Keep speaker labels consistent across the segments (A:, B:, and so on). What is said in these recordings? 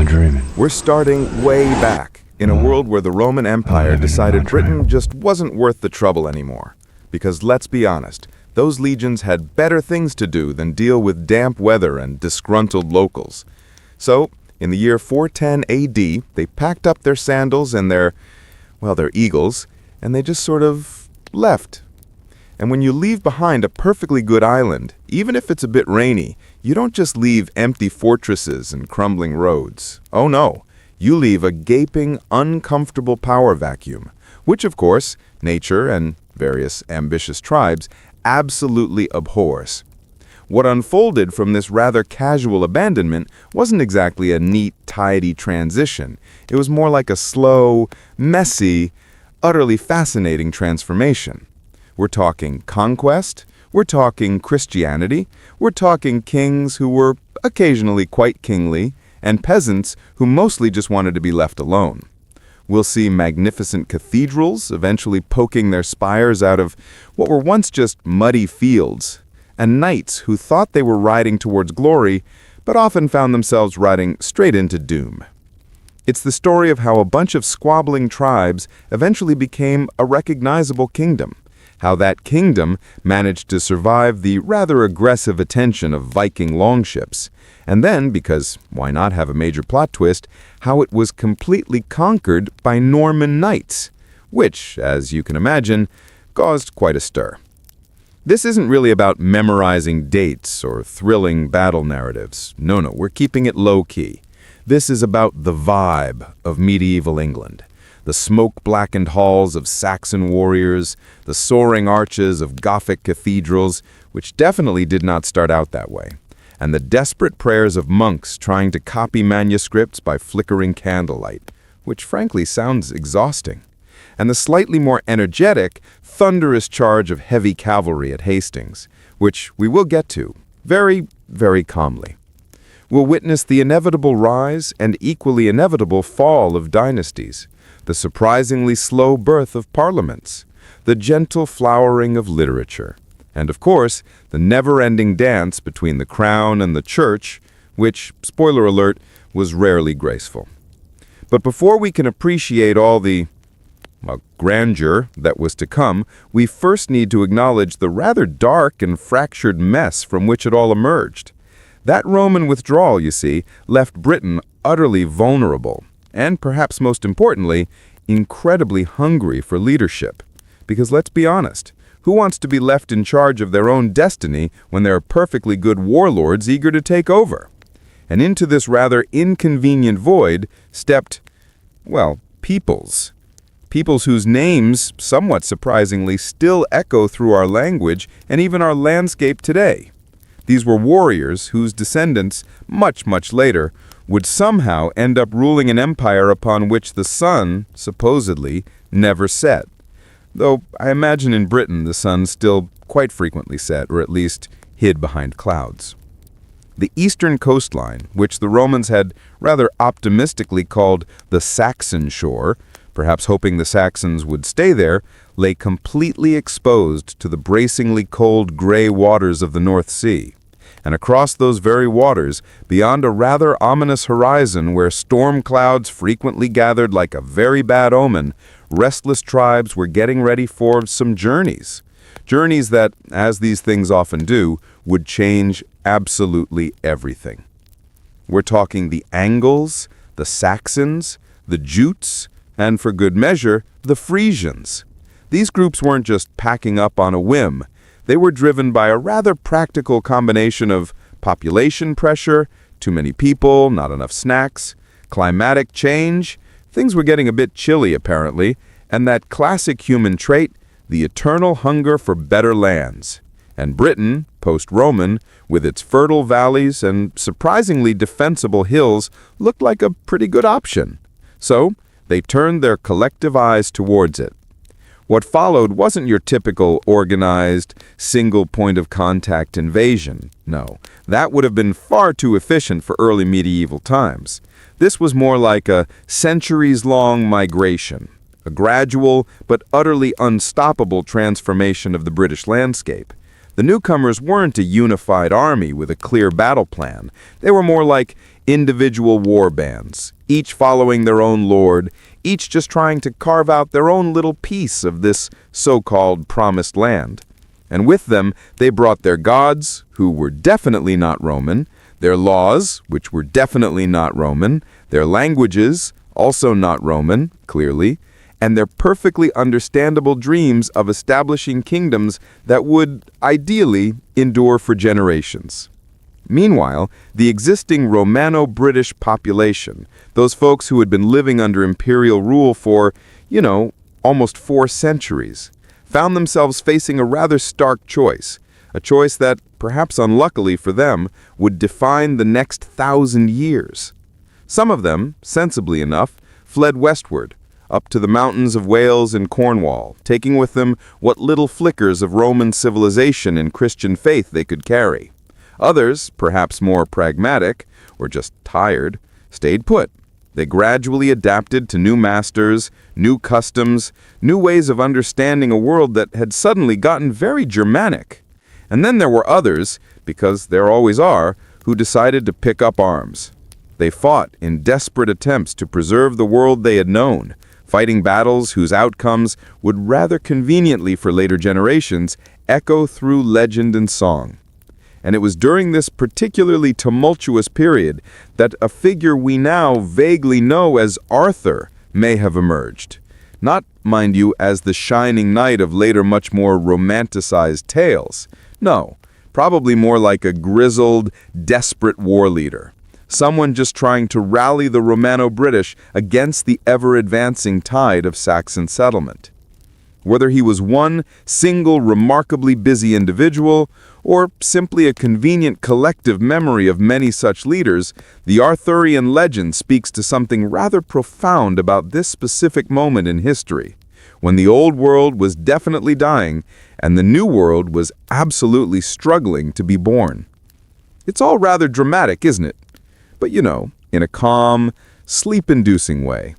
A: dreaming.
B: We're starting way back, in a world where the Roman Empire decided Britain just wasn't worth the trouble anymore. Because let's be honest, those legions had better things to do than deal with damp weather and disgruntled locals. So, in the year 410 AD, they packed up their sandals and their eagles, and they just sort of left. And when you leave behind a perfectly good island, even if it's a bit rainy, you don't just leave empty fortresses and crumbling roads. Oh no, you leave a gaping, uncomfortable power vacuum, which of course, nature and various ambitious tribes absolutely abhors. What unfolded from this rather casual abandonment wasn't exactly a neat, tidy transition. It was more like a slow, messy, utterly fascinating transformation. We're talking conquest, we're talking Christianity, we're talking kings who were occasionally quite kingly, and peasants who mostly just wanted to be left alone. We'll see magnificent cathedrals eventually poking their spires out of what were once just muddy fields, and knights who thought they were riding towards glory, but often found themselves riding straight into doom. It's the story of how a bunch of squabbling tribes eventually became a recognizable kingdom, how that kingdom managed to survive the rather aggressive attention of Viking longships, and then, because why not have a major plot twist, how it was completely conquered by Norman knights, which, as you can imagine, caused quite a stir. This isn't really about memorizing dates or thrilling battle narratives. No, we're keeping it low-key. This is about the vibe of medieval England. The smoke-blackened halls of Saxon warriors, the soaring arches of Gothic cathedrals, which definitely did not start out that way, and the desperate prayers of monks trying to copy manuscripts by flickering candlelight, which frankly sounds exhausting, and the slightly more energetic, thunderous charge of heavy cavalry at Hastings, which we will get to very, very calmly. We'll witness the inevitable rise and equally inevitable fall of dynasties, the surprisingly slow birth of parliaments, the gentle flowering of literature, and of course, the never-ending dance between the crown and the church, which, spoiler alert, was rarely graceful. But before we can appreciate all the grandeur that was to come, we first need to acknowledge the rather dark and fractured mess from which it all emerged. That Roman withdrawal, you see, left Britain utterly vulnerable, and perhaps most importantly, incredibly hungry for leadership. Because let's be honest, who wants to be left in charge of their own destiny when there are perfectly good warlords eager to take over? And into this rather inconvenient void stepped, peoples. Peoples whose names, somewhat surprisingly, still echo through our language and even our landscape today. These were warriors whose descendants, much, much later, would somehow end up ruling an empire upon which the sun, supposedly, never set. Though I imagine in Britain the sun still quite frequently set, or at least hid behind clouds. The eastern coastline, which the Romans had rather optimistically called the Saxon shore, perhaps hoping the Saxons would stay there, lay completely exposed to the bracingly cold gray waters of the North Sea. And across those very waters, beyond a rather ominous horizon where storm clouds frequently gathered like a very bad omen, restless tribes were getting ready for some journeys. Journeys that, as these things often do, would change absolutely everything. We're talking the Angles, the Saxons, the Jutes, and for good measure, the Frisians. These groups weren't just packing up on a whim. They were driven by a rather practical combination of population pressure, too many people, not enough snacks, climatic change, things were getting a bit chilly apparently, and that classic human trait, the eternal hunger for better lands. And Britain, post-Roman, with its fertile valleys and surprisingly defensible hills, looked like a pretty good option. So, they turned their collective eyes towards it. What followed wasn't your typical organized, single point of contact invasion. No, that would have been far too efficient for early medieval times. This was more like a centuries-long migration, a gradual but utterly unstoppable transformation of the British landscape. The newcomers weren't a unified army with a clear battle plan. They were more like Individual war bands, each following their own lord, each just trying to carve out their own little piece of this so-called promised land. And with them, they brought their gods, who were definitely not Roman, their laws, which were definitely not Roman, their languages, also not Roman, clearly, and their perfectly understandable dreams of establishing kingdoms that would, ideally, endure for generations. Meanwhile, the existing Romano-British population, those folks who had been living under imperial rule for, almost 4 centuries, found themselves facing a rather stark choice, a choice that, perhaps unluckily for them, would define the next 1,000 years. Some of them, sensibly enough, fled westward, up to the mountains of Wales and Cornwall, taking with them what little flickers of Roman civilization and Christian faith they could carry. Others, perhaps more pragmatic, or just tired, stayed put. They gradually adapted to new masters, new customs, new ways of understanding a world that had suddenly gotten very Germanic. And then there were others, because there always are, who decided to pick up arms. They fought in desperate attempts to preserve the world they had known, fighting battles whose outcomes would rather conveniently for later generations echo through legend and song. And it was during this particularly tumultuous period that a figure we now vaguely know as Arthur may have emerged. Not, mind you, as the shining knight of later much more romanticized tales. No, probably more like a grizzled, desperate war leader. Someone just trying to rally the Romano-British against the ever-advancing tide of Saxon settlement. Whether he was one single remarkably busy individual or simply a convenient collective memory of many such leaders, the Arthurian legend speaks to something rather profound about this specific moment in history, when the old world was definitely dying and the new world was absolutely struggling to be born. It's all rather dramatic, isn't it? But in a calm, sleep-inducing way.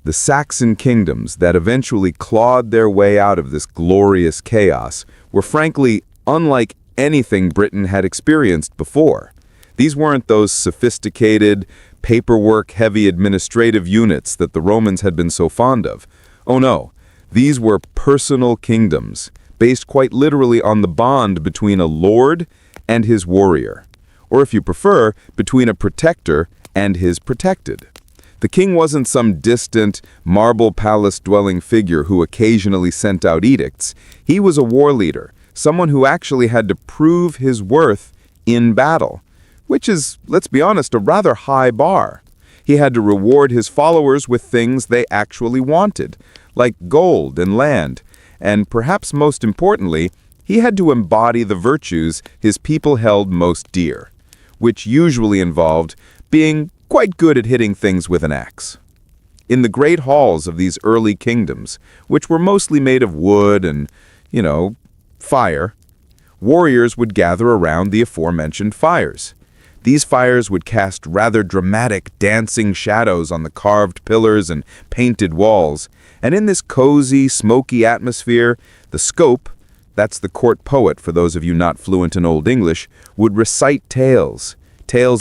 B: The Saxon kingdoms that eventually clawed their way out of this glorious chaos were frankly unlike anything Britain had experienced before. These weren't those sophisticated, paperwork-heavy administrative units that the Romans had been so fond of. Oh no, these were personal kingdoms, based quite literally on the bond between a lord and his warrior, or if you prefer, between a protector and his protected. The king wasn't some distant, marble palace-dwelling figure who occasionally sent out edicts. He was a war leader, someone who actually had to prove his worth in battle, which is, let's be honest, a rather high bar. He had to reward his followers with things they actually wanted, like gold and land, and perhaps most importantly, he had to embody the virtues his people held most dear, which usually involved being quite good at hitting things with an axe. In the great halls of these early kingdoms, which were mostly made of wood and, fire, warriors would gather around the aforementioned fires. These fires would cast rather dramatic dancing shadows on the carved pillars and painted walls, and in this cozy, smoky atmosphere, the scope, that's the court poet for those of you not fluent in Old English, would recite tales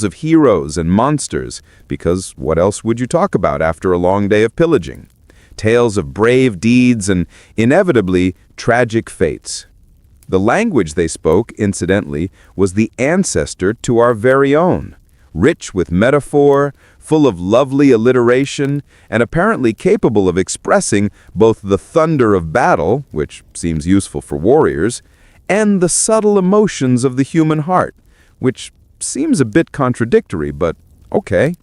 B: of heroes and monsters, because what else would you talk about after a long day of pillaging? Tales of brave deeds and, inevitably, tragic fates. The language they spoke, incidentally, was the ancestor to our very own, rich with metaphor, full of lovely alliteration, and apparently capable of expressing both the thunder of battle, which seems useful for warriors, and the subtle emotions of the human heart, which seems a bit contradictory, but okay.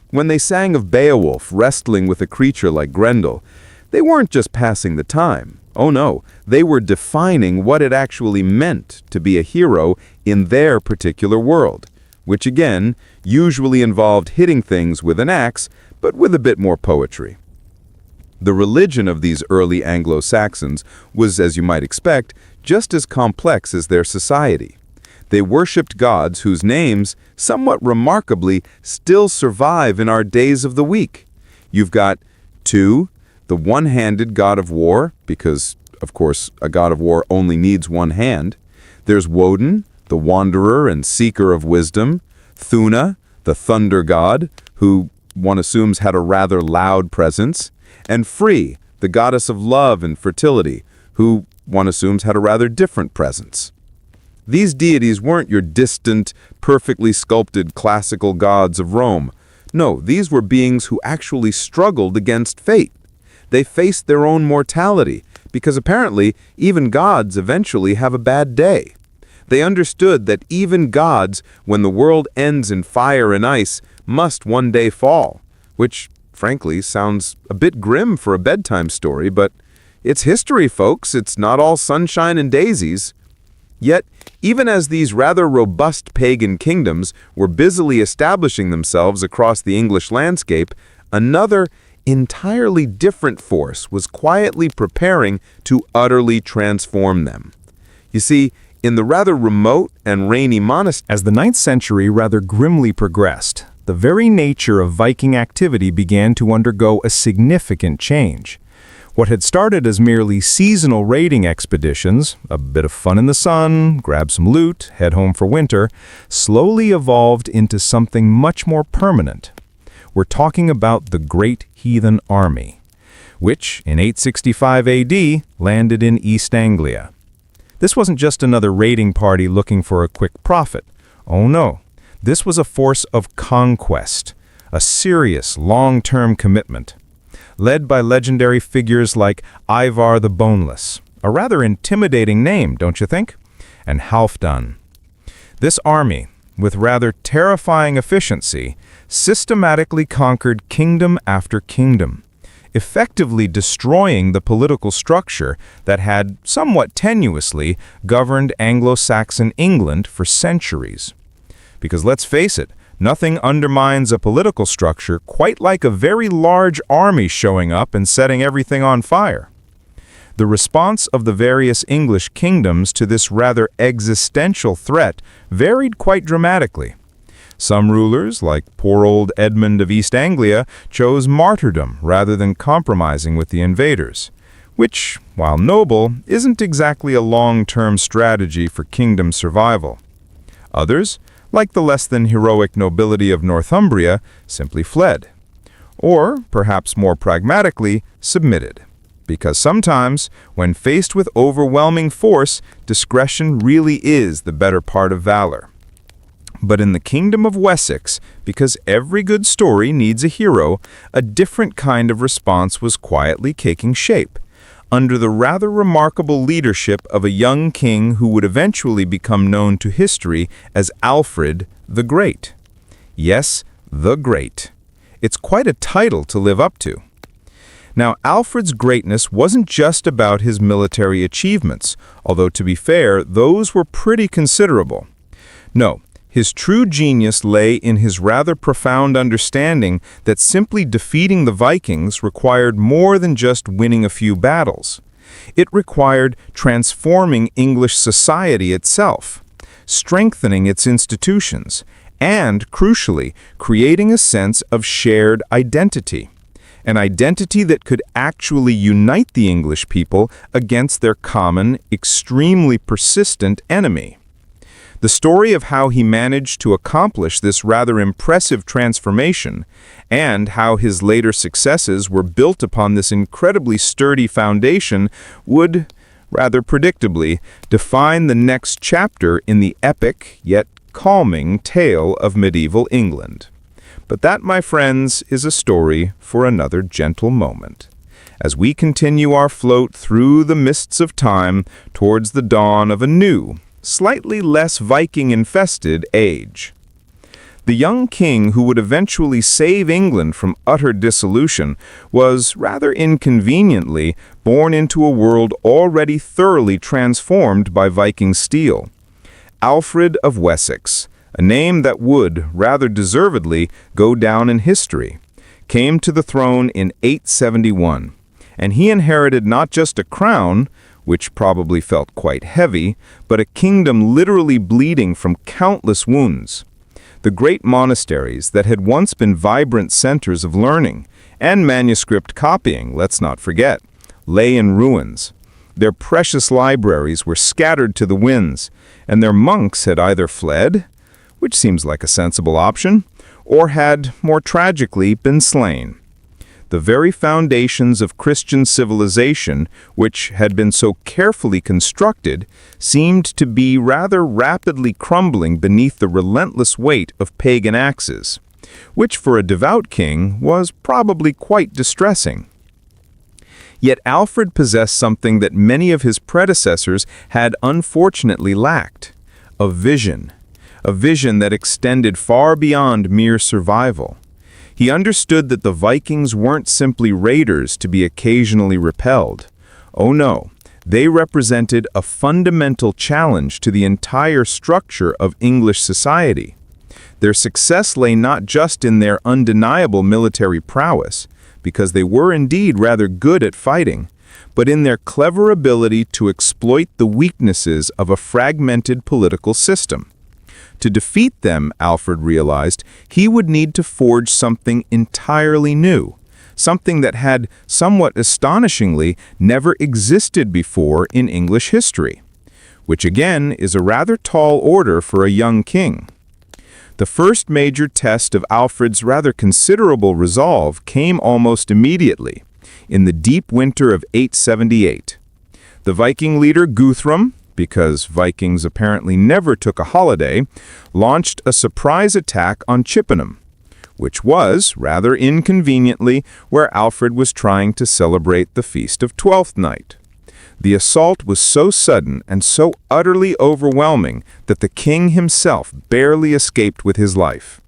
B: When they sang of Beowulf wrestling with a creature like Grendel, they weren't just passing the time. Oh no, they were defining what it actually meant to be a hero in their particular world, which again, usually involved hitting things with an axe, but with a bit more poetry. The religion of these early Anglo-Saxons was, as you might expect, just as complex as their society. They worshipped gods whose names, somewhat remarkably, still survive in our days of the week. You've got Tu, the one-handed god of war, because, of course, a god of war only needs one hand. There's Woden, the wanderer and seeker of wisdom. Thuna, the thunder god, who one assumes had a rather loud presence, and Free, the goddess of love and fertility, who one assumes had a rather different presence. These deities weren't your distant, perfectly sculpted classical gods of Rome. No, these were beings who actually struggled against fate. They faced their own mortality, because apparently even gods eventually have a bad day. They understood that even gods, when the world ends in fire and ice, must one day fall, which, frankly, sounds a bit grim for a bedtime story, but it's history, folks. It's not all sunshine and daisies. Yet, even as these rather robust pagan kingdoms were busily establishing themselves across the English landscape, another, entirely different force was quietly preparing to utterly transform them. You see, in the rather remote and rainy monastery,
A: as the 9th century rather grimly progressed, the very nature of Viking activity began to undergo a significant change. What had started as merely seasonal raiding expeditions, a bit of fun in the sun, grab some loot, head home for winter, slowly evolved into something much more permanent. We're talking about the Great Heathen Army, which, in 865 AD, landed in East Anglia. This wasn't just another raiding party looking for a quick profit. Oh no, this was a force of conquest, a serious, long-term commitment. Led by legendary figures like Ivar the Boneless, a rather intimidating name, don't you think? And Halfdan. This army, with rather terrifying efficiency, systematically conquered kingdom after kingdom, effectively destroying the political structure that had, somewhat tenuously, governed Anglo-Saxon England for centuries. Because let's face it, nothing undermines a political structure quite like a very large army showing up and setting everything on fire. The response of the various English kingdoms to this rather existential threat varied quite dramatically. Some rulers, like poor old Edmund of East Anglia, chose martyrdom rather than compromising with the invaders, which, while noble, isn't exactly a long-term strategy for kingdom survival. Others, like the less than heroic nobility of Northumbria, simply fled. Or, perhaps more pragmatically, submitted. Because sometimes, when faced with overwhelming force, discretion really is the better part of valor. But in the Kingdom of Wessex, because every good story needs a hero, a different kind of response was quietly taking shape, under the rather remarkable leadership of a young king who would eventually become known to history as Alfred the Great. Yes, the Great. It's quite a title to live up to. Now, Alfred's greatness wasn't just about his military achievements, although to be fair, those were pretty considerable. No, his true genius lay in his rather profound understanding that simply defeating the Vikings required more than just winning a few battles. It required transforming English society itself, strengthening its institutions, and, crucially, creating a sense of shared identity. An identity that could actually unite the English people against their common, extremely persistent enemy. The story of how he managed to accomplish this rather impressive transformation, and how his later successes were built upon this incredibly sturdy foundation, would, rather predictably, define the next chapter in the epic, yet calming, tale of medieval England. But that, my friends, is a story for another gentle moment, as we continue our float through the mists of time towards the dawn of a new, slightly less Viking-infested age. The young king who would eventually save England from utter dissolution was, rather inconveniently, born into a world already thoroughly transformed by Viking steel. Alfred of Wessex, a name that would, rather deservedly, go down in history, came to the throne in 871, and he inherited not just a crown, which probably felt quite heavy, but a kingdom literally bleeding from countless wounds. The great monasteries that had once been vibrant centers of learning, and manuscript copying, let's not forget, lay in ruins. Their precious libraries were scattered to the winds, and their monks had either fled, which seems like a sensible option, or had, more tragically, been slain. The very foundations of Christian civilization, which had been so carefully constructed, seemed to be rather rapidly crumbling beneath the relentless weight of pagan axes, which for a devout king was probably quite distressing. Yet Alfred possessed something that many of his predecessors had unfortunately lacked: a vision that extended far beyond mere survival. He understood that the Vikings weren't simply raiders to be occasionally repelled. Oh no, they represented a fundamental challenge to the entire structure of English society. Their success lay not just in their undeniable military prowess, because they were indeed rather good at fighting, but in their clever ability to exploit the weaknesses of a fragmented political system. To defeat them, Alfred realized, he would need to forge something entirely new, something that had, somewhat astonishingly, never existed before in English history, which again is a rather tall order for a young king. The first major test of Alfred's rather considerable resolve came almost immediately, in the deep winter of 878. The Viking leader Guthrum, because Vikings apparently never took a holiday, launched a surprise attack on Chippenham, which was, rather inconveniently, where Alfred was trying to celebrate the feast of Twelfth Night. The assault was so sudden and so utterly overwhelming that the king himself barely escaped with his life.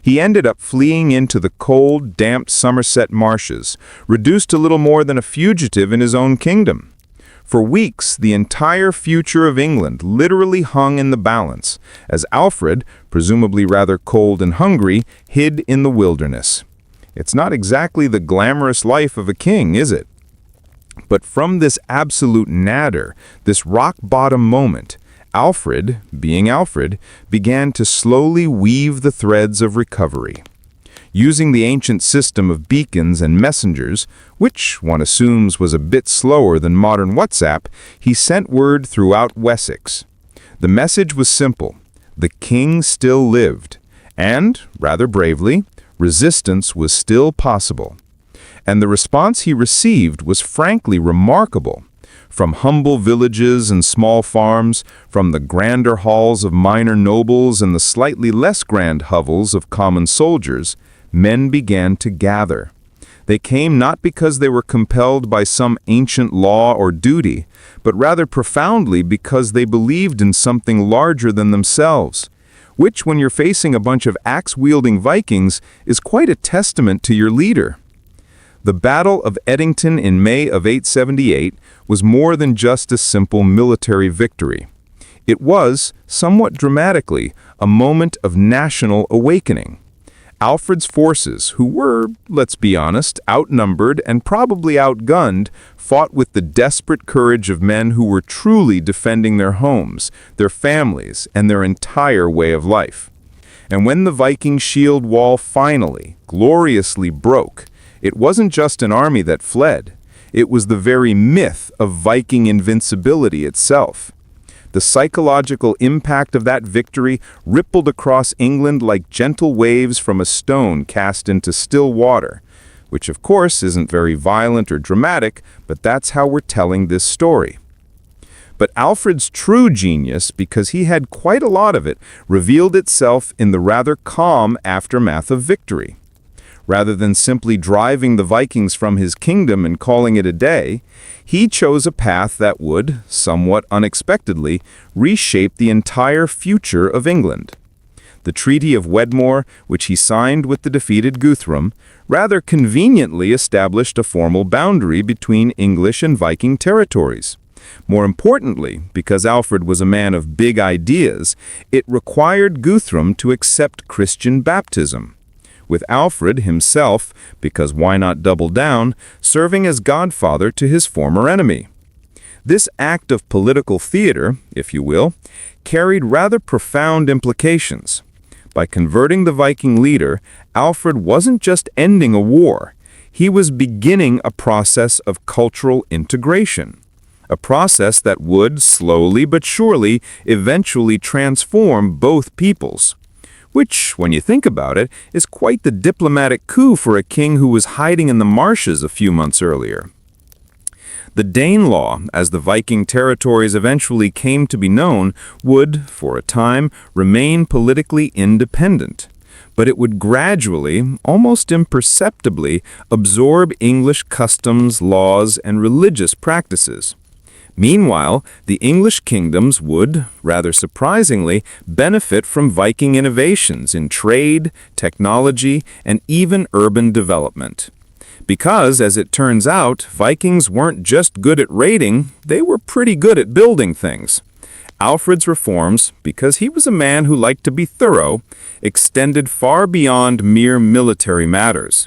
A: He ended up fleeing into the cold, damp Somerset marshes, reduced to little more than a fugitive in his own kingdom. For weeks, the entire future of England literally hung in the balance, as Alfred, presumably rather cold and hungry, hid in the wilderness. It's not exactly the glamorous life of a king, is it? But from this absolute nadir, this rock-bottom moment, Alfred, being Alfred, began to slowly weave the threads of recovery. Using the ancient system of beacons and messengers, which one assumes was a bit slower than modern WhatsApp, he sent word throughout Wessex. The message was simple: the king still lived, and, rather bravely, resistance was still possible. And the response he received was frankly remarkable. From humble villages and small farms, from the grander halls of minor nobles and the slightly less grand hovels of common soldiers, men began to gather. They came not because they were compelled by some ancient law or duty, but rather profoundly because they believed in something larger than themselves, which, when you're facing a bunch of axe-wielding Vikings, is quite a testament to your leader. The Battle of Edington in May of 878 was more than just a simple military victory. It was, somewhat dramatically, a moment of national awakening. Alfred's forces, who were, let's be honest, outnumbered and probably outgunned, fought with the desperate courage of men who were truly defending their homes, their families, and their entire way of life. And when the Viking shield wall finally, gloriously broke, it wasn't just an army that fled. It was the very myth of Viking invincibility itself. The psychological impact of that victory rippled across England like gentle waves from a stone cast into still water, which of course isn't very violent or dramatic, but that's how we're telling this story. But Alfred's true genius, because he had quite a lot of it, revealed itself in the rather calm aftermath of victory. Rather than simply driving the Vikings from his kingdom and calling it a day, he chose a path that would, somewhat unexpectedly, reshape the entire future of England. The Treaty of Wedmore, which he signed with the defeated Guthrum, rather conveniently established a formal boundary between English and Viking territories. More importantly, because Alfred was a man of big ideas, it required Guthrum to accept Christian baptism, with Alfred himself, because why not double down, serving as godfather to his former enemy. This act of political theater, if you will, carried rather profound implications. By converting the Viking leader, Alfred wasn't just ending a war, he was beginning a process of cultural integration. A process that would, slowly but surely, eventually transform both peoples. which, when you think about it, is quite the diplomatic coup for a king who was hiding in the marshes a few months earlier. The Danelaw, as the Viking territories eventually came to be known, would, for a time, remain politically independent. But it would gradually, almost imperceptibly, absorb English customs, laws, and religious practices. Meanwhile, the English kingdoms would, rather surprisingly, benefit from Viking innovations in trade, technology, and even urban development. Because, as it turns out, Vikings weren't just good at raiding, they were pretty good at building things. Alfred's reforms, because he was a man who liked to be thorough, extended far beyond mere military matters.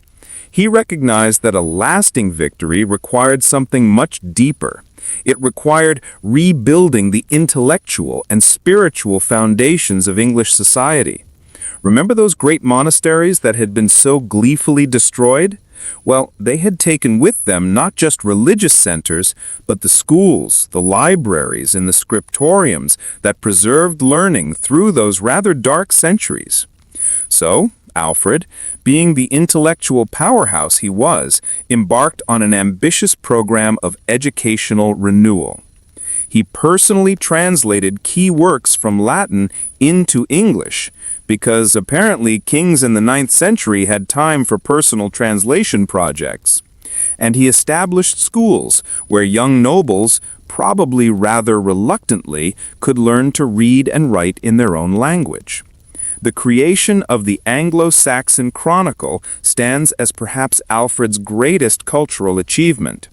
A: He recognized that a lasting victory required something much deeper. It required rebuilding the intellectual and spiritual foundations of English society. Remember those great monasteries that had been so gleefully destroyed? Well, they had taken with them not just religious centers, but the schools, the libraries, and the scriptoriums that preserved learning through those rather dark centuries. So, Alfred, being the intellectual powerhouse he was, embarked on an ambitious program of educational renewal. He personally translated key works from Latin into English, because apparently kings in the 9th century had time for personal translation projects. And he established schools where young nobles, probably rather reluctantly, could learn to read and write in their own language. The creation of the Anglo-Saxon Chronicle stands as perhaps Alfred's greatest cultural achievement.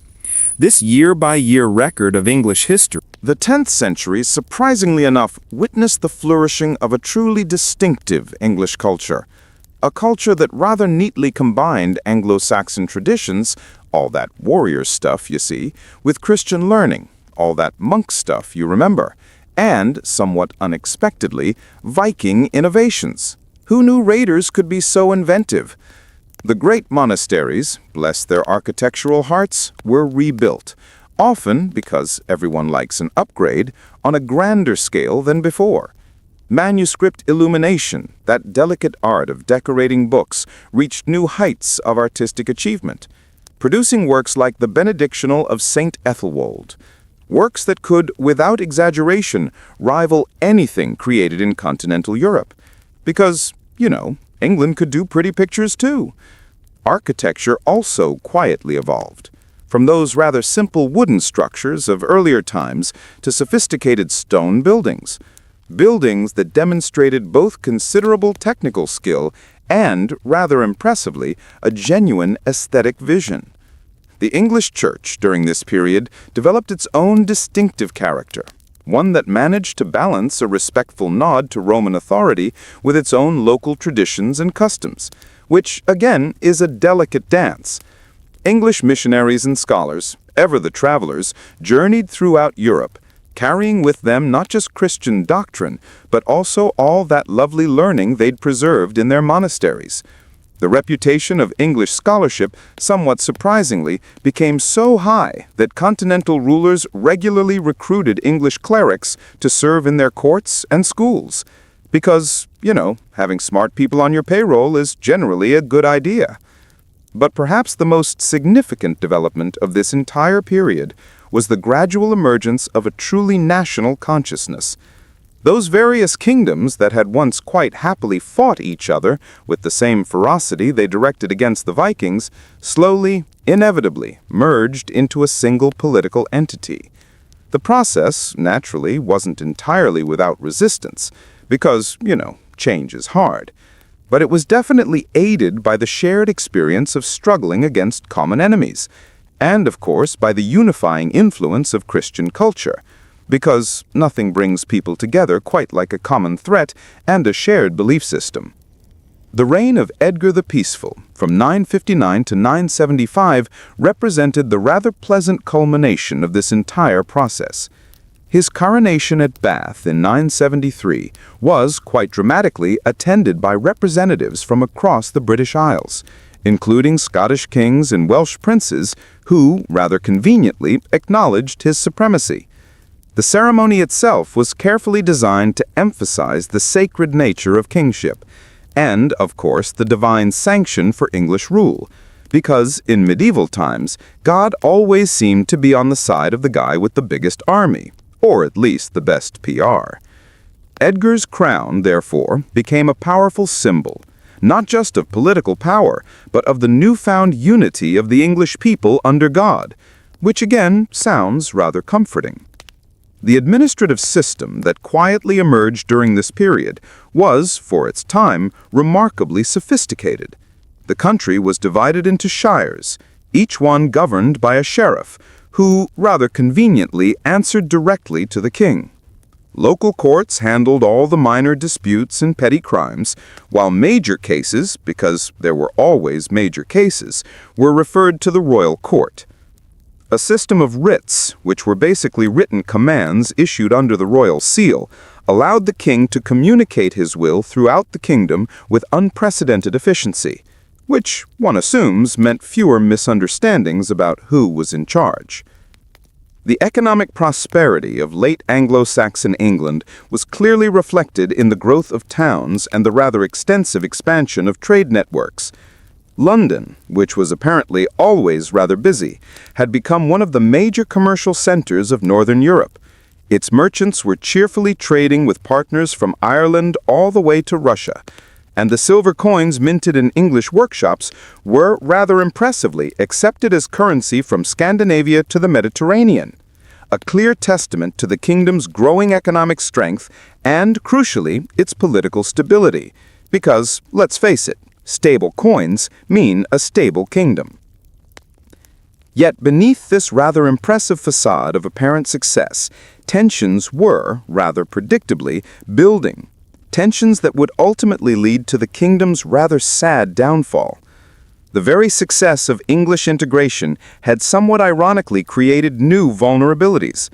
A: This year-by-year record of English history.
C: The 10th century, surprisingly enough, witnessed the flourishing of a truly distinctive English culture. A culture that rather neatly combined Anglo-Saxon traditions, all that warrior stuff, you see, with Christian learning, all that monk stuff, you remember, and, somewhat unexpectedly, Viking innovations. Who knew raiders could be so inventive? The great monasteries, bless their architectural hearts, were rebuilt, often, because everyone likes an upgrade, on a grander scale than before. Manuscript illumination, that delicate art of decorating books, reached new heights of artistic achievement, producing works like the Benedictional of St. Ethelwold, works that could, without exaggeration, rival anything created in continental Europe. Because, England could do pretty pictures too. Architecture also quietly evolved. From those rather simple wooden structures of earlier times to sophisticated stone buildings. Buildings that demonstrated both considerable technical skill and, rather impressively, a genuine aesthetic vision. The English church, during this period, developed its own distinctive character, one that managed to balance a respectful nod to Roman authority with its own local traditions and customs, which, again, is a delicate dance. English missionaries and scholars, ever the travelers, journeyed throughout Europe, carrying with them not just Christian doctrine, but also all that lovely learning they'd preserved in their monasteries. The reputation of English scholarship, somewhat surprisingly, became so high that continental rulers regularly recruited English clerics to serve in their courts and schools. Because, having smart people on your payroll is generally a good idea. But perhaps the most significant development of this entire period was the gradual emergence of a truly national consciousness. Those various kingdoms that had once quite happily fought each other with the same ferocity they directed against the Vikings, slowly, inevitably, merged into a single political entity. The process, naturally, wasn't entirely without resistance, because, change is hard. But it was definitely aided by the shared experience of struggling against common enemies, and, of course, by the unifying influence of Christian culture, because nothing brings people together quite like a common threat and a shared belief system. The reign of Edgar the Peaceful, from 959 to 975, represented the rather pleasant culmination of this entire process. His coronation at Bath in 973 was, quite dramatically, attended by representatives from across the British Isles, including Scottish kings and Welsh princes who, rather conveniently, acknowledged his supremacy. The ceremony itself was carefully designed to emphasize the sacred nature of kingship, and, of course, the divine sanction for English rule, because in medieval times, God always seemed to be on the side of the guy with the biggest army, or at least the best PR. Edgar's crown, therefore, became a powerful symbol, not just of political power, but of the newfound unity of the English people under God, which again sounds rather comforting. The administrative system that quietly emerged during this period was, for its time, remarkably sophisticated. The country was divided into shires, each one governed by a sheriff, who, rather conveniently, answered directly to the king. Local courts handled all the minor disputes and petty crimes, while major cases, because there were always major cases, were referred to the royal court. A system of writs, which were basically written commands issued under the royal seal, allowed the king to communicate his will throughout the kingdom with unprecedented efficiency, which, one assumes, meant fewer misunderstandings about who was in charge. The economic prosperity of late Anglo-Saxon England was clearly reflected in the growth of towns and the rather extensive expansion of trade networks. London, which was apparently always rather busy, had become one of the major commercial centers of Northern Europe. Its merchants were cheerfully trading with partners from Ireland all the way to Russia, and the silver coins minted in English workshops were, rather impressively, accepted as currency from Scandinavia to the Mediterranean, a clear testament to the kingdom's growing economic strength and, crucially, its political stability, because, let's face it, stable coins mean a stable kingdom. Yet beneath this rather impressive facade of apparent success, tensions were, rather predictably, building. Tensions that would ultimately lead to the kingdom's rather sad downfall. The very success of English integration had somewhat ironically created new vulnerabilities.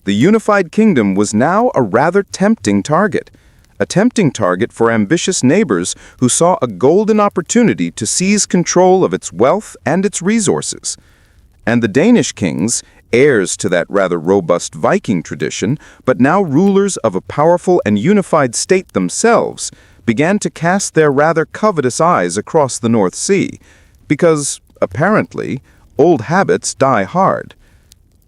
C: The unified kingdom was now a rather tempting target. A tempting target for ambitious neighbors who saw a golden opportunity to seize control of its wealth and its resources. And the Danish kings, heirs to that rather robust Viking tradition, but now rulers of a powerful and unified state themselves, began to cast their rather covetous eyes across the North Sea, because, apparently, old habits die hard.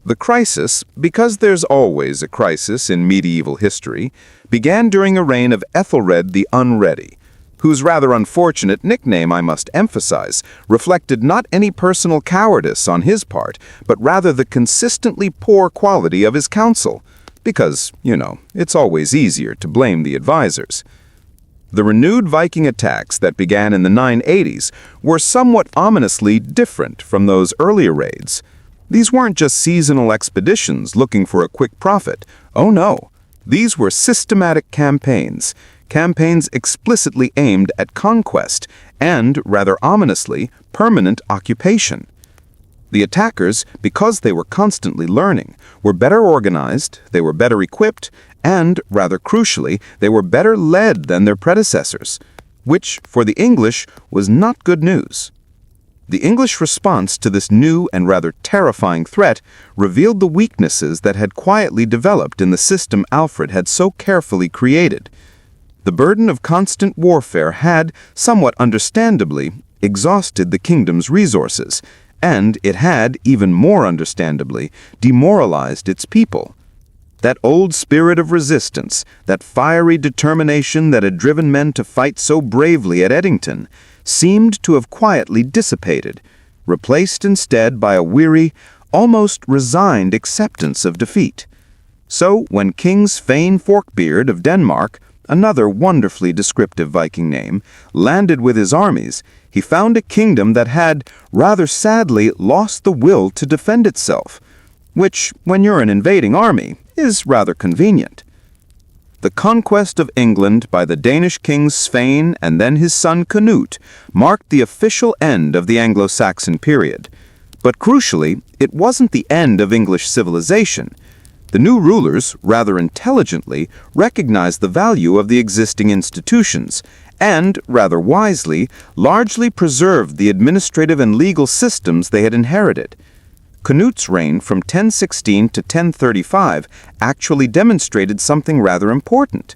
C: The crisis, because there's always a crisis in medieval history, began during a reign of Ethelred the Unready, whose rather unfortunate nickname, I must emphasize, reflected not any personal cowardice on his part, but rather the consistently poor quality of his counsel, because, it's always easier to blame the advisors. The renewed Viking attacks that began in the 980s were somewhat ominously different from those earlier raids. These weren't just seasonal expeditions looking for a quick profit. Oh no, these were systematic campaigns explicitly aimed at conquest and, rather ominously, permanent occupation. The attackers, because they were constantly learning, were better organized, they were better equipped, and, rather crucially, they were better led than their predecessors, which, for the English, was not good news. The English response to this new and rather terrifying threat revealed the weaknesses that had quietly developed in the system Alfred had so carefully created. The burden of constant warfare had, somewhat understandably, exhausted the kingdom's resources, and it had, even more understandably, demoralized its people. That old spirit of resistance, that fiery determination that had driven men to fight so bravely at Edington, seemed to have quietly dissipated, replaced instead by a weary, almost resigned acceptance of defeat. So when King Svein Forkbeard of Denmark, another wonderfully descriptive Viking name, landed with his armies, he found a kingdom that had, rather sadly, lost the will to defend itself, which, when you're an invading army, is rather convenient. The conquest of England by the Danish king Svein and then his son Canute marked the official end of the Anglo-Saxon period. But crucially, it wasn't the end of English civilization. The new rulers, rather intelligently, recognized the value of the existing institutions and, rather wisely, largely preserved the administrative and legal systems they had inherited. Canute's reign from 1016 to 1035 actually demonstrated something rather important.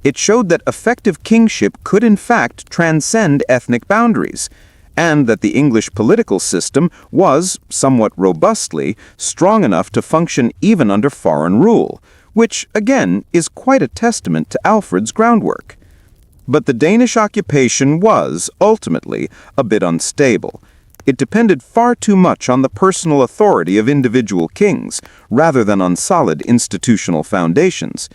C: It showed that effective kingship could in fact transcend ethnic boundaries, and that the English political system was, somewhat robustly, strong enough to function even under foreign rule, which, again, is quite a testament to Alfred's groundwork. But the Danish occupation was, ultimately, a bit unstable. It depended far too much on the personal authority of individual kings, rather than on solid institutional foundations.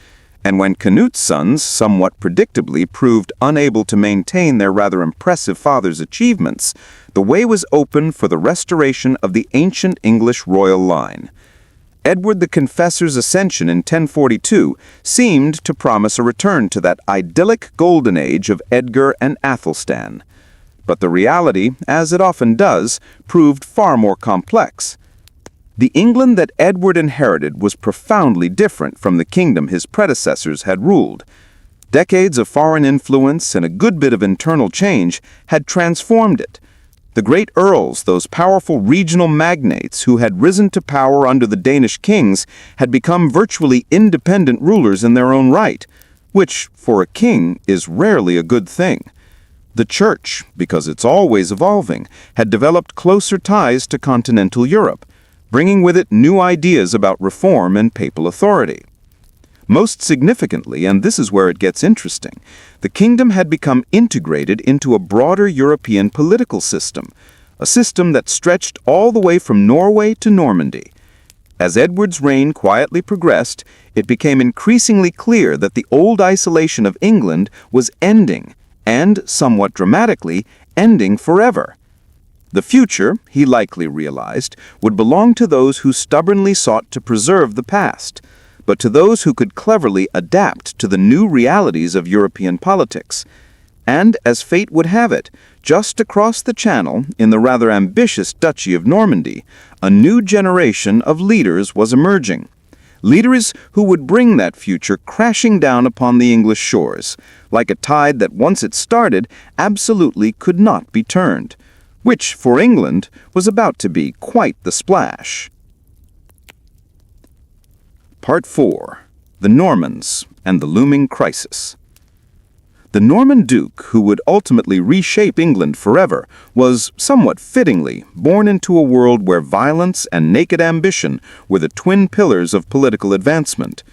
C: And when Canute's sons, somewhat predictably, proved unable to maintain their rather impressive father's achievements, the way was open for the restoration of the ancient English royal line. Edward the Confessor's ascension in 1042 seemed to promise a return to that idyllic golden age of Edgar and Athelstan. But the reality, as it often does, proved far more complex. The England that Edward inherited was profoundly different from the kingdom his predecessors had ruled. Decades of foreign influence and a good bit of internal change had transformed it. The great earls, those powerful regional magnates who had risen to power under the Danish kings, had become virtually independent rulers in their own right, which, for a king, is rarely a good thing. The Church, because it's always evolving, had developed closer ties to continental Europe, bringing with it new ideas about reform and papal authority. Most significantly, and this is where it gets interesting, the kingdom had become integrated into a broader European political system, a system that stretched all the way from Norway to Normandy. As Edward's reign quietly progressed, it became increasingly clear that the old isolation of England was ending, and, somewhat dramatically, ending forever. The future, he likely realized, would belong to those who stubbornly sought to preserve the past, but to those who could cleverly adapt to the new realities of European politics. And, as fate would have it, just across the Channel, in the rather ambitious Duchy of Normandy, a new generation of leaders was emerging. Leaders who would bring that future crashing down upon the English shores, like a tide that once it started absolutely could not be turned, which, for England, was about to be quite the splash. Part 4. The Normans and the Looming Crisis. The Norman Duke, who would ultimately reshape England forever, was, somewhat fittingly, born into a world where violence and naked ambition were the twin pillars of political advancement.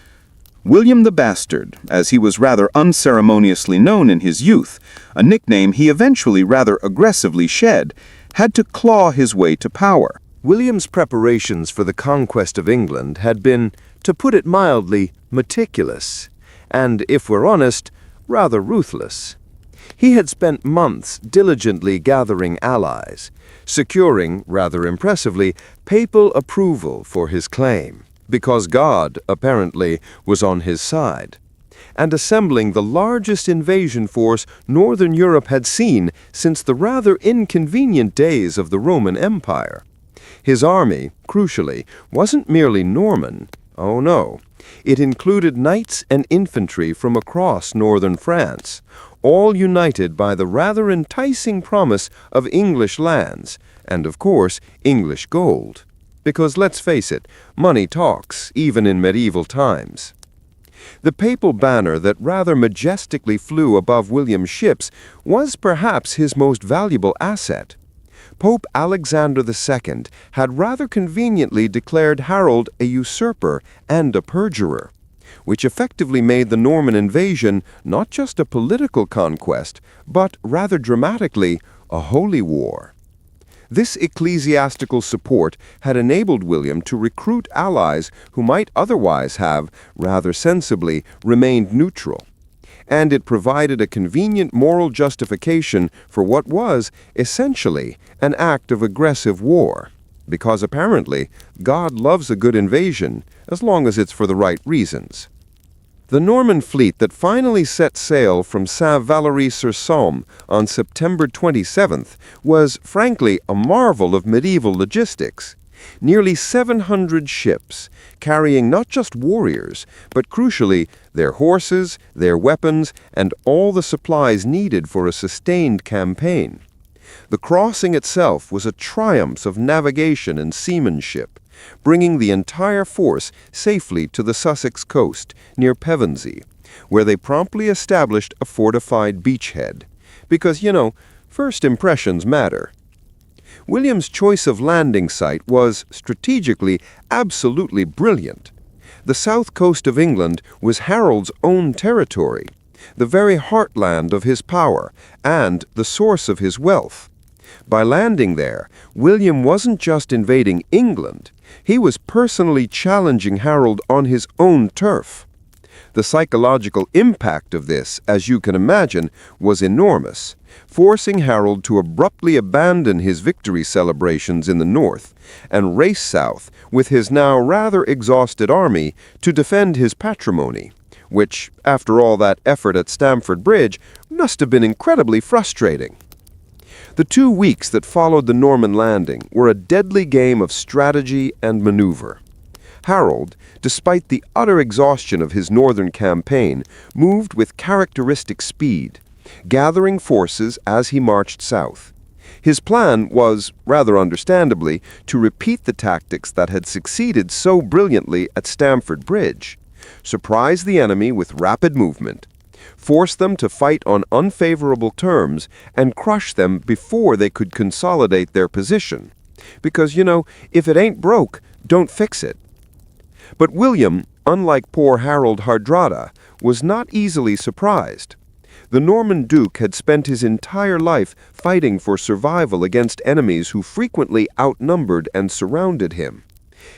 C: William the Bastard, as he was rather unceremoniously known in his youth, a nickname he eventually rather aggressively shed, had to claw his way to power.
D: William's preparations for the conquest of England had been, to put it mildly, meticulous, and, if we're honest, rather ruthless. He had spent months diligently gathering allies, securing, rather impressively, papal approval for his claim, because God, apparently, was on his side, and assembling the largest invasion force Northern Europe had seen since the rather inconvenient days of the Roman Empire. His army, crucially, wasn't merely Norman. Oh no. It included knights and infantry from across northern France, all united by the rather enticing promise of English lands, and of course, English gold. Because let's face it, money talks, even in medieval times. The papal banner that rather majestically flew above William's ships was perhaps his most valuable asset. Pope Alexander II had rather conveniently declared Harold a usurper and a perjurer, which effectively made the Norman invasion not just a political conquest, but rather dramatically a holy war. This ecclesiastical support had enabled William to recruit allies who might otherwise have, rather sensibly, remained neutral. And it provided a convenient moral justification for what was, essentially, an act of aggressive war, because apparently God loves a good invasion as long as it's for the right reasons. The Norman fleet that finally set sail from Saint-Valery-sur-Somme on September 27th was, frankly, a marvel of medieval logistics. Nearly 700 ships, carrying not just warriors, but crucially, their horses, their weapons, and all the supplies needed for a sustained campaign. The crossing itself was a triumph of navigation and seamanship, bringing the entire force safely to the Sussex coast near Pevensey, where they promptly established a fortified beachhead. Because, first impressions matter. William's choice of landing site was, strategically, absolutely brilliant. The south coast of England was Harold's own territory, the very heartland of his power, and the source of his wealth. By landing there, William wasn't just invading England, he was personally challenging Harold on his own turf. The psychological impact of this, as you can imagine, was enormous, forcing Harold to abruptly abandon his victory celebrations in the north and race south with his now rather exhausted army to defend his patrimony, which, after all that effort at Stamford Bridge, must have been incredibly frustrating. The 2 weeks that followed the Norman landing were a deadly game of strategy and maneuver. Harold, despite the utter exhaustion of his northern campaign, moved with characteristic speed, gathering forces as he marched south. His plan was, rather understandably, to repeat the tactics that had succeeded so brilliantly at Stamford Bridge: surprise the enemy with rapid movement, force them to fight on unfavorable terms, and crush them before they could consolidate their position. Because, if it ain't broke, don't fix it. But William, unlike poor Harold Hardrada, was not easily surprised. The Norman Duke had spent his entire life fighting for survival against enemies who frequently outnumbered and surrounded him.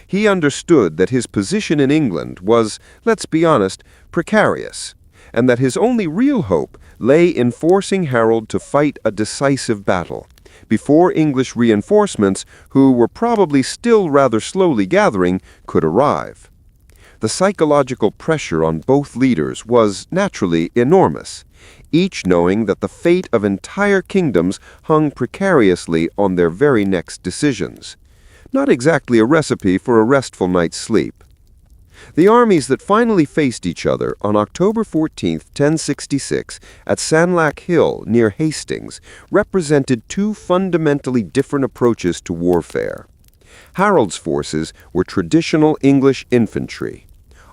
D: He understood that his position in England was, let's be honest, precarious, and that his only real hope lay in forcing Harold to fight a decisive battle before English reinforcements, who were probably still rather slowly gathering, could arrive. The psychological pressure on both leaders was, naturally, enormous, each knowing that the fate of entire kingdoms hung precariously on their very next decisions. Not exactly a recipe for a restful night's sleep. The armies that finally faced each other on October 14, 1066, at Sanlac Hill near Hastings, represented two fundamentally different approaches to warfare. Harold's forces were traditional English infantry,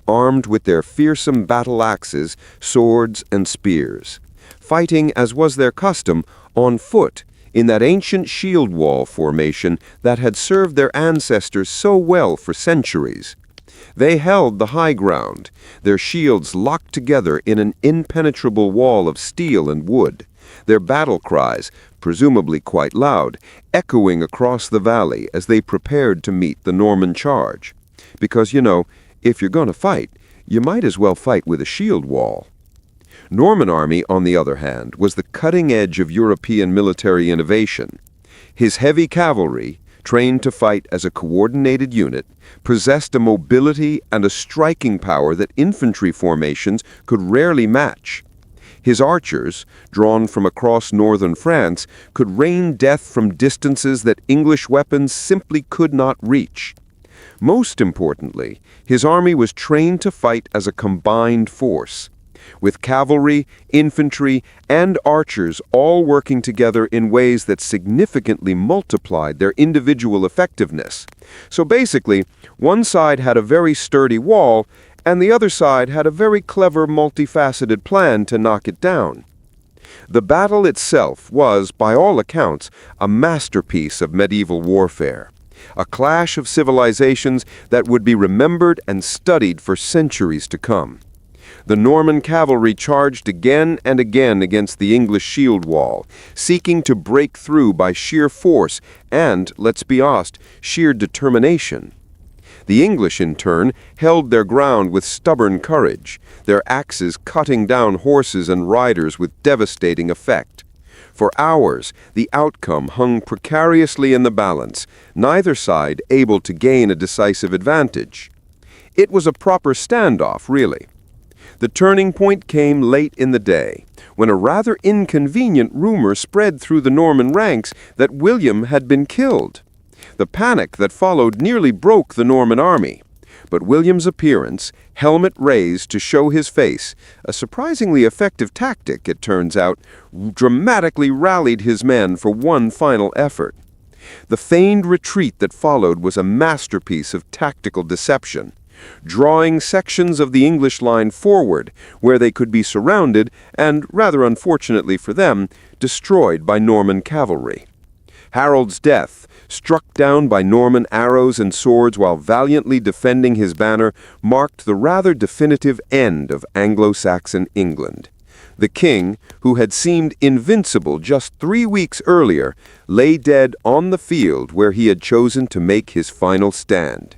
D: armed with their fearsome battle axes, swords, and spears, fighting, as was their custom, on foot in that ancient shield wall formation that had served their ancestors so well for centuries. They held the high ground, their shields locked together in an impenetrable wall of steel and wood, their battle cries, presumably quite loud, echoing across the valley as they prepared to meet the Norman charge. Because, if you're going to fight, you might as well fight with a shield wall. Norman army, on the other hand, was the cutting edge of European military innovation. His heavy cavalry, trained to fight as a coordinated unit, possessed a mobility and a striking power that infantry formations could rarely match. His archers, drawn from across northern France, could rain death from distances that English weapons simply could not reach. Most importantly, his army was trained to fight as a combined force, with cavalry, infantry, and archers all working together in ways that significantly multiplied their individual effectiveness. So basically, one side had a very sturdy wall, and the other side had a very clever, multifaceted plan to knock it down. The battle itself was, by all accounts, a masterpiece of medieval warfare, a clash of civilizations that would be remembered and studied for centuries to come. The Norman cavalry charged again and again against the English shield wall, seeking to break through by sheer force and, let's be honest, sheer determination. The English, in turn, held their ground with stubborn courage, their axes cutting down horses and riders with devastating effect. For hours, the outcome hung precariously in the balance, neither side able to gain a decisive advantage. It was a proper standoff, really. The turning point came late in the day, when a rather inconvenient rumor spread through the Norman ranks that William had been killed. The panic that followed nearly broke the Norman army, but William's appearance, helmet raised to show his face, a surprisingly effective tactic, it turns out, dramatically rallied his men for one final effort. The feigned retreat that followed was a masterpiece of tactical deception, drawing sections of the English line forward, where they could be surrounded and, rather unfortunately for them, destroyed by Norman cavalry. Harold's death, struck down by Norman arrows and swords while valiantly defending his banner, marked the rather definitive end of Anglo-Saxon England. The king, who had seemed invincible just 3 weeks earlier, lay dead on the field where he had chosen to make his final stand.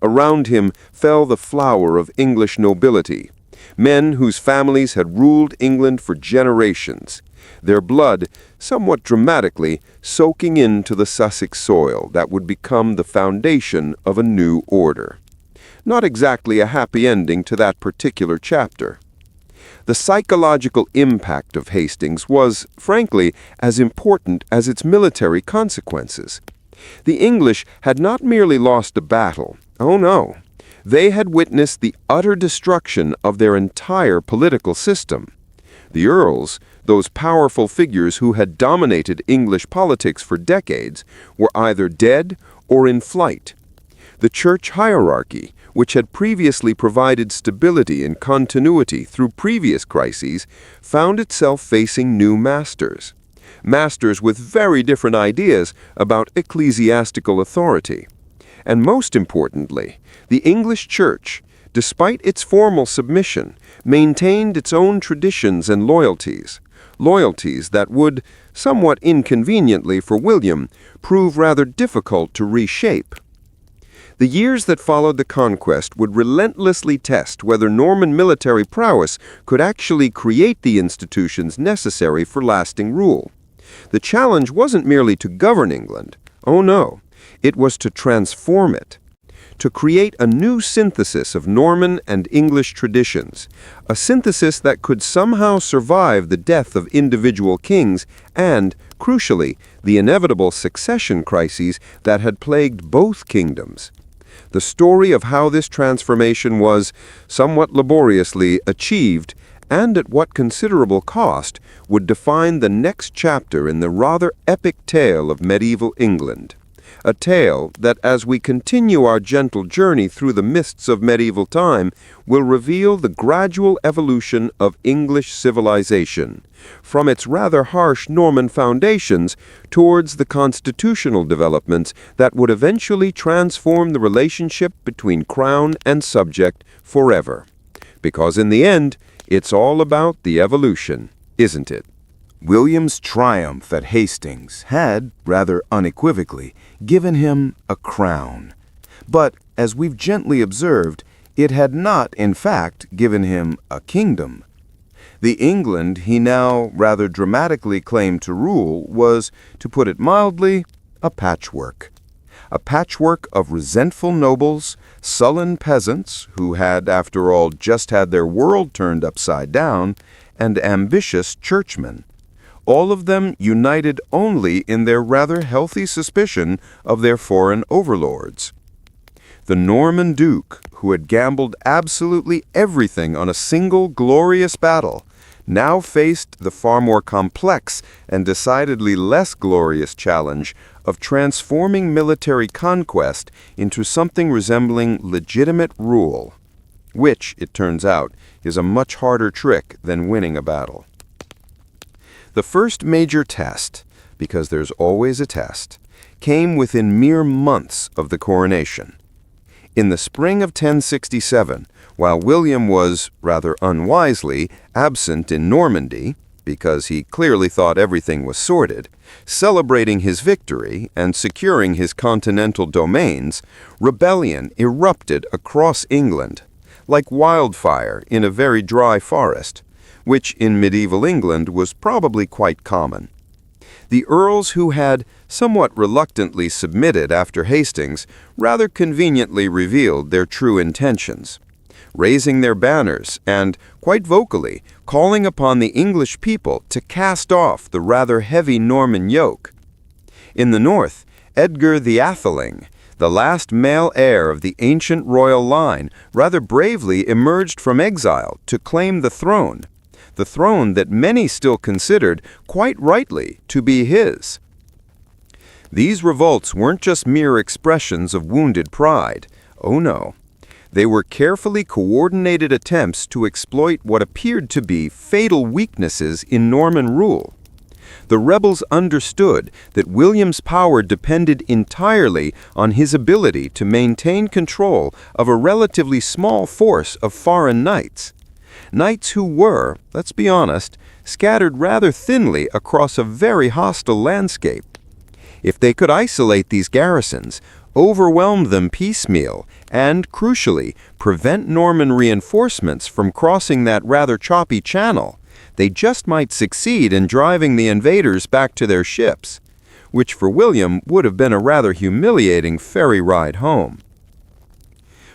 D: Around him fell the flower of English nobility, men whose families had ruled England for generations, their blood, somewhat dramatically, soaking into the Sussex soil that would become the foundation of a new order. Not exactly a happy ending to that particular chapter. The psychological impact of Hastings was, frankly, as important as its military consequences. The English had not merely lost a battle. Oh no. They had witnessed the utter destruction of their entire political system. The earls, those powerful figures who had dominated English politics for decades, were either dead or in flight. The church hierarchy, which had previously provided stability and continuity through previous crises, found itself facing new masters. Masters with very different ideas about ecclesiastical authority. And most importantly, the English church, despite its formal submission, maintained its own traditions and loyalties that would, somewhat inconveniently for William, prove rather difficult to reshape. The years that followed the conquest would relentlessly test whether Norman military prowess could actually create the institutions necessary for lasting rule. The challenge wasn't merely to govern England. Oh no, it was to transform it. To create a new synthesis of Norman and English traditions, a synthesis that could somehow survive the death of individual kings and, crucially, the inevitable succession crises that had plagued both kingdoms. The story of how this transformation was, somewhat laboriously, achieved, and at what considerable cost, would define the next chapter in the rather epic tale of medieval England. A tale that, as we continue our gentle journey through the mists of medieval time, will reveal the gradual evolution of English civilization, from its rather harsh Norman foundations towards the constitutional developments that would eventually transform the relationship between crown and subject forever. Because in the end, it's all about the evolution, isn't it?
E: William's triumph at Hastings had, rather unequivocally, given him a crown. But, as we've gently observed, it had not, in fact, given him a kingdom. The England he now rather dramatically claimed to rule was, to put it mildly, a patchwork. A patchwork of resentful nobles, sullen peasants who had, after all, just had their world turned upside down, and ambitious churchmen. All of them united only in their rather healthy suspicion of their foreign overlords. The Norman Duke, who had gambled absolutely everything on a single glorious battle, now faced the far more complex and decidedly less glorious challenge of transforming military conquest into something resembling legitimate rule, which, it turns out, is a much harder trick than winning a battle. The first major test, because there's always a test, came within mere months of the coronation. In the spring of 1067, while William was, rather unwisely, absent in Normandy, because he clearly thought everything was sorted, celebrating his victory and securing his continental domains, rebellion erupted across England, like wildfire in a very dry forest, which in medieval England was probably quite common. The earls who had, somewhat reluctantly submitted after Hastings, rather conveniently revealed their true intentions, raising their banners and, quite vocally, calling upon the English people to cast off the rather heavy Norman yoke. In the north, Edgar the Atheling, the last male heir of the ancient royal line, rather bravely emerged from exile to claim the throne that many still considered, quite rightly, to be his. These revolts weren't just mere expressions of wounded pride. Oh no.
D: They were carefully coordinated attempts to exploit what appeared to be fatal weaknesses in Norman rule. The rebels understood that William's power depended entirely on his ability to maintain control of a relatively small force of foreign knights. Knights who were, let's be honest, scattered rather thinly across a very hostile landscape. If they could isolate these garrisons, overwhelm them piecemeal, and, crucially, prevent Norman reinforcements from crossing that rather choppy channel, they just might succeed in driving the invaders back to their ships, which for William would have been a rather humiliating ferry ride home.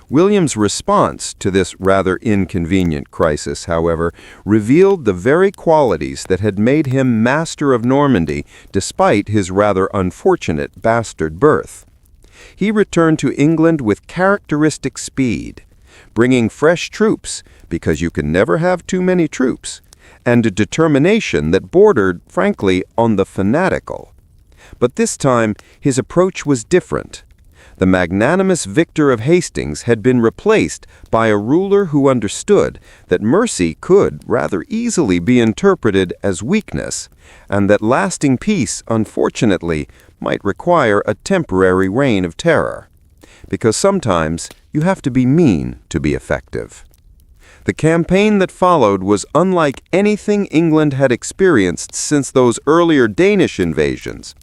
D: William's response to this rather inconvenient crisis, however, revealed the very qualities that had made him master of Normandy despite his rather unfortunate bastard birth. He returned to England with characteristic speed, bringing fresh troops, because you can never have too many troops, and a determination that bordered, frankly, on the fanatical. But this time, his approach was different. The magnanimous victor of Hastings had been replaced by a ruler who understood that mercy could rather easily be interpreted as weakness, and that lasting peace, unfortunately, might require a temporary reign of terror. Because sometimes you have to be mean to be effective. The campaign that followed was unlike anything England had experienced since those earlier Danish invasions.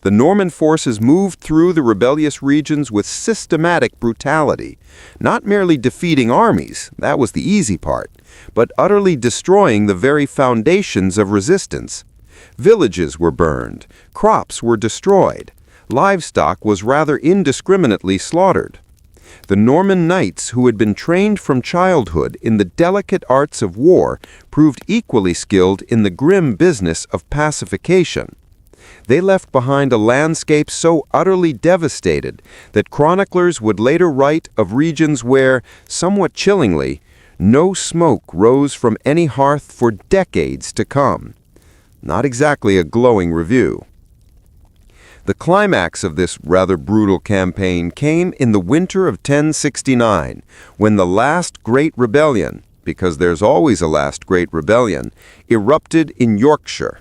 D: The Norman forces moved through the rebellious regions with systematic brutality, not merely defeating armies, that was the easy part, but utterly destroying the very foundations of resistance. Villages were burned, crops were destroyed, livestock was rather indiscriminately slaughtered. The Norman knights who had been trained from childhood in the delicate arts of war proved equally skilled in the grim business of pacification. They left behind a landscape so utterly devastated that chroniclers would later write of regions where, somewhat chillingly, no smoke rose from any hearth for decades to come. Not exactly a glowing review. The climax of this rather brutal campaign came in the winter of 1069, when the last great rebellion, because there's always a last great rebellion, erupted in Yorkshire.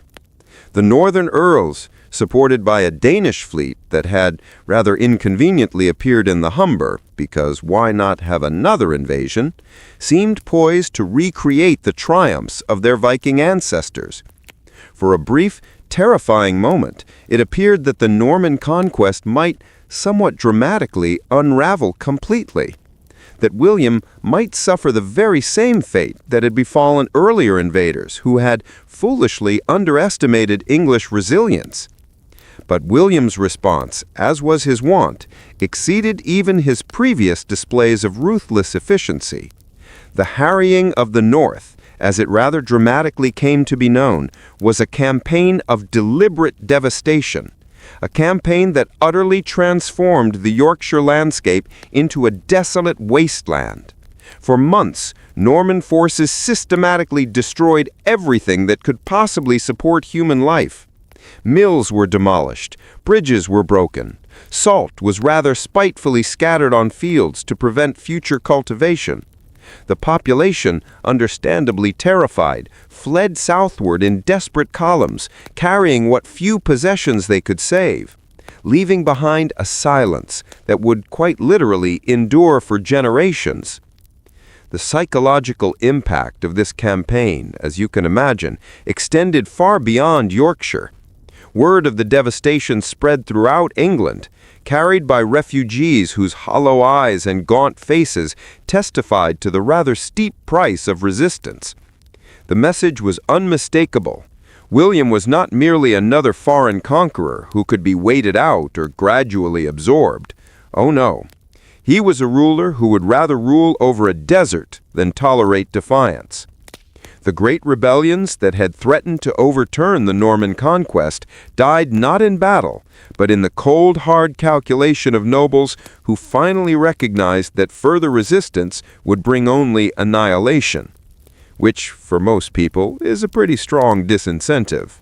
D: The northern earls, supported by a Danish fleet that had rather inconveniently appeared in the Humber, because why not have another invasion, seemed poised to recreate the triumphs of their Viking ancestors. For a brief, terrifying moment, it appeared that the Norman conquest might, somewhat dramatically, unravel completely. That William might suffer the very same fate that had befallen earlier invaders who had foolishly underestimated English resilience. But William's response, as was his wont, exceeded even his previous displays of ruthless efficiency. The harrying of the North, as it rather dramatically came to be known, was a campaign of deliberate devastation, a campaign that utterly transformed the Yorkshire landscape into a desolate wasteland. For months, Norman forces systematically destroyed everything that could possibly support human life. Mills were demolished, bridges were broken, salt was rather spitefully scattered on fields to prevent future cultivation. The population, understandably terrified, fled southward in desperate columns, carrying what few possessions they could save, leaving behind a silence that would quite literally endure for generations. The psychological impact of this campaign, as you can imagine, extended far beyond Yorkshire. Word of the devastation spread throughout England, carried by refugees whose hollow eyes and gaunt faces testified to the rather steep price of resistance. The message was unmistakable. William was not merely another foreign conqueror who could be waited out or gradually absorbed. Oh no. He was a ruler who would rather rule over a desert than tolerate defiance. The great rebellions that had threatened to overturn the Norman conquest died not in battle, but in the cold, hard calculation of nobles who finally recognized that further resistance would bring only annihilation, which, for most people, is a pretty strong disincentive.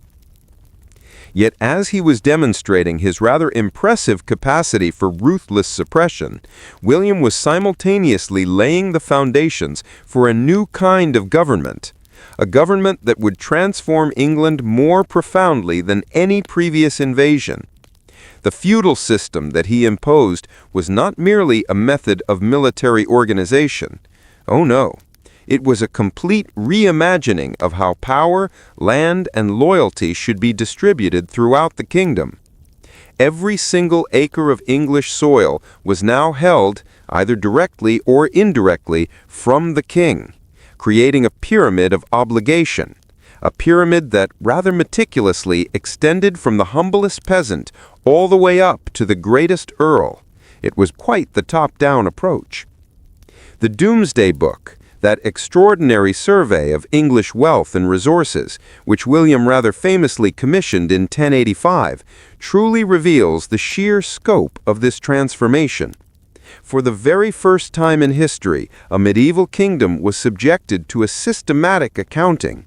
D: Yet as he was demonstrating his rather impressive capacity for ruthless suppression, William was simultaneously laying the foundations for a new kind of government, a government that would transform England more profoundly than any previous invasion. The feudal system that he imposed was not merely a method of military organization. Oh no. It was a complete reimagining of how power, land, and loyalty should be distributed throughout the kingdom. Every single acre of English soil was now held, either directly or indirectly, from the king, creating a pyramid of obligation, a pyramid that rather meticulously extended from the humblest peasant all the way up to the greatest earl. It was quite the top-down approach. The Doomsday Book, that extraordinary survey of English wealth and resources, which William rather famously commissioned in 1085, truly reveals the sheer scope of this transformation. For the very first time in history, a medieval kingdom was subjected to a systematic accounting,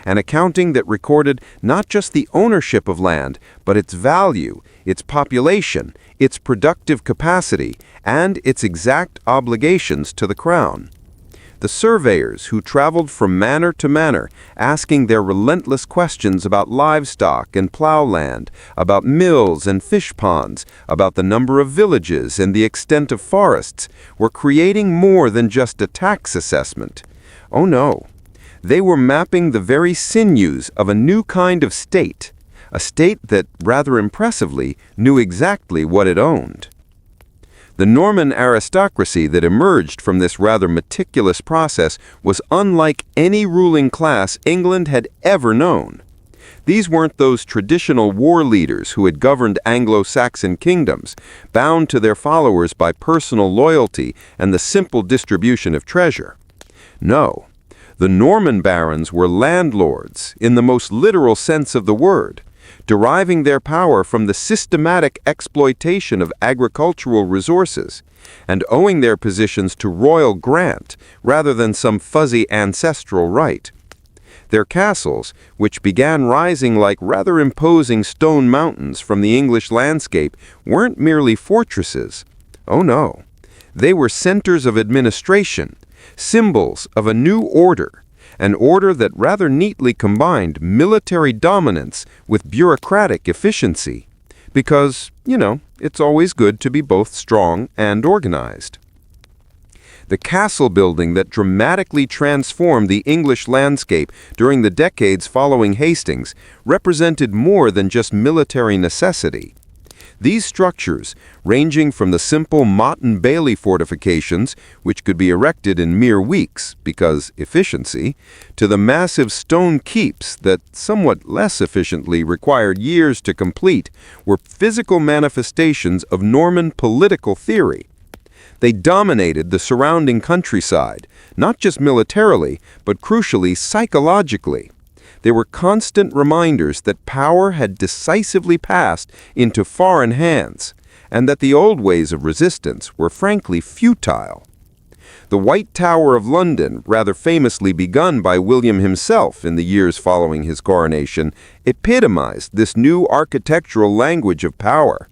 D: an accounting that recorded not just the ownership of land, but its value, its population, its productive capacity, and its exact obligations to the crown. The surveyors who traveled from manor to manor, asking their relentless questions about livestock and plowland, about mills and fish ponds, about the number of villages and the extent of forests, were creating more than just a tax assessment. Oh no, they were mapping the very sinews of a new kind of state, a state that, rather impressively, knew exactly what it owned. The Norman aristocracy that emerged from this rather meticulous process was unlike any ruling class England had ever known. These weren't those traditional war leaders who had governed Anglo-Saxon kingdoms, bound to their followers by personal loyalty and the simple distribution of treasure. No, the Norman barons were landlords in the most literal sense of the word, deriving their power from the systematic exploitation of agricultural resources, and owing their positions to royal grant rather than some fuzzy ancestral right. Their castles, which began rising like rather imposing stone mountains from the English landscape, weren't merely fortresses. Oh no, they were centers of administration, symbols of a new order, an order that rather neatly combined military dominance with bureaucratic efficiency. Because, it's always good to be both strong and organized. The castle building that dramatically transformed the English landscape during the decades following Hastings represented more than just military necessity. These structures, ranging from the simple Motte and Bailey fortifications, which could be erected in mere weeks because efficiency, to the massive stone keeps that somewhat less efficiently required years to complete, were physical manifestations of Norman political theory. They dominated the surrounding countryside, not just militarily, but crucially psychologically. They were constant reminders that power had decisively passed into foreign hands, and that the old ways of resistance were frankly futile. The White Tower of London, rather famously begun by William himself in the years following his coronation, epitomized this new architectural language of power.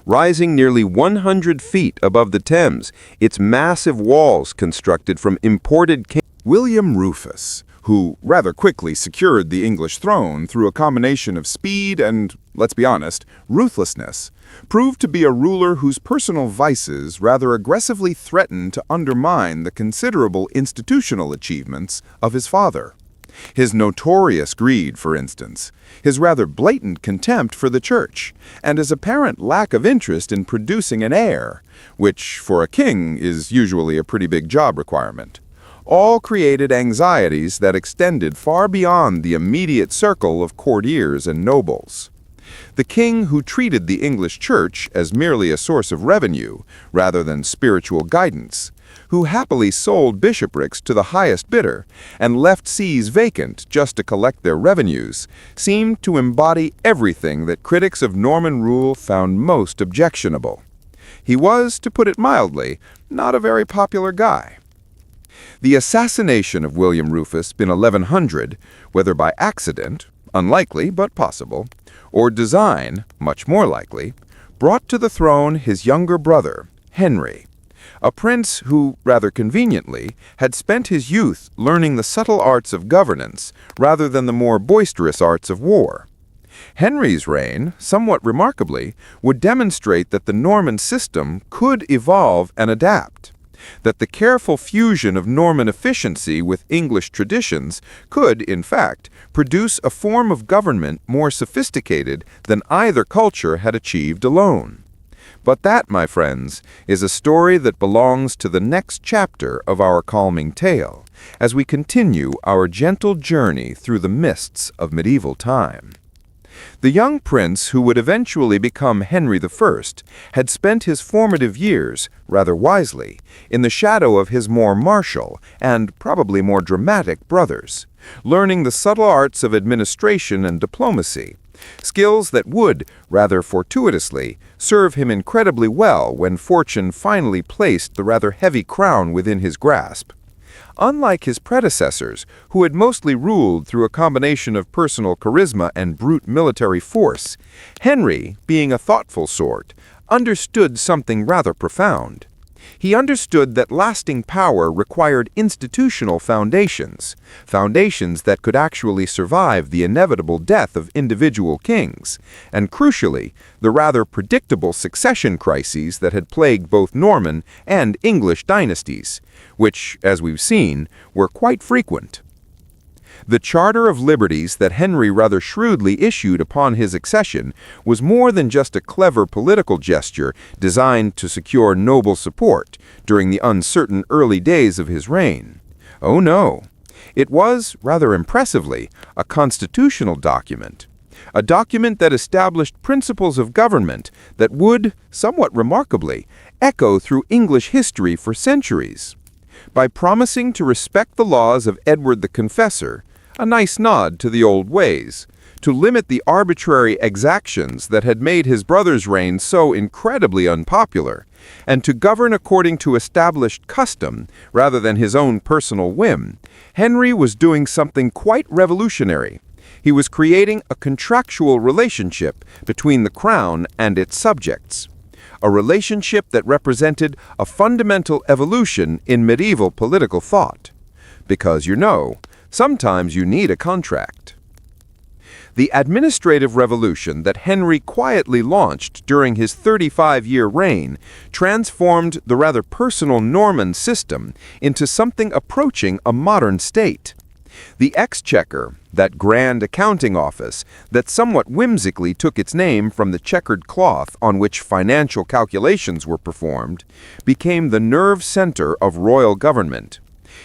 D: Rising nearly 100 feet above the Thames, its massive walls constructed from imported
B: William Rufus, who rather quickly secured the English throne through a combination of speed and, let's be honest, ruthlessness, proved to be a ruler whose personal vices rather aggressively threatened to undermine the considerable institutional achievements of his father. His notorious greed, for instance, his rather blatant contempt for the church, and his apparent lack of interest in producing an heir, which, for a king, is usually a pretty big job requirement, all created anxieties that extended far beyond the immediate circle of courtiers and nobles. The king, who treated the English church as merely a source of revenue rather than spiritual guidance, who happily sold bishoprics to the highest bidder and left sees vacant just to collect their revenues, seemed to embody everything that critics of Norman rule found most objectionable. He was, to put it mildly, not a very popular guy. The assassination of William Rufus in 1100, whether by accident, unlikely but possible, or design, much more likely, brought to the throne his younger brother, Henry, a prince who, rather conveniently, had spent his youth learning the subtle arts of governance rather than the more boisterous arts of war. Henry's reign, somewhat remarkably, would demonstrate that the Norman system could evolve and adapt, that the careful fusion of Norman efficiency with English traditions could, in fact, produce a form of government more sophisticated than either culture had achieved alone. But that, my friends, is a story that belongs to the next chapter of our calming tale, as we continue our gentle journey through the mists of medieval time. The young prince who would eventually become Henry I had spent his formative years, rather wisely, in the shadow of his more martial and probably more dramatic brothers, learning the subtle arts of administration and diplomacy, skills that would, rather fortuitously, serve him incredibly well when fortune finally placed the rather heavy crown within his grasp. Unlike his predecessors, who had mostly ruled through a combination of personal charisma and brute military force, Henry, being a thoughtful sort, understood something rather profound. He understood that lasting power required institutional foundations, foundations that could actually survive the inevitable death of individual kings, and crucially, the rather predictable succession crises that had plagued both Norman and English dynasties, which, as we've seen, were quite frequent. The Charter of Liberties that Henry rather shrewdly issued upon his accession was more than just a clever political gesture designed to secure noble support during the uncertain early days of his reign. Oh no, it was, rather impressively, a constitutional document. A document that established principles of government that would, somewhat remarkably, echo through English history for centuries. By promising to respect the laws of Edward the Confessor, a nice nod to the old ways, to limit the arbitrary exactions that had made his brother's reign so incredibly unpopular, and to govern according to established custom rather than his own personal whim, Henry was doing something quite revolutionary. He was creating a contractual relationship between the crown and its subjects, a relationship that represented a fundamental evolution in medieval political thought. Because, sometimes you need a contract. The administrative revolution that Henry quietly launched during his 35-year reign transformed the rather personal Norman system into something approaching a modern state. The Exchequer, that grand accounting office that somewhat whimsically took its name from the checkered cloth on which financial calculations were performed, became the nerve center of royal government.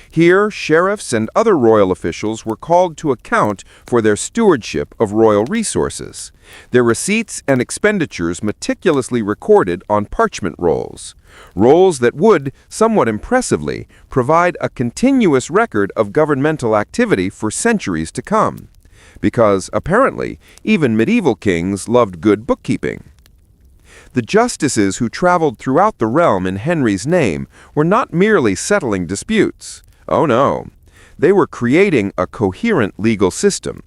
B: Here, sheriffs and other royal officials were called to account for their stewardship of royal resources, their receipts and expenditures meticulously recorded on parchment rolls, rolls that would, somewhat impressively, provide a continuous record of governmental activity for centuries to come, because, apparently, even medieval kings loved good bookkeeping. The justices who traveled throughout the realm in Henry's name were not merely settling disputes. Oh no, they were creating a coherent legal system,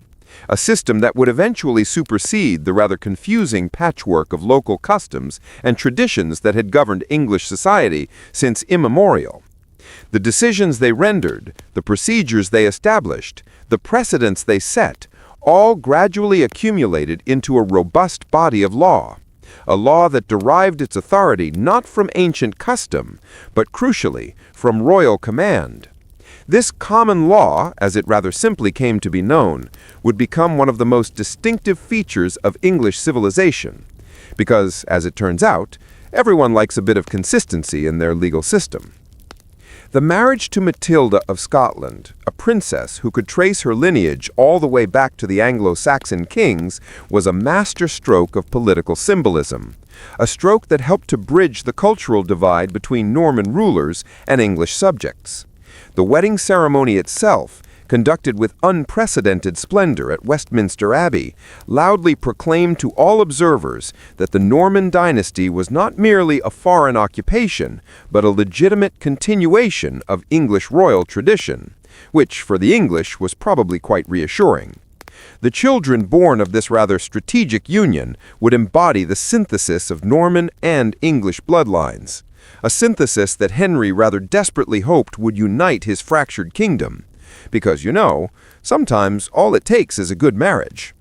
B: a system that would eventually supersede the rather confusing patchwork of local customs and traditions that had governed English society since immemorial. The decisions they rendered, the procedures they established, the precedents they set, all gradually accumulated into a robust body of law. A law that derived its authority not from ancient custom, but crucially, from royal command. This common law, as it rather simply came to be known, would become one of the most distinctive features of English civilization, because, as it turns out, everyone likes a bit of consistency in their legal system. The marriage to Matilda of Scotland, a princess who could trace her lineage all the way back to the Anglo-Saxon kings, was a master stroke of political symbolism, a stroke that helped to bridge the cultural divide between Norman rulers and English subjects. The wedding ceremony itself, conducted with unprecedented splendor at Westminster Abbey, loudly proclaimed to all observers that the Norman dynasty was not merely a foreign occupation, but a legitimate continuation of English royal tradition, which for the English was probably quite reassuring.
D: The children born of this rather strategic union would embody the synthesis of Norman and English bloodlines, a synthesis that Henry rather desperately hoped would unite his fractured kingdom, because, sometimes all it takes is a good marriage.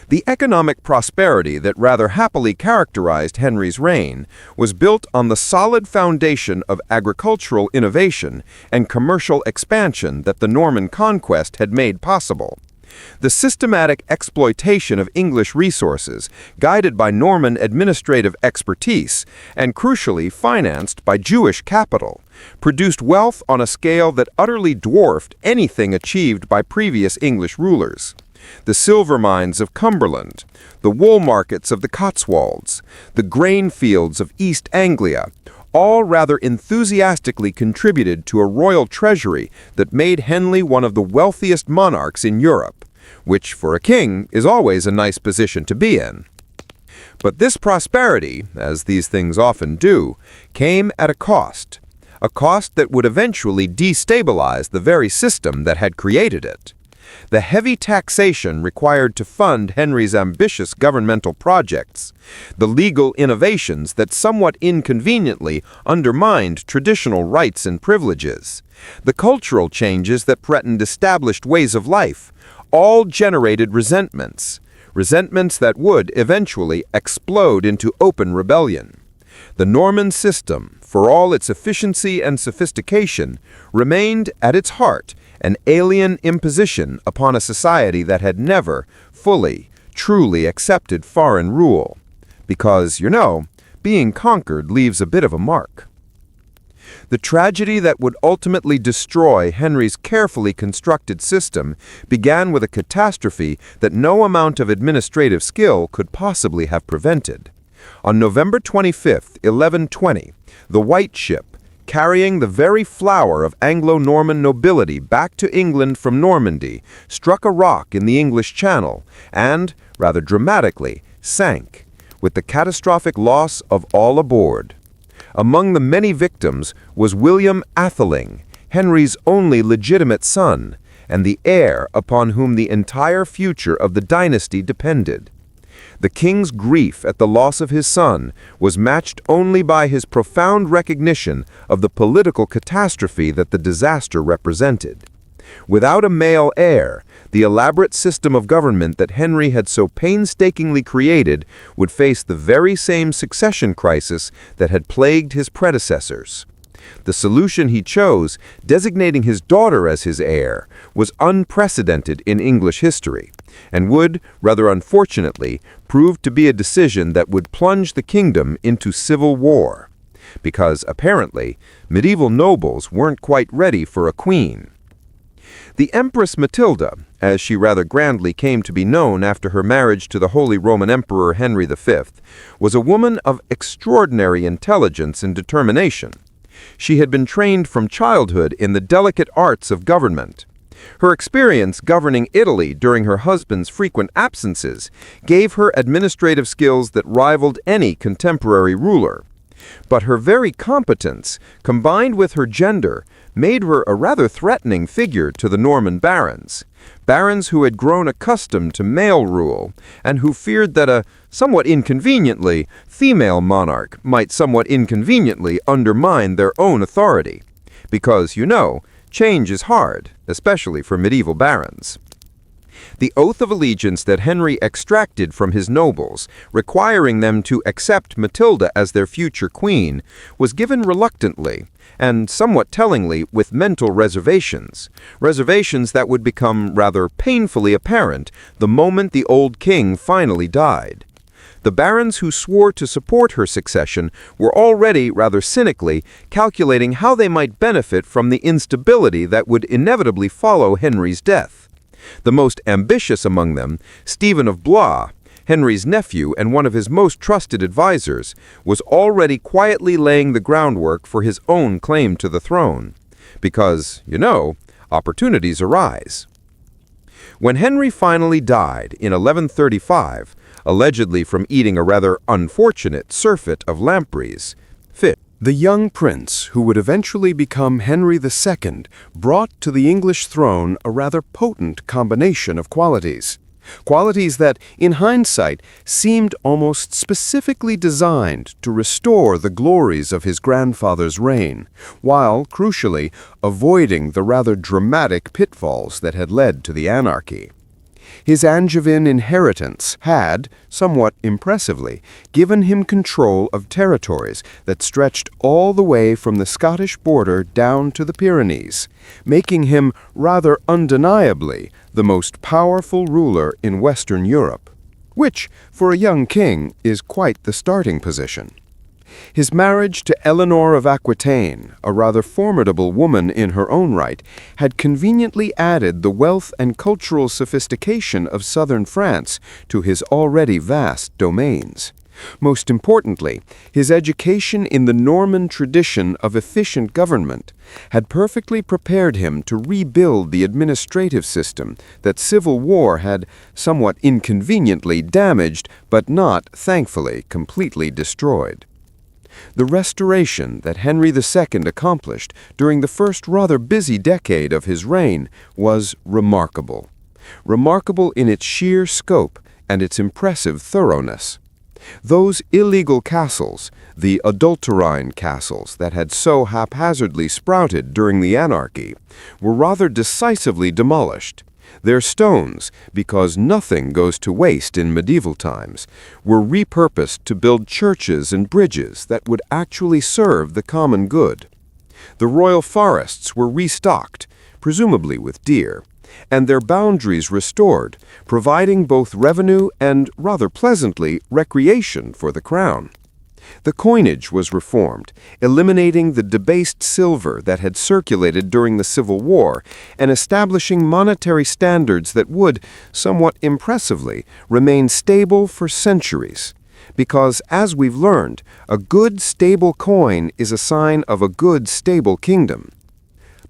D: The economic prosperity that rather happily characterized Henry's reign was built on the solid foundation of agricultural innovation and commercial expansion that the Norman Conquest had made possible. The systematic exploitation of English resources, guided by Norman administrative expertise and crucially financed by Jewish capital, produced wealth on a scale that utterly dwarfed anything achieved by previous English rulers. The silver mines of Cumberland, the wool markets of the Cotswolds, the grain fields of East Anglia, all rather enthusiastically contributed to a royal treasury that made Henry one of the wealthiest monarchs in Europe, which for a king is always a nice position to be in. But this prosperity, as these things often do, came at a cost that would eventually destabilize the very system that had created it. The heavy taxation required to fund Henry's ambitious governmental projects, the legal innovations that somewhat inconveniently undermined traditional rights and privileges, the cultural changes that threatened established ways of life, all generated resentments that would eventually explode into open rebellion. The Norman system, for all its efficiency and sophistication, remained at its heart an alien imposition upon a society that had never fully, truly accepted foreign rule. Because, being conquered leaves a bit of a mark. The tragedy that would ultimately destroy Henry's carefully constructed system began with a catastrophe that no amount of administrative skill could possibly have prevented. On November 25, 1120, the White Ship, carrying the very flower of Anglo-Norman nobility back to England from Normandy, struck a rock in the English Channel and, rather dramatically, sank, with the catastrophic loss of all aboard. Among the many victims was William Atheling, Henry's only legitimate son, and the heir upon whom the entire future of the dynasty depended. The king's grief at the loss of his son was matched only by his profound recognition of the political catastrophe that the disaster represented. Without a male heir, the elaborate system of government that Henry had so painstakingly created would face the very same succession crisis that had plagued his predecessors. The solution he chose, designating his daughter as his heir, was unprecedented in English history, and would, rather unfortunately, prove to be a decision that would plunge the kingdom into civil war. Because, apparently, medieval nobles weren't quite ready for a queen. The Empress Matilda, as she rather grandly came to be known after her marriage to the Holy Roman Emperor Henry V, was a woman of extraordinary intelligence and determination. She had been trained from childhood in the delicate arts of government. Her experience governing Italy during her husband's frequent absences gave her administrative skills that rivaled any contemporary ruler. But her very competence, combined with her gender, made her a rather threatening figure to the Norman barons who had grown accustomed to male rule and who feared that a, somewhat inconveniently, female monarch might somewhat inconveniently undermine their own authority. Because, change is hard, especially for medieval barons. The oath of allegiance that Henry extracted from his nobles, requiring them to accept Matilda as their future queen, was given reluctantly, and somewhat tellingly with mental reservations that would become rather painfully apparent the moment the old king finally died. The barons who swore to support her succession were already rather cynically calculating how they might benefit from the instability that would inevitably follow Henry's death. The most ambitious among them, Stephen of Blois, Henry's nephew and one of his most trusted advisors, was already quietly laying the groundwork for his own claim to the throne. Because, opportunities arise. When Henry finally died in 1135, allegedly from eating a rather unfortunate surfeit of lampreys, fish, The young prince, who would eventually become Henry II, brought to the English throne a rather potent combination of qualities. Qualities that, in hindsight, seemed almost specifically designed to restore the glories of his grandfather's reign, while, crucially, avoiding the rather dramatic pitfalls that had led to the anarchy. His Angevin inheritance had, somewhat impressively, given him control of territories that stretched all the way from the Scottish border down to the Pyrenees, making him rather undeniably the most powerful ruler in Western Europe, which, for a young king, is quite the starting position. His marriage to Eleanor of Aquitaine, a rather formidable woman in her own right, had conveniently added the wealth and cultural sophistication of southern France to his already vast domains. Most importantly, his education in the Norman tradition of efficient government had perfectly prepared him to rebuild the administrative system that civil war had somewhat inconveniently damaged, but not, thankfully, completely destroyed. The restoration that Henry II accomplished during the first rather busy decade of his reign was remarkable. Remarkable in its sheer scope and its impressive thoroughness. Those illegal castles, the adulterine castles that had so haphazardly sprouted during the anarchy, were rather decisively demolished. Their stones, because nothing goes to waste in medieval times, were repurposed to build churches and bridges that would actually serve the common good. The royal forests were restocked, presumably with deer, and their boundaries restored, providing both revenue and, rather pleasantly, recreation for the crown. The coinage was reformed, eliminating the debased silver that had circulated during the Civil War and establishing monetary standards that would, somewhat impressively, remain stable for centuries. Because, as we've learned, a good, stable coin is a sign of a good, stable kingdom.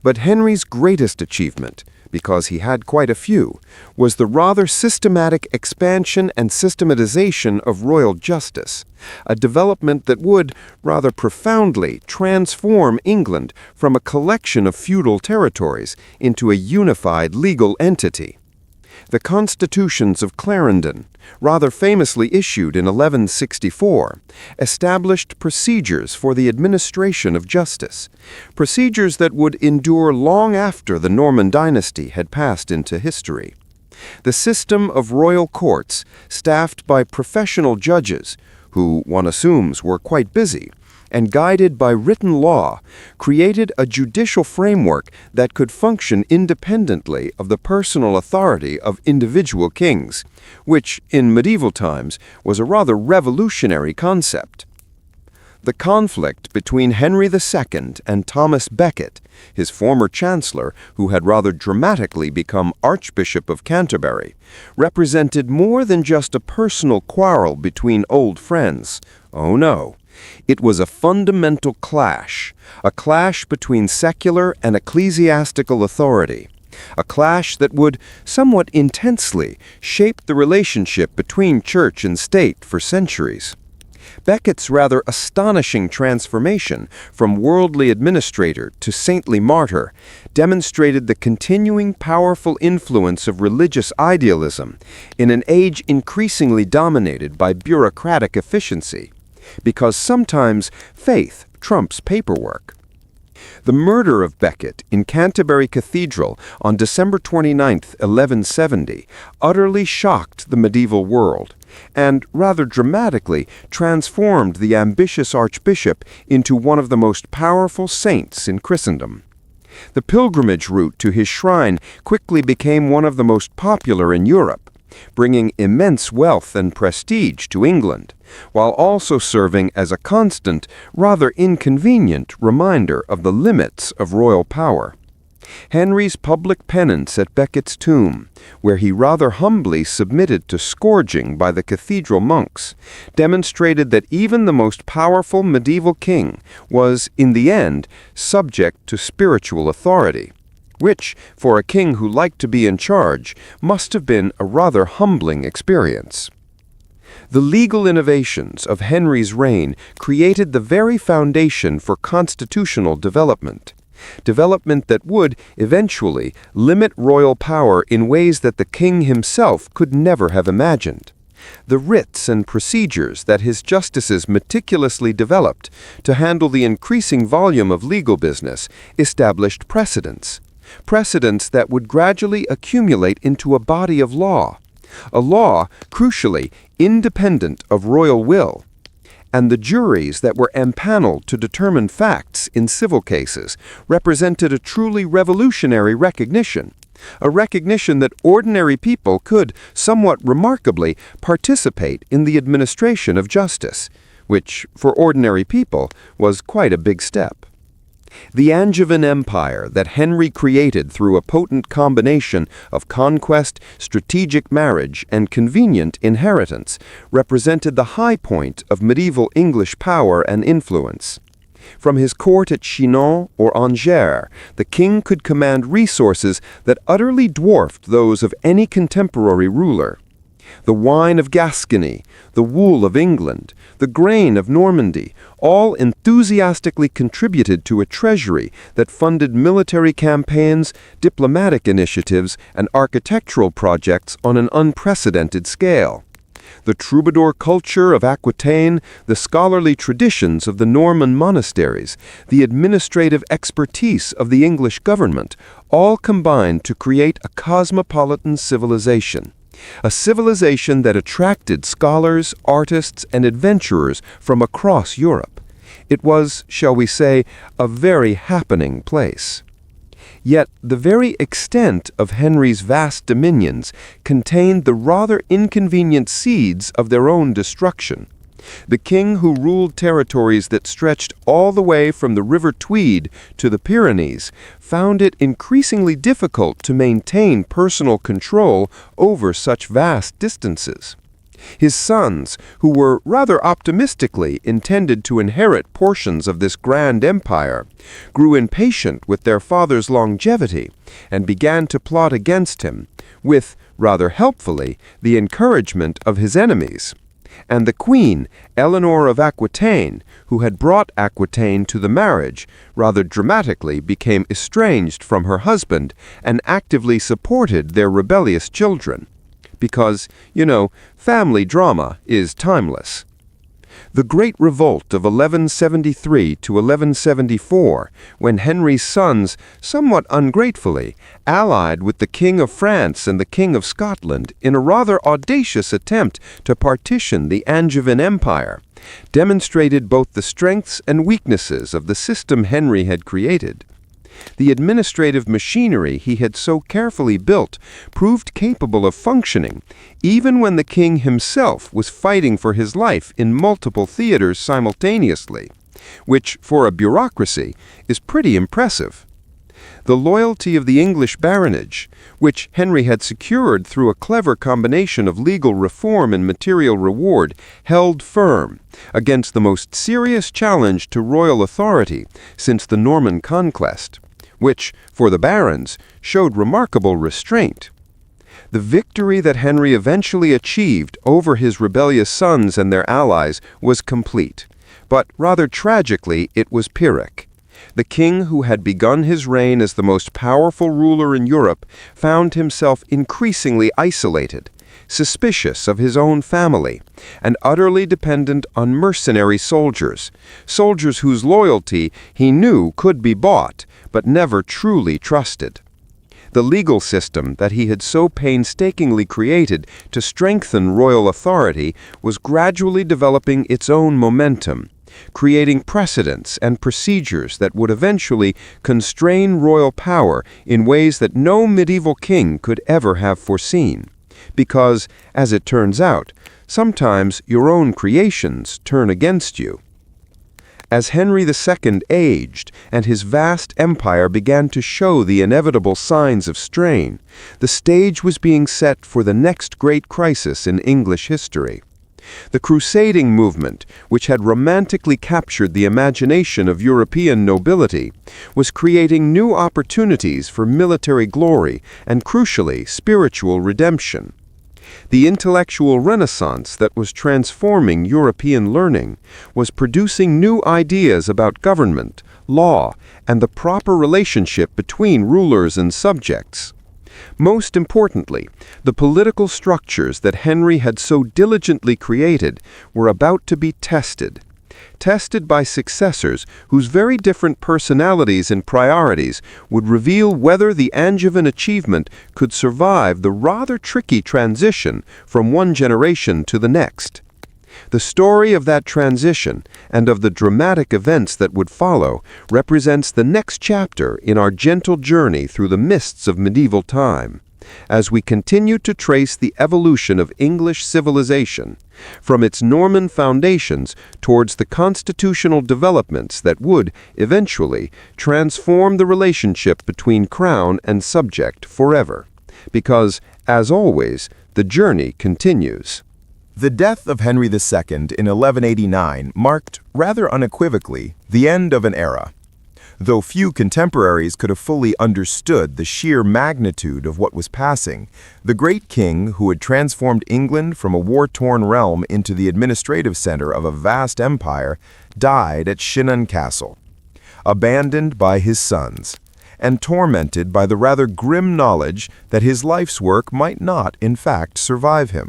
D: But Henry's greatest achievement, because he had quite a few, was the rather systematic expansion and systematization of royal justice, a development that would, rather profoundly, transform England from a collection of feudal territories into a unified legal entity. The Constitutions of Clarendon, rather famously issued in 1164, established procedures for the administration of justice, procedures that would endure long after the Norman dynasty had passed into history. The system of royal courts, staffed by professional judges, who, one assumes, were quite busy, and guided by written law, created a judicial framework that could function independently of the personal authority of individual kings, which, in medieval times, was a rather revolutionary concept. The conflict between Henry II and Thomas Becket, his former chancellor who had rather dramatically become Archbishop of Canterbury, represented more than just a personal quarrel between old friends. Oh no. It was a fundamental clash, a clash between secular and ecclesiastical authority, a clash that would, somewhat intensely, shape the relationship between church and state for centuries. Becket's rather astonishing transformation from worldly administrator to saintly martyr demonstrated the continuing powerful influence of religious idealism in an age increasingly dominated by bureaucratic efficiency, because sometimes faith trumps paperwork. The murder of Becket in Canterbury Cathedral on December 29, 1170, utterly shocked the medieval world, and rather dramatically transformed the ambitious archbishop into one of the most powerful saints in Christendom. The pilgrimage route to his shrine quickly became one of the most popular in Europe, bringing immense wealth and prestige to England, while also serving as a constant, rather inconvenient reminder of the limits of royal power. Henry's public penance at Becket's tomb, where he rather humbly submitted to scourging by the cathedral monks, demonstrated that even the most powerful medieval king was, in the end, subject to spiritual authority, which, for a king who liked to be in charge, must have been a rather humbling experience. The legal innovations of Henry's reign created the very foundation for constitutional development. Development that would, eventually, limit royal power in ways that the king himself could never have imagined. The writs and procedures that his justices meticulously developed to handle the increasing volume of legal business established precedents. Precedents that would gradually accumulate into a body of law. A law, crucially, independent of royal will. And the juries that were empaneled to determine facts in civil cases represented a truly revolutionary recognition. A recognition that ordinary people could, somewhat remarkably, participate in the administration of justice, which, for ordinary people, was quite a big step. The Angevin Empire that Henry created through a potent combination of conquest, strategic marriage, and convenient inheritance represented the high point of medieval English power and influence. From his court at Chinon or Angers, the king could command resources that utterly dwarfed those of any contemporary ruler. The wine of Gascony, the wool of England, the grain of Normandy, all enthusiastically contributed to a treasury that funded military campaigns, diplomatic initiatives, and architectural projects on an unprecedented scale. The troubadour culture of Aquitaine, the scholarly traditions of the Norman monasteries, the administrative expertise of the English government, all combined to create a cosmopolitan civilization. A civilization that attracted scholars, artists, and adventurers from across Europe. It was, shall we say, a very happening place. Yet the very extent of Henry's vast dominions contained the rather inconvenient seeds of their own destruction. The king who ruled territories that stretched all the way from the River Tweed to the Pyrenees found it increasingly difficult to maintain personal control over such vast distances. His sons, who were rather optimistically intended to inherit portions of this grand empire, grew impatient with their father's longevity and began to plot against him, with, rather helpfully, the encouragement of his enemies. And the queen, Eleanor of Aquitaine, who had brought Aquitaine to the marriage, rather dramatically became estranged from her husband and actively supported their rebellious children. Because, family drama is timeless. The Great Revolt of 1173 to 1174, when Henry's sons, somewhat ungratefully, allied with the King of France and the King of Scotland in a rather audacious attempt to partition the Angevin Empire, demonstrated both the strengths and weaknesses of the system Henry had created. The administrative machinery he had so carefully built proved capable of functioning, even when the king himself was fighting for his life in multiple theaters simultaneously, which, for a bureaucracy, is pretty impressive. The loyalty of the English baronage, which Henry had secured through a clever combination of legal reform and material reward, held firm against the most serious challenge to royal authority since the Norman Conquest, which, for the barons, showed remarkable restraint. The victory that Henry eventually achieved over his rebellious sons and their allies was complete, but rather tragically it was Pyrrhic. The king who had begun his reign as the most powerful ruler in Europe found himself increasingly isolated, suspicious of his own family, and utterly dependent on mercenary soldiers whose loyalty he knew could be bought, but never truly trusted. The legal system that he had so painstakingly created to strengthen royal authority was gradually developing its own momentum, creating precedents and procedures that would eventually constrain royal power in ways that no medieval king could ever have foreseen. Because, as it turns out, sometimes your own creations turn against you. As Henry II aged and his vast empire began to show the inevitable signs of strain, the stage was being set for the next great crisis in English history. The crusading movement, which had romantically captured the imagination of European nobility, was creating new opportunities for military glory and, crucially, spiritual redemption. The intellectual renaissance that was transforming European learning was producing new ideas about government, law, and the proper relationship between rulers and subjects. Most importantly, the political structures that Henry had so diligently created were about to be tested by successors whose very different personalities and priorities would reveal whether the Angevin achievement could survive the rather tricky transition from one generation to the next. The story of that transition and of the dramatic events that would follow represents the next chapter in our gentle journey through the mists of medieval time, as we continue to trace the evolution of English civilization, from its Norman foundations towards the constitutional developments that would, eventually, transform the relationship between crown and subject forever. Because, as always, the journey continues.
A: The death of Henry II in 1189 marked, rather unequivocally, the end of an era. Though few contemporaries could have fully understood the sheer magnitude of what was passing, the great king who had transformed England from a war-torn realm into the administrative center of a vast empire died at Chinon Castle, abandoned by his sons, and tormented by the rather grim knowledge that his life's work might not, in fact, survive him.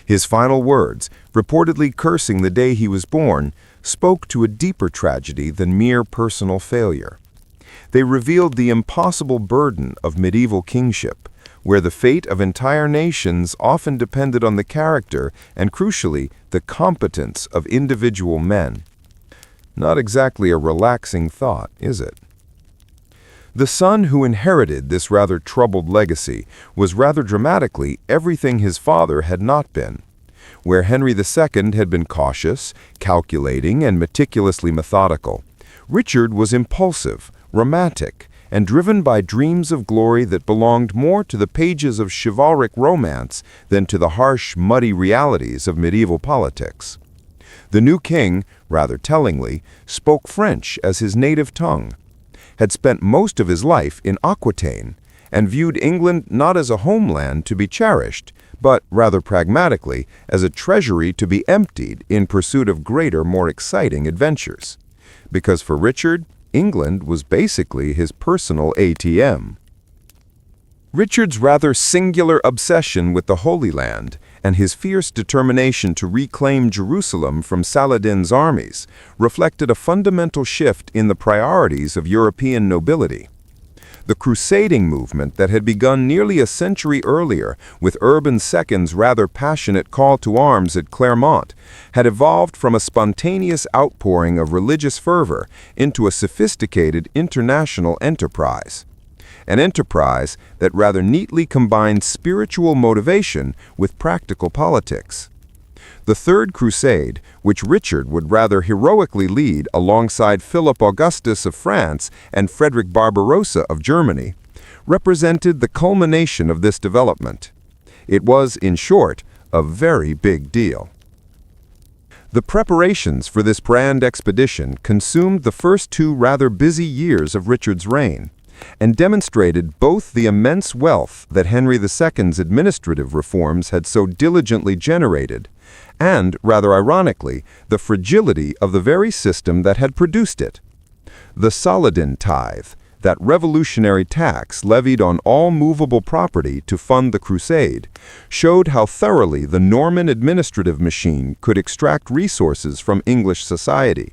A: His final words, reportedly cursing the day he was born, spoke to a deeper tragedy than mere personal failure. They revealed the impossible burden of medieval kingship, where the fate of entire nations often depended on the character and, crucially, the competence of individual men. Not exactly a relaxing thought, is it? The son who inherited this rather troubled legacy was rather dramatically everything his father had not been. Where Henry II had been cautious, calculating, and meticulously methodical, Richard was impulsive, romantic, and driven by dreams of glory that belonged more to the pages of chivalric romance than to the harsh, muddy realities of medieval politics. The new king, rather tellingly, spoke French as his native tongue, had spent most of his life in Aquitaine, and viewed England not as a homeland to be cherished, but rather pragmatically as a treasury to be emptied in pursuit of greater, more exciting adventures. Because for Richard, England was basically his personal ATM. Richard's rather singular obsession with the Holy Land and his fierce determination to reclaim Jerusalem from Saladin's armies reflected a fundamental shift in the priorities of European nobility. The crusading movement that had begun nearly a century earlier with Urban II's rather passionate call to arms at Clermont had evolved from a spontaneous outpouring of religious fervor into a sophisticated international enterprise. An enterprise that rather neatly combined spiritual motivation with practical politics. The Third Crusade, which Richard would rather heroically lead alongside Philip Augustus of France and Frederick Barbarossa of Germany, represented the culmination of this development. It was, in short, a very big deal. The preparations for this grand expedition consumed the first 2 rather busy years of Richard's reign, and demonstrated both the immense wealth that Henry II's administrative reforms had so diligently generated, and, rather ironically, the fragility of the very system that had produced it. The Saladin tithe, that revolutionary tax levied on all movable property to fund the crusade, showed how thoroughly the Norman administrative machine could extract resources from English society.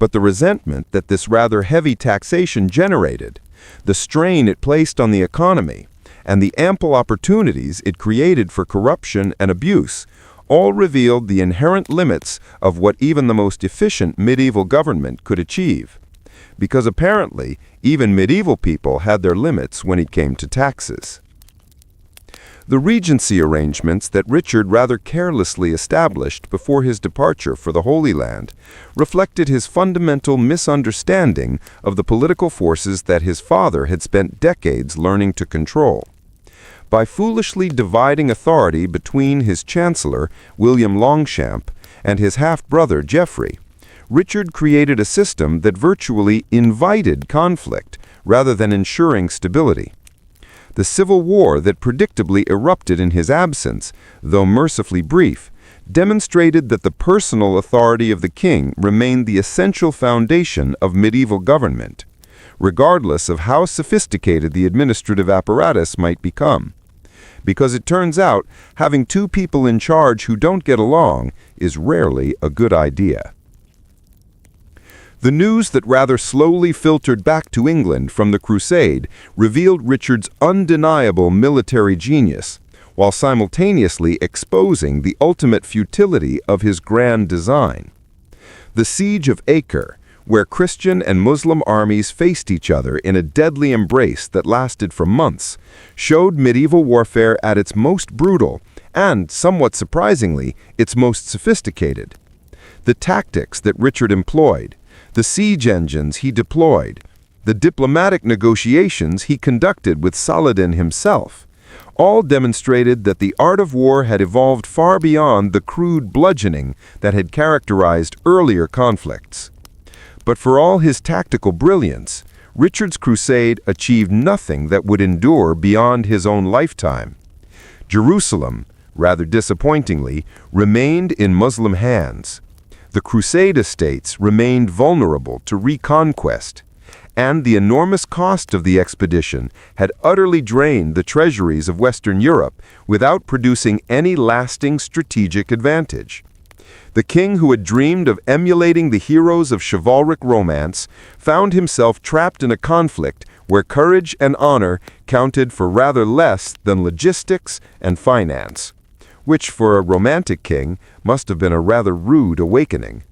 A: But the resentment that this rather heavy taxation generated, the strain it placed on the economy, and the ample opportunities it created for corruption and abuse, all revealed the inherent limits of what even the most efficient medieval government could achieve. Because apparently, even medieval people had their limits when it came to taxes. The regency arrangements that Richard rather carelessly established before his departure for the Holy Land reflected his fundamental misunderstanding of the political forces that his father had spent decades learning to control. By foolishly dividing authority between his chancellor, William Longchamp, and his half-brother, Geoffrey, Richard created a system that virtually invited conflict rather than ensuring stability.
E: The civil war that predictably erupted in his absence, though mercifully brief, demonstrated that the personal authority of the king remained the essential foundation of medieval government, regardless of how sophisticated the administrative apparatus might become. Because it turns out, having two people in charge who don't get along is rarely a good idea. The news that rather slowly filtered back to England from the Crusade revealed Richard's undeniable military genius, while simultaneously exposing the ultimate futility of his grand design. The Siege of Acre, where Christian and Muslim armies faced each other in a deadly embrace that lasted for months, showed medieval warfare at its most brutal and, somewhat surprisingly, its most sophisticated. The tactics that Richard employed, the siege engines he deployed, the diplomatic negotiations he conducted with Saladin himself, all demonstrated that the art of war had evolved far beyond the crude bludgeoning that had characterized earlier conflicts. But for all his tactical brilliance, Richard's crusade achieved nothing that would endure beyond his own lifetime. Jerusalem, rather disappointingly, remained in Muslim hands. The Crusade estates remained vulnerable to reconquest, and the enormous cost of the expedition had utterly drained the treasuries of Western Europe without producing any lasting strategic advantage. The king who had dreamed of emulating the heroes of chivalric romance found himself trapped in a conflict where courage and honor counted for rather less than logistics and finance, which for a romantic king must have been a rather rude awakening.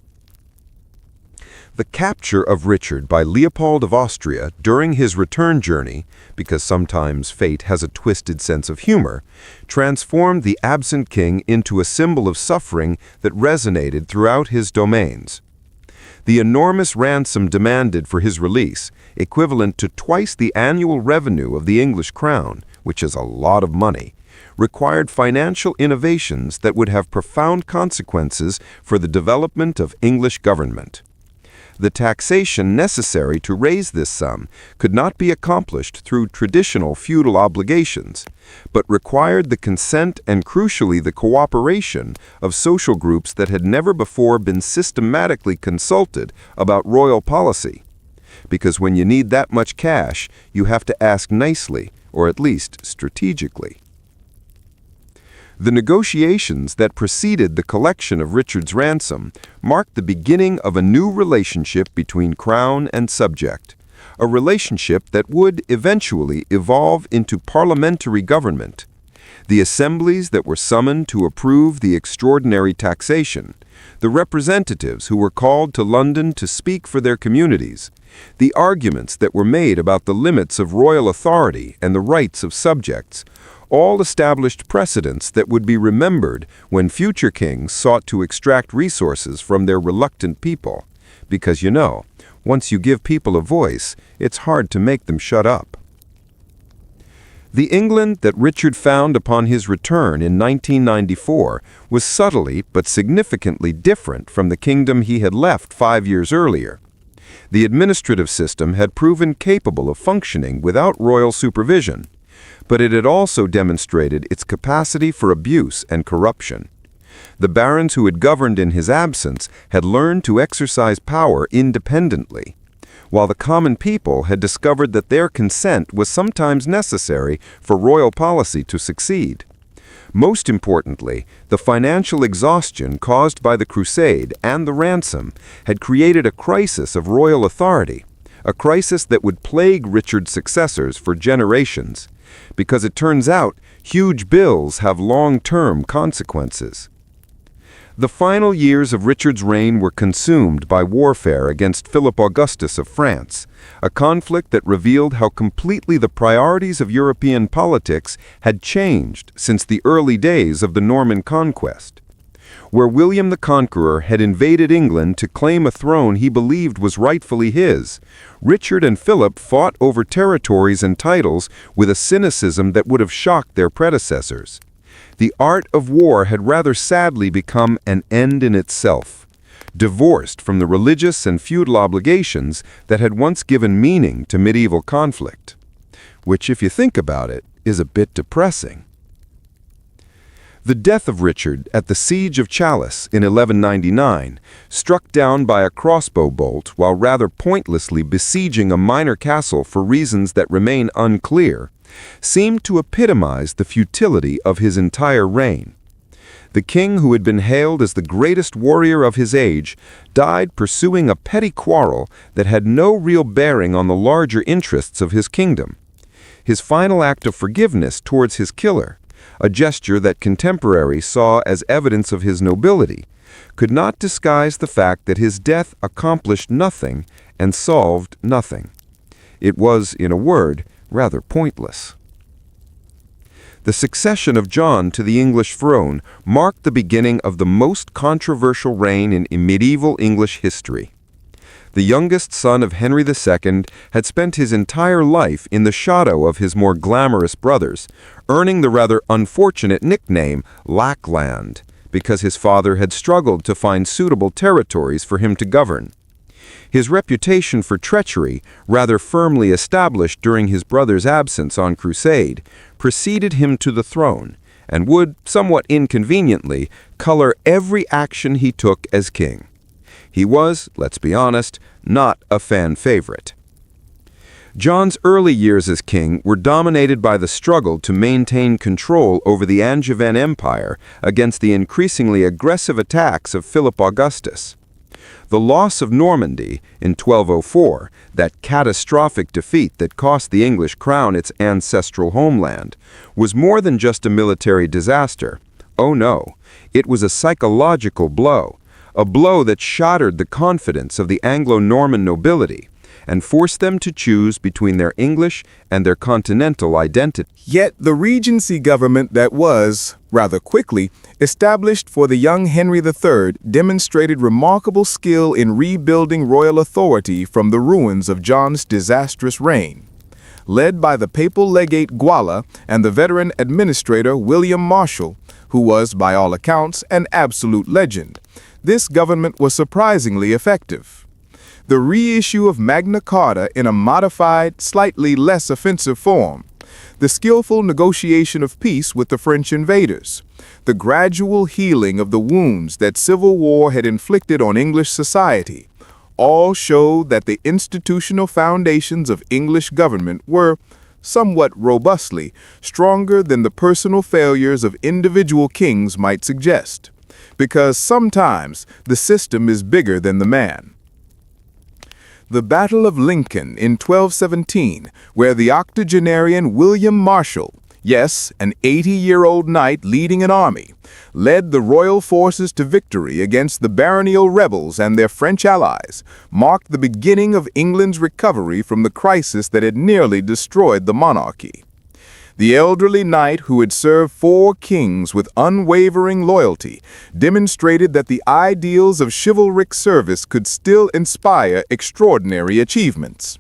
E: The capture of Richard by Leopold of Austria during his return journey, because sometimes fate has a twisted sense of humor, transformed the absent king into a symbol of suffering that resonated throughout his domains. The enormous ransom demanded for his release, equivalent to twice the annual revenue of the English crown, which is a lot of money, required financial innovations that would have profound consequences for the development of English government. The taxation necessary to raise this sum could not be accomplished through traditional feudal obligations, but required the consent and crucially the cooperation of social groups that had never before been systematically consulted about royal policy. Because when you need that much cash, you have to ask nicely, or at least strategically. The negotiations that preceded the collection of Richard's ransom marked the beginning of a new relationship between crown and subject, a relationship that would eventually evolve into parliamentary government. The assemblies that were summoned to approve the extraordinary taxation, the representatives who were called to London to speak for their communities, the arguments that were made about the limits of royal authority and the rights of subjects, all established precedents that would be remembered when future kings sought to extract resources from their reluctant people. Because, you know, once you give people a voice, it's hard to make them shut up. The England that Richard found upon his return in 1994 was subtly but significantly different from the kingdom he had left 5 years earlier. The administrative system had proven capable of functioning without royal supervision, but it had also demonstrated its capacity for abuse and corruption. The barons who had governed in his absence had learned to exercise power independently, while the common people had discovered that their consent was sometimes necessary for royal policy to succeed. Most importantly, the financial exhaustion caused by the crusade and the ransom had created a crisis of royal authority, a crisis that would plague Richard's successors for generations, because it turns out huge bills have long-term consequences. The final years of Richard's reign were consumed by warfare against Philip Augustus of France, a conflict that revealed how completely the priorities of European politics had changed since the early days of the Norman Conquest. Where William the Conqueror had invaded England to claim a throne he believed was rightfully his, Richard and Philip fought over territories and titles with a cynicism that would have shocked their predecessors. The art of war had rather sadly become an end in itself, divorced from the religious and feudal obligations that had once given meaning to medieval conflict.
D: which, if you think about it, is a bit depressing. The death of Richard at the Siege of Challis in 1199, struck down by a crossbow bolt while rather pointlessly besieging a minor castle for reasons that remain unclear, seemed to epitomize the futility of his entire reign. The king who had been hailed as the greatest warrior of his age died pursuing a petty quarrel that had no real bearing on the larger interests of his kingdom. His final act of forgiveness towards his killer, a gesture that contemporaries saw as evidence of his nobility, could not disguise the fact that his death accomplished nothing and solved nothing. It was, in a word, rather pointless. The succession of John to the English throne marked the beginning of the most controversial reign in medieval English history. The youngest son of Henry II had spent his entire life in the shadow of his more glamorous brothers, earning the rather unfortunate nickname Lackland, because his father had struggled to find suitable territories for him to govern. His reputation for treachery, rather firmly established during his brother's absence on crusade, preceded him to the throne, and would, somewhat inconveniently, color every action he took as king. He was, let's be honest, not a fan favorite. John's early years as king were dominated by the struggle to maintain control over the Angevin Empire against the increasingly aggressive attacks of Philip Augustus. The loss of Normandy in 1204, that catastrophic defeat that cost the English crown its ancestral homeland, was more than just a military disaster. Oh no, it was a psychological blow, a blow that shattered the confidence of the Anglo-Norman nobility and forced them to choose between their English and their continental identity.
A: Yet the regency government that was, rather quickly, established for the young Henry III demonstrated remarkable skill in rebuilding royal authority from the ruins of John's disastrous reign. Led by the papal legate Guala and the veteran administrator William Marshal, who was, by all accounts, an absolute legend, this government was surprisingly effective. The reissue of Magna Carta in a modified, slightly less offensive form, the skillful negotiation of peace with the French invaders, the gradual healing of the wounds that civil war had inflicted on English society, all showed that the institutional foundations of English government were, somewhat robustly, stronger than the personal failures of individual kings might suggest, because sometimes the system is bigger than the man. The Battle of Lincoln in 1217, where the octogenarian William Marshal, yes, an 80-year-old knight leading an army, led the royal forces to victory against the baronial rebels and their French allies, marked the beginning of England's recovery from the crisis that had nearly destroyed the monarchy. The elderly knight, who had served 4 kings with unwavering loyalty, demonstrated that the ideals of chivalric service could still inspire extraordinary achievements.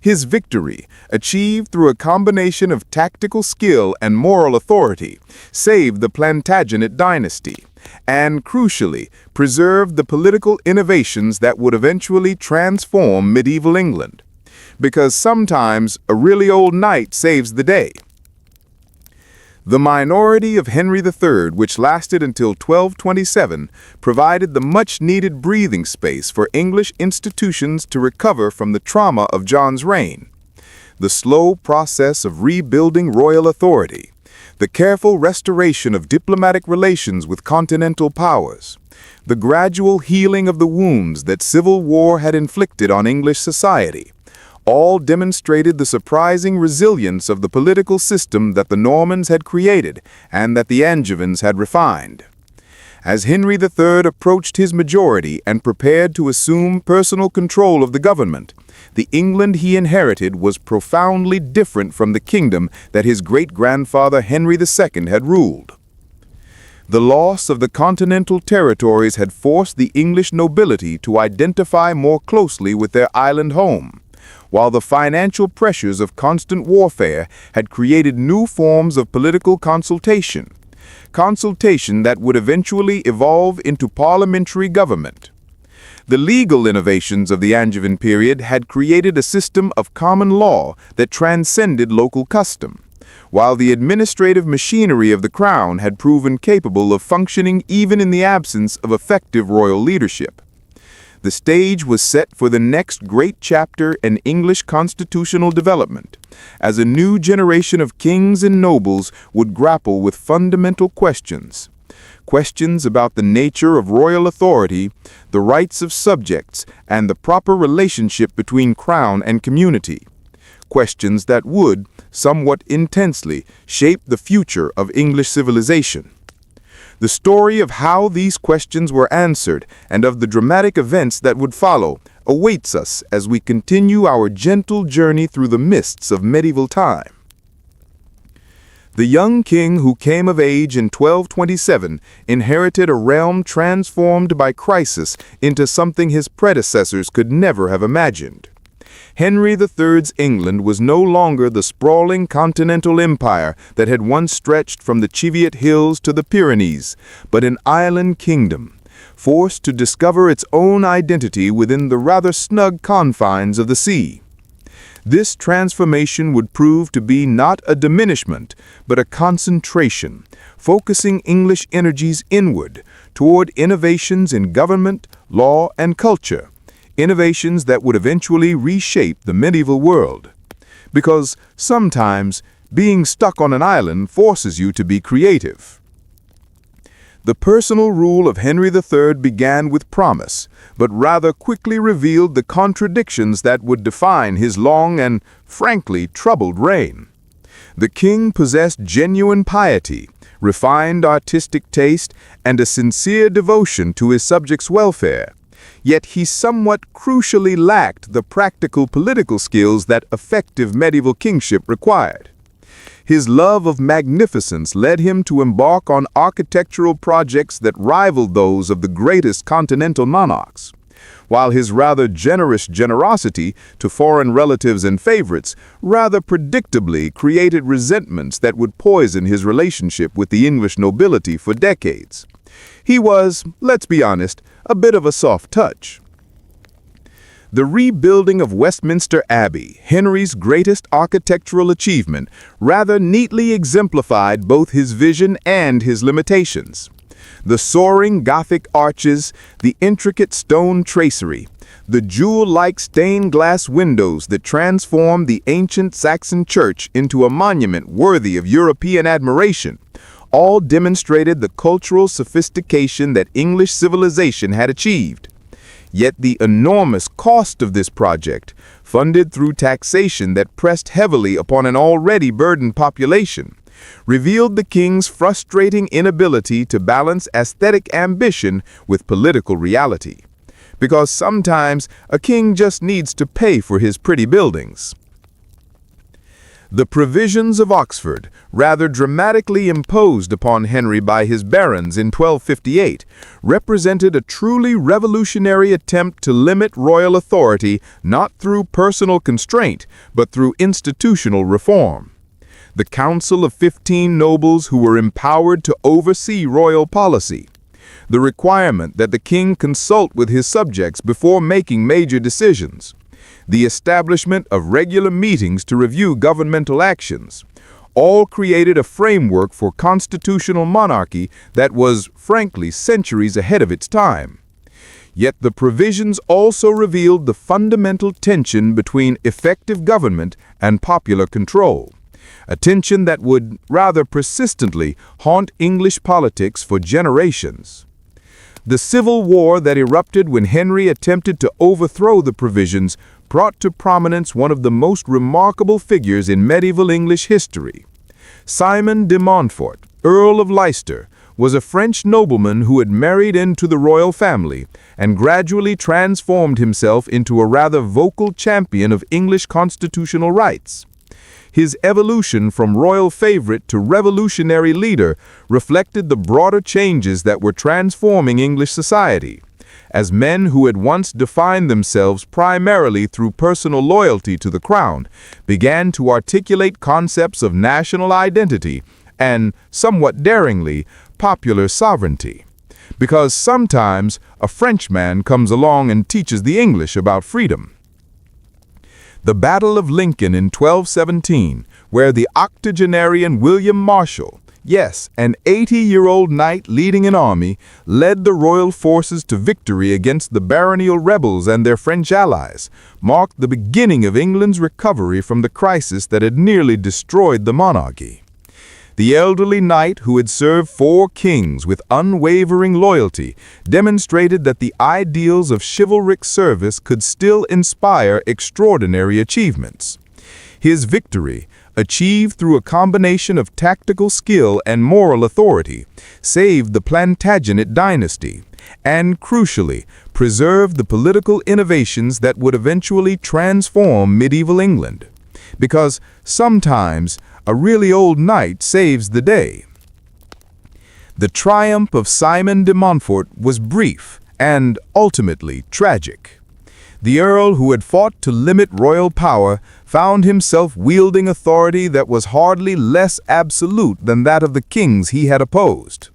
A: His victory, achieved through a combination of tactical skill and moral authority, saved the Plantagenet dynasty, and, crucially, preserved the political innovations that would eventually transform medieval England. Because sometimes a really old knight saves the day. The minority of Henry III, which lasted until 1227, provided the much-needed breathing space for English institutions to recover from the trauma of John's reign. The slow process of rebuilding royal authority, the careful restoration of diplomatic relations with continental powers, the gradual healing of the wounds that civil war had inflicted on English society, all demonstrated the surprising resilience of the political system that the Normans had created and that the Angevins had refined. As Henry III approached his majority and prepared to assume personal control of the government, the England he inherited was profoundly different from the kingdom that his great-grandfather Henry II had ruled. The loss of the continental territories had forced the English nobility to identify more closely with their island home, while the financial pressures of constant warfare had created new forms of political consultation that would eventually evolve into parliamentary government.
B: The legal innovations of the Angevin period had created a system of common law that transcended local custom, while the administrative machinery of the crown had proven capable of functioning even in the absence of effective royal leadership. The stage was set for the next great chapter in English constitutional development, as a new generation of kings and nobles would grapple with fundamental questions. Questions about the nature of royal authority, the rights of subjects, and the proper relationship between crown and community. Questions that would, somewhat intensely, shape the future of English civilization. The story of how these questions were answered and of the dramatic events that would follow awaits us as we continue our gentle journey through the mists of medieval time. The young king who came of age in 1227 inherited a realm transformed by crisis into something his predecessors could never have imagined. Henry III's England was no longer the sprawling continental empire that had once stretched from the Cheviot Hills to the Pyrenees, but an island kingdom, forced to discover its own identity within the rather snug confines of the sea. This transformation would prove to be not a diminishment, but a concentration, focusing English energies inward, toward innovations in government, law, and culture. Innovations that would eventually reshape the medieval world. Because sometimes being stuck on an island forces you to be creative. The personal rule of Henry III began with promise, but rather quickly revealed the contradictions that would define his long and, frankly, troubled reign. The king possessed genuine piety, refined artistic taste, and a sincere devotion to his subjects' welfare. Yet he somewhat crucially lacked the practical political skills that effective medieval kingship required. His love of magnificence led him to embark on architectural projects that rivaled those of the greatest continental monarchs, while his rather generous generosity to foreign relatives and favorites rather predictably created resentments that would poison his relationship with the English nobility for decades. He was, let's be honest, a bit of a soft touch. The rebuilding of Westminster Abbey, Henry's greatest architectural achievement, rather neatly exemplified both his vision and his limitations. The soaring Gothic arches, the intricate stone tracery, the jewel-like stained glass windows that transformed the ancient Saxon church into a monument worthy of European admiration, all demonstrated the cultural sophistication that English civilization had achieved. Yet the enormous cost of this project, funded through taxation that pressed heavily upon an already burdened population, revealed the king's frustrating inability to balance aesthetic ambition with political reality. Because sometimes a king just needs to pay for his pretty buildings. The provisions of Oxford, rather dramatically imposed upon Henry by his barons in 1258, represented a truly revolutionary attempt to limit royal authority not through personal constraint, but through institutional reform. The Council of 15 nobles who were empowered to oversee royal policy. The requirement that the king consult with his subjects before making major decisions. The establishment of regular meetings to review governmental actions, all created a framework for constitutional monarchy that was, frankly, centuries ahead of its time. Yet the provisions also revealed the fundamental tension between effective government and popular control, a tension that would rather persistently haunt English politics for generations. The civil war that erupted when Henry attempted to overthrow the provisions brought to prominence one of the most remarkable figures in medieval English history. Simon de Montfort, Earl of Leicester, was a French nobleman who had married into the royal family and gradually transformed himself into a rather vocal champion of English constitutional rights. His evolution from royal favorite to revolutionary leader reflected the broader changes that were transforming English society, as men who had once defined themselves primarily through personal loyalty to the crown began to articulate concepts of national identity and, somewhat daringly, popular sovereignty. because sometimes a Frenchman comes along and teaches the English about freedom. The Battle of Lincoln in 1217, where the octogenarian William Marshall, yes, an 80-year-old knight leading an army, led the royal forces to victory against the baronial rebels and their French allies, marked the beginning of England's recovery from the crisis that had nearly destroyed the monarchy. The elderly knight, who had served 4 kings with unwavering loyalty, demonstrated that the ideals of chivalric service could still inspire extraordinary achievements. His victory, achieved through a combination of tactical skill and moral authority, saved the Plantagenet dynasty, and, crucially, preserved the political innovations that would eventually transform medieval England. Because sometimes a really old knight saves the day. The triumph of Simon de Montfort was brief and ultimately tragic. The Earl, who had fought to limit royal power, found himself wielding authority that was hardly less absolute than that of the kings he had opposed.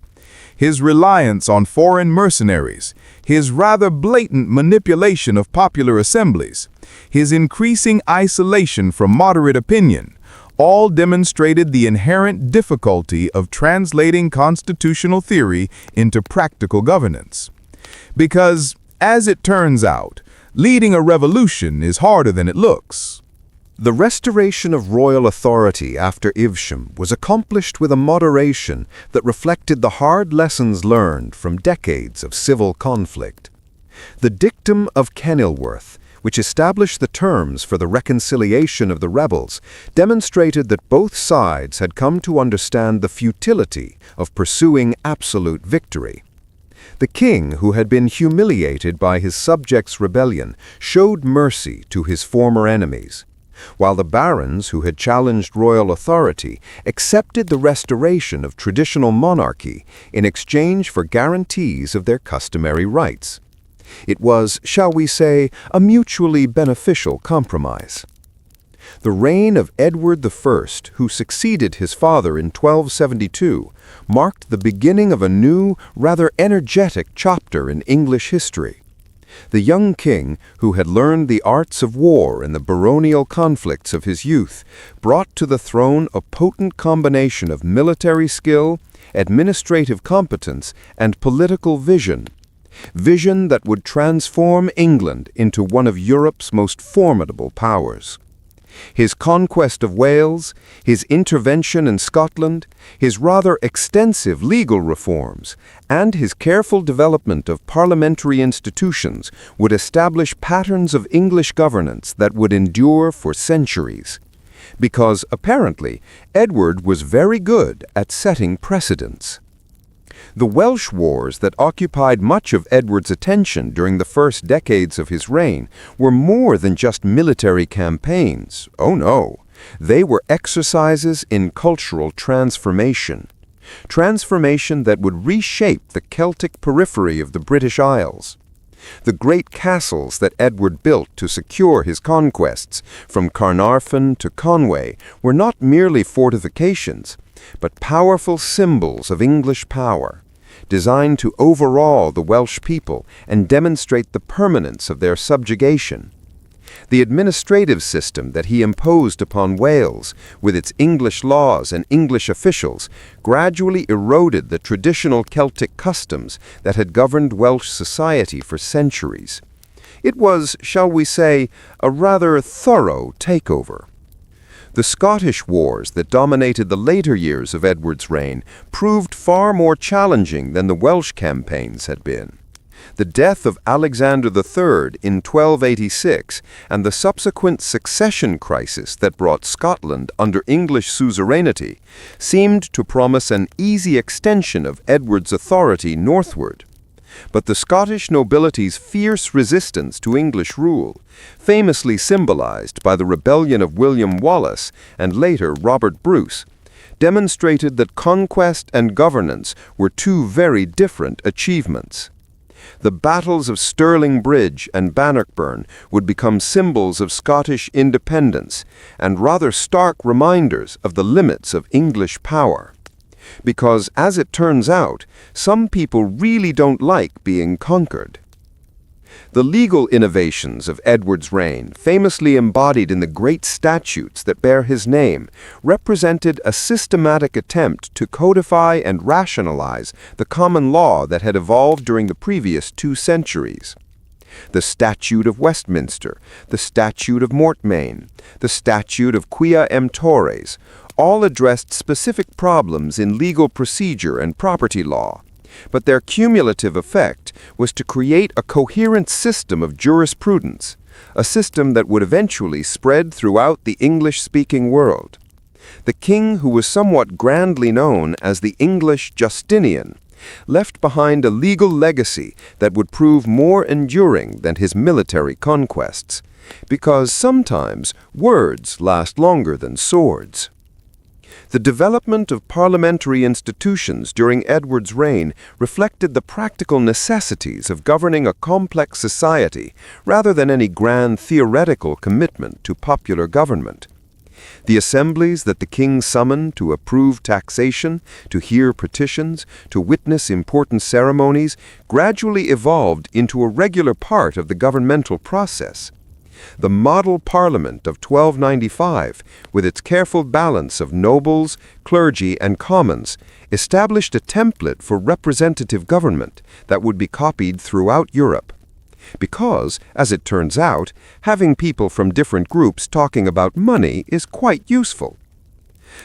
B: His reliance on foreign mercenaries, his rather blatant manipulation of popular assemblies, his increasing isolation from moderate opinion, all demonstrated the inherent difficulty of translating constitutional theory into practical governance. Because, as it turns out, leading a revolution is harder than it looks.
D: The restoration of royal authority after Evesham was accomplished with a moderation that reflected the hard lessons learned from decades of civil conflict. The dictum of Kenilworth, which established the terms for the reconciliation of the rebels, demonstrated that both sides had come to understand the futility of pursuing absolute victory. The king, who had been humiliated by his subjects' rebellion, showed mercy to his former enemies, while the barons, who had challenged royal authority, accepted the restoration of traditional monarchy in exchange for guarantees of their customary rights. It was, shall we say, a mutually beneficial compromise. The reign of Edward I, who succeeded his father in 1272, marked the beginning of a new, rather energetic chapter in English history. The young king, who had learned the arts of war in the baronial conflicts of his youth, brought to the throne a potent combination of military skill, administrative competence, and political vision that would transform England into one of Europe's most formidable powers. His conquest of Wales, his intervention in Scotland, his rather extensive legal reforms, and his careful development of parliamentary institutions would establish patterns of English governance that would endure for centuries. Because, apparently, Edward was very good at setting precedents. The Welsh wars that occupied much of Edward's attention during the first decades of his reign were more than just military campaigns. Oh no, they were exercises in cultural transformation. Transformation that would reshape the Celtic periphery of the British Isles. The great castles that Edward built to secure his conquests, from Carnarvon to Conway, were not merely fortifications, but powerful symbols of English power, designed to overawe the Welsh people and demonstrate the permanence of their subjugation. The administrative system that he imposed upon Wales, with its English laws and English officials, gradually eroded the traditional Celtic customs that had governed Welsh society for centuries. It was, shall we say, a rather thorough takeover. The Scottish wars that dominated the later years of Edward's reign proved far more challenging than the Welsh campaigns had been. The death of Alexander III in 1286 and the subsequent succession crisis that brought Scotland under English suzerainty seemed to promise an easy extension of Edward's authority northward. But the Scottish nobility's fierce resistance to English rule, famously symbolized by the rebellion of William Wallace and later Robert Bruce, demonstrated that conquest and governance were two very different achievements. The battles of Stirling Bridge and Bannockburn would become symbols of Scottish independence and rather stark reminders of the limits of English power. Because, as it turns out, some people really don't like being conquered. The legal innovations of Edward's reign, famously embodied in the great statutes that bear his name, represented a systematic attempt to codify and rationalize the common law that had evolved during the previous 2 centuries. The Statute of Westminster, the Statute of Mortmain, the Statute of Quia Emptores, all addressed specific problems in legal procedure and property law, but their cumulative effect was to create a coherent system of jurisprudence, a system that would eventually spread throughout the English-speaking world. The king, who was somewhat grandly known as the English Justinian, left behind a legal legacy that would prove more enduring than his military conquests, because sometimes words last longer than swords. The development of parliamentary institutions during Edward's reign reflected the practical necessities of governing a complex society rather than any grand theoretical commitment to popular government. The assemblies that the king summoned to approve taxation, to hear petitions, to witness important ceremonies, gradually evolved into a regular part of the governmental process. The model parliament of 1295, with its careful balance of nobles, clergy, and commons, established a template for representative government that would be copied throughout Europe. Because, as it turns out, having people from different groups talking about money is quite useful.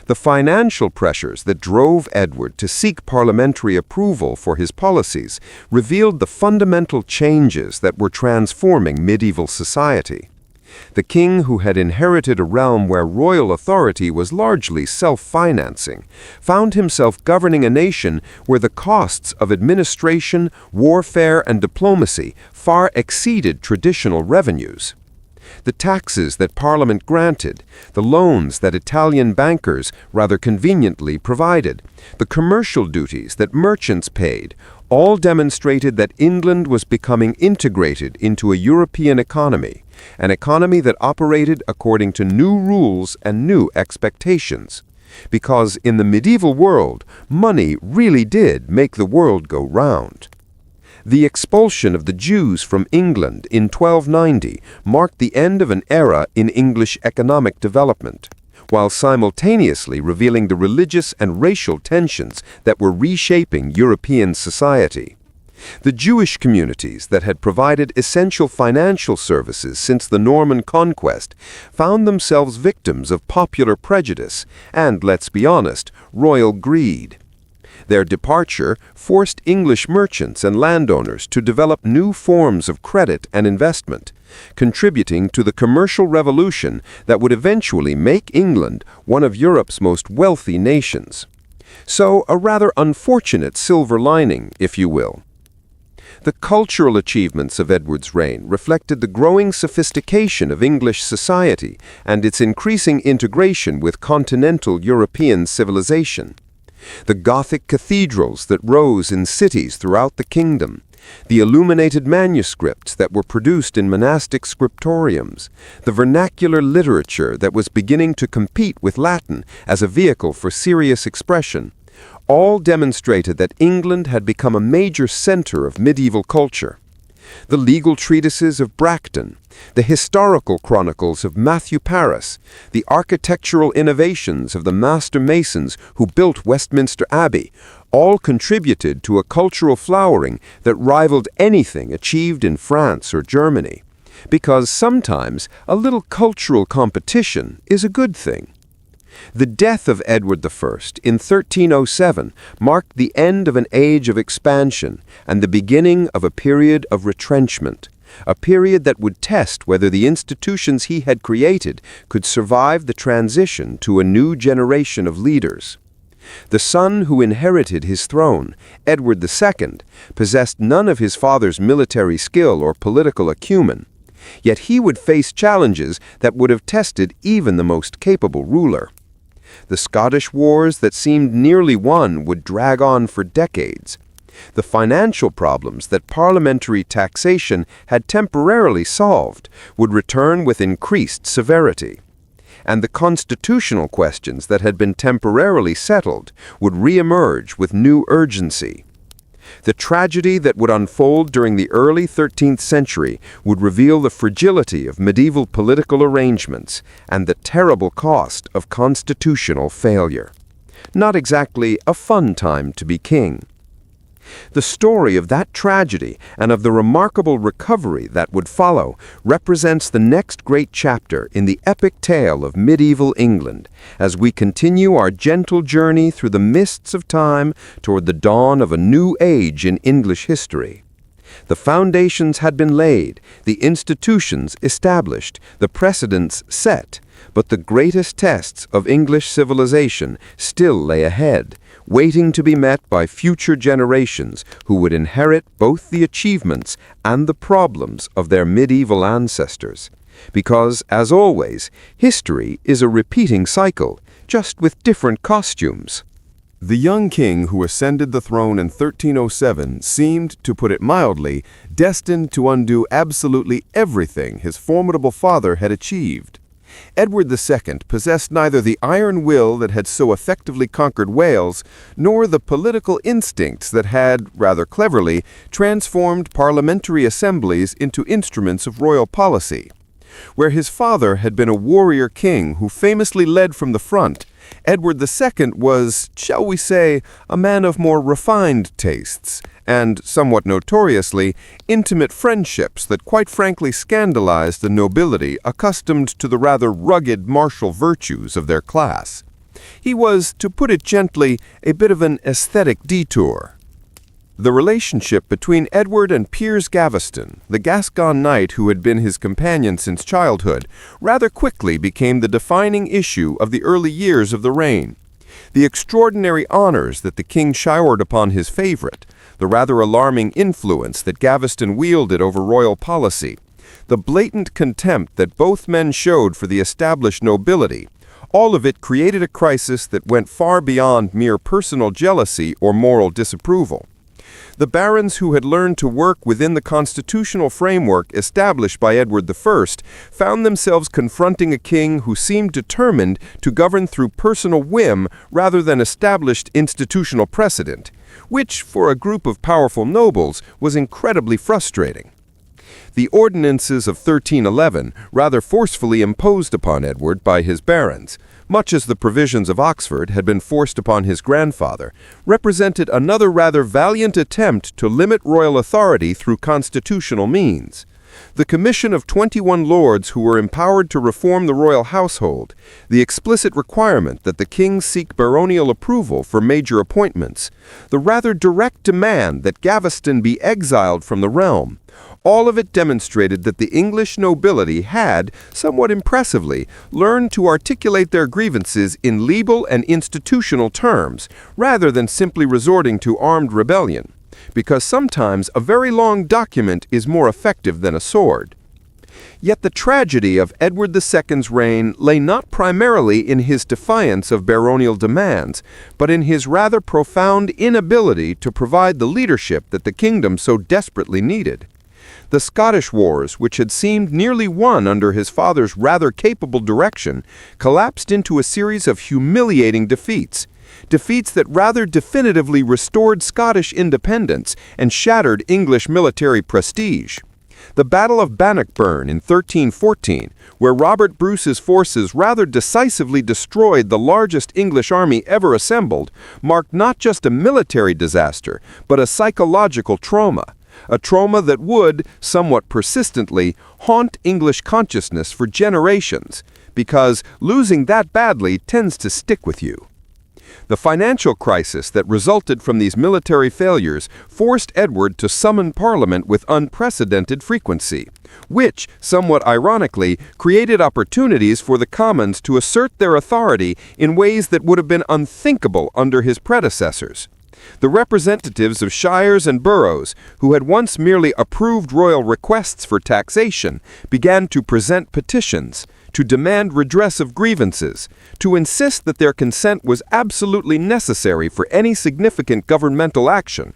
D: The financial pressures that drove Edward to seek parliamentary approval for his policies revealed the fundamental changes that were transforming medieval society. The king, who had inherited a realm where royal authority was largely self-financing, found himself governing a nation where the costs of administration, warfare, and diplomacy far exceeded traditional revenues. The taxes that Parliament granted, the loans that Italian bankers rather conveniently provided, the commercial duties that merchants paid, all demonstrated that England was becoming integrated into a European economy, an economy that operated according to new rules and new expectations. Because in the medieval world, money really did make the world go round. The expulsion of the Jews from England in 1290 marked the end of an era in English economic development, while simultaneously revealing the religious and racial tensions that were reshaping European society. The Jewish communities that had provided essential financial services since the Norman Conquest found themselves victims of popular prejudice and, let's be honest, royal greed. Their departure forced English merchants and landowners to develop new forms of credit and investment, contributing to the commercial revolution that would eventually make England one of Europe's most wealthy nations. So, a rather unfortunate silver lining, if you will. The cultural achievements of Edward's reign reflected the growing sophistication of English society and its increasing integration with continental European civilization. The Gothic cathedrals that rose in cities throughout the kingdom, the illuminated manuscripts that were produced in monastic scriptoriums, the vernacular literature that was beginning to compete with Latin as a vehicle for serious expression, all demonstrated that England had become a major center of medieval culture. The legal treatises of Bracton, the historical chronicles of Matthew Paris, the architectural innovations of the master masons who built Westminster Abbey, all contributed to a cultural flowering that rivaled anything achieved in France or Germany. Because sometimes a little cultural competition is a good thing. The death of Edward I in 1307 marked the end of an age of expansion and the beginning of a period of retrenchment, a period that would test whether the institutions he had created could survive the transition to a new generation of leaders. The son who inherited his throne, Edward II, possessed none of his father's military skill or political acumen, yet he would face challenges that would have tested even the most capable ruler. The Scottish wars that seemed nearly won would drag on for decades. The financial problems that parliamentary taxation had temporarily solved would return with increased severity. and the constitutional questions that had been temporarily settled would re-emerge with new urgency. The tragedy that would unfold during the early 13th century would reveal the fragility of medieval political arrangements and the terrible cost of constitutional failure. Not exactly a fun time to be king. The story of that tragedy and of the remarkable recovery that would follow represents the next great chapter in the epic tale of medieval England as we continue our gentle journey through the mists of time toward the dawn of a new age in English history. The foundations had been laid, the institutions established, the precedents set, but the greatest tests of English civilization still lay ahead, waiting to be met by future generations who would inherit both the achievements and the problems of their medieval ancestors. Because, as always, history is a repeating cycle, just with different costumes.
E: The young king who ascended the throne in 1307 seemed, to put it mildly, destined to undo absolutely everything his formidable father had achieved. Edward II possessed neither the iron will that had so effectively conquered Wales, nor the political instincts that had, rather cleverly, transformed parliamentary assemblies into instruments of royal policy. Where his father had been a warrior king who famously led from the front, Edward II was, shall we say, a man of more refined tastes, and, somewhat notoriously, intimate friendships that quite frankly scandalized the nobility accustomed to the rather rugged martial virtues of their class. He was, to put it gently, a bit of an aesthetic detour. The relationship between Edward and Piers Gaveston, the Gascon knight who had been his companion since childhood, rather quickly became the defining issue of the early years of the reign. The extraordinary honors that the king showered upon his favorite, the rather alarming influence that Gaveston wielded over royal policy, the blatant contempt that both men showed for the established nobility, all of it created a crisis that went far beyond mere personal jealousy or moral disapproval. The barons who had learned to work within the constitutional framework established by Edward I found themselves confronting a king who seemed determined to govern through personal whim rather than established institutional precedent, which, for a group of powerful nobles, was incredibly frustrating. The ordinances of 1311, rather forcefully imposed upon Edward by his barons, much as the provisions of Oxford had been forced upon his grandfather, represented another rather valiant attempt to limit royal authority through constitutional means. The commission of 21 lords who were empowered to reform the royal household, the explicit requirement that the king seek baronial approval for major appointments, the rather direct demand that Gaveston be exiled from the realm, all of it demonstrated that the English nobility had, somewhat impressively, learned to articulate their grievances in legal and institutional terms, rather than simply resorting to armed rebellion, because sometimes a very long document is more effective than a sword. Yet the tragedy of Edward II's reign lay not primarily in his defiance of baronial demands, but in his rather profound inability to provide the leadership that the kingdom so desperately needed. The Scottish Wars, which had seemed nearly won under his father's rather capable direction, collapsed into a series of humiliating defeats that rather definitively restored Scottish independence and shattered English military prestige. The Battle of Bannockburn in 1314, where Robert Bruce's forces rather decisively destroyed the largest English army ever assembled, marked not just a military disaster, but a psychological trauma. A trauma that would, somewhat persistently, haunt English consciousness for generations, because losing that badly tends to stick with you. The financial crisis that resulted from these military failures forced Edward to summon Parliament with unprecedented frequency, which, somewhat ironically, created opportunities for the Commons to assert their authority in ways that would have been unthinkable under his predecessors. The representatives of shires and boroughs, who had once merely approved royal requests for taxation, began to present petitions, to demand redress of grievances, to insist that their consent was absolutely necessary for any significant governmental action.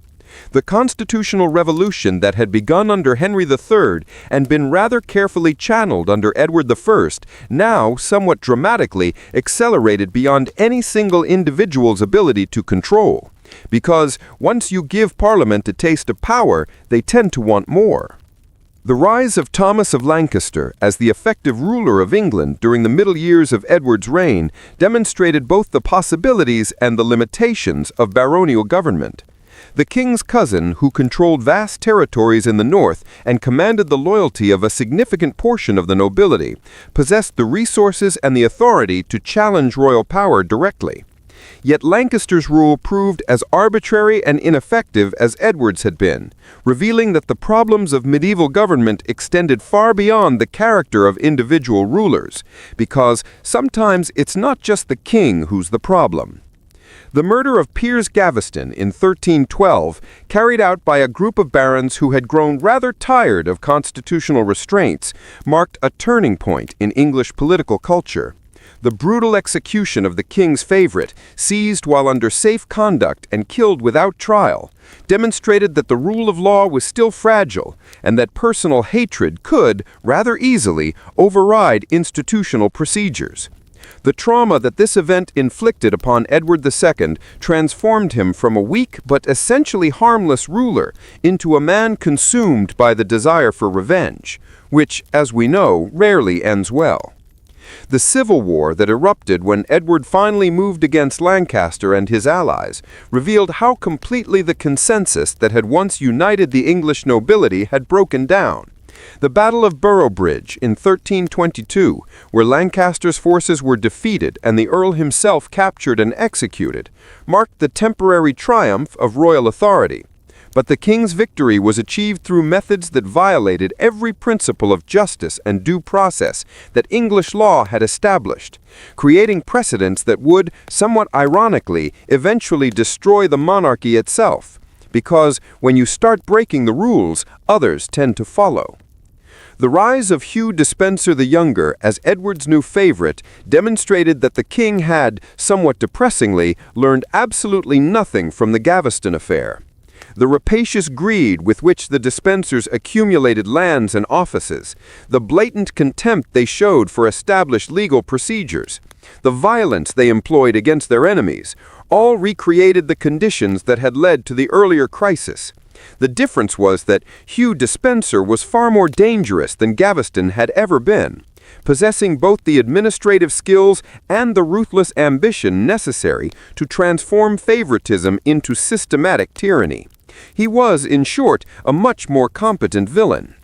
D: The constitutional revolution that had begun under Henry III and been rather carefully channeled under Edward I now, somewhat dramatically, accelerated beyond any single individual's ability to control. Because once you give Parliament a taste of power, they tend to want more. The rise of Thomas of Lancaster as the effective ruler of England during the middle years of Edward's reign demonstrated both the possibilities and the limitations of baronial government. The king's cousin, who controlled vast territories in the north and commanded the loyalty of a significant portion of the nobility, possessed the resources and the authority to challenge royal power directly. Yet Lancaster's rule proved as arbitrary and ineffective as Edward's had been, revealing that the problems of medieval government extended far beyond the character of individual rulers, because sometimes it's not just the king who's the problem. The murder of Piers Gaveston in 1312, carried out by a group of barons who had grown rather tired of constitutional restraints, marked a turning point in English political culture. The brutal execution of the king's favorite, seized while under safe conduct and killed without trial, demonstrated that the rule of law was still fragile and that personal hatred could, rather easily, override institutional procedures. The trauma that this event inflicted upon Edward II transformed him from a weak but essentially harmless ruler into a man consumed by the desire for revenge, which, as we know, rarely ends well. The civil war that erupted when Edward finally moved against Lancaster and his allies revealed how completely the consensus that had once united the English nobility had broken down. The Battle of Boroughbridge in 1322, where Lancaster's forces were defeated and the Earl himself captured and executed, marked the temporary triumph of royal authority. But the king's victory was achieved through methods that violated every principle of justice and due process that English law had established, creating precedents that would, somewhat ironically, eventually destroy the monarchy itself. Because when you start breaking the rules, others tend to follow. The rise of Hugh Despenser the Younger as Edward's new favorite demonstrated that the king had, somewhat depressingly, learned absolutely nothing from the Gaveston affair. The rapacious greed with which the Despensers accumulated lands and offices, the blatant contempt they showed for established legal procedures, the violence they employed against their enemies, all recreated the conditions that had led to the earlier crisis. The difference was that Hugh Despenser was far more dangerous than Gaveston had ever been, possessing both the administrative skills and the ruthless ambition necessary to transform favoritism into systematic tyranny. He was, in short, a much more competent villain.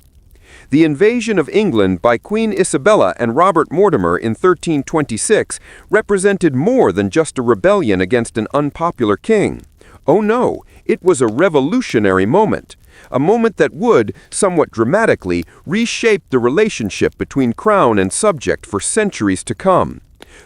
D: The invasion of England by Queen Isabella and Robert Mortimer in 1326 represented more than just a rebellion against an unpopular king. Oh no, it was a revolutionary moment. A moment that would, somewhat dramatically, reshape the relationship between crown and subject for centuries to come.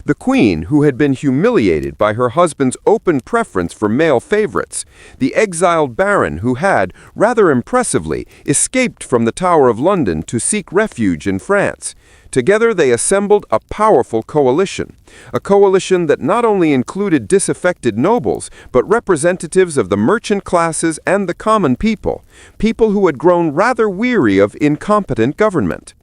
D: The queen, who had been humiliated by her husband's open preference for male favorites, the exiled baron who had, rather impressively, escaped from the Tower of London to seek refuge in France. Together they assembled a powerful coalition, a coalition that not only included disaffected nobles, but representatives of the merchant classes and the common people, people who had grown rather weary of incompetent government.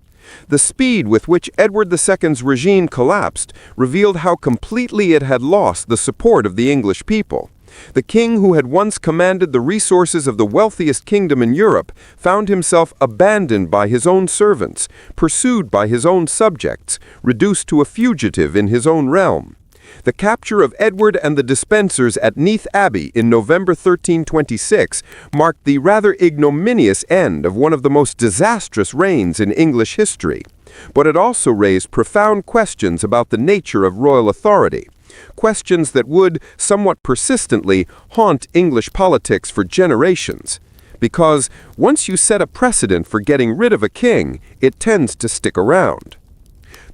D: The speed with which Edward II's regime collapsed revealed how completely it had lost the support of the English people. The king who had once commanded the resources of the wealthiest kingdom in Europe found himself abandoned by his own servants, pursued by his own subjects, reduced to a fugitive in his own realm. The capture of Edward and the Despensers at Neath Abbey in November 1326 marked the rather ignominious end of one of the most disastrous reigns in English history. But it also raised profound questions about the nature of royal authority, questions that would, somewhat persistently, haunt English politics for generations. Because once you set a precedent for getting rid of a king, it tends to stick around.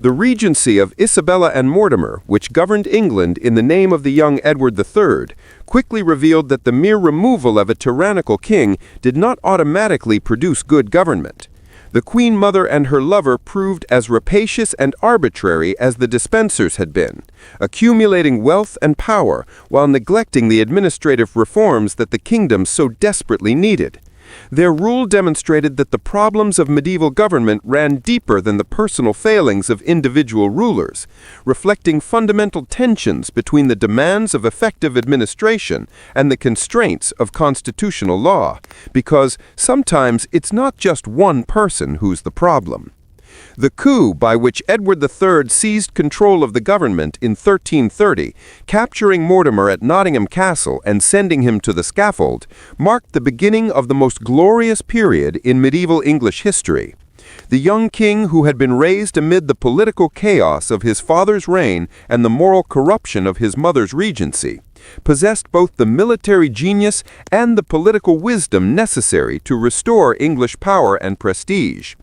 D: The regency of Isabella and Mortimer, which governed England in the name of the young Edward III, quickly revealed that the mere removal of a tyrannical king did not automatically produce good government. The Queen Mother and her lover proved as rapacious and arbitrary as the dispensers had been, accumulating wealth and power while neglecting the administrative reforms that the kingdom so desperately needed. Their rule demonstrated that the problems of medieval government ran deeper than the personal failings of individual rulers, reflecting fundamental tensions between the demands of effective administration and the constraints of constitutional law, because sometimes it's not just one person who's the problem. The coup by which Edward III seized control of the government in 1330, capturing Mortimer at Nottingham Castle and sending him to the scaffold, marked the beginning of the most glorious period in medieval English history. The young king, who had been raised amid the political chaos of his father's reign and the moral corruption of his mother's regency, possessed both the military genius and the political wisdom necessary to restore English power and prestige.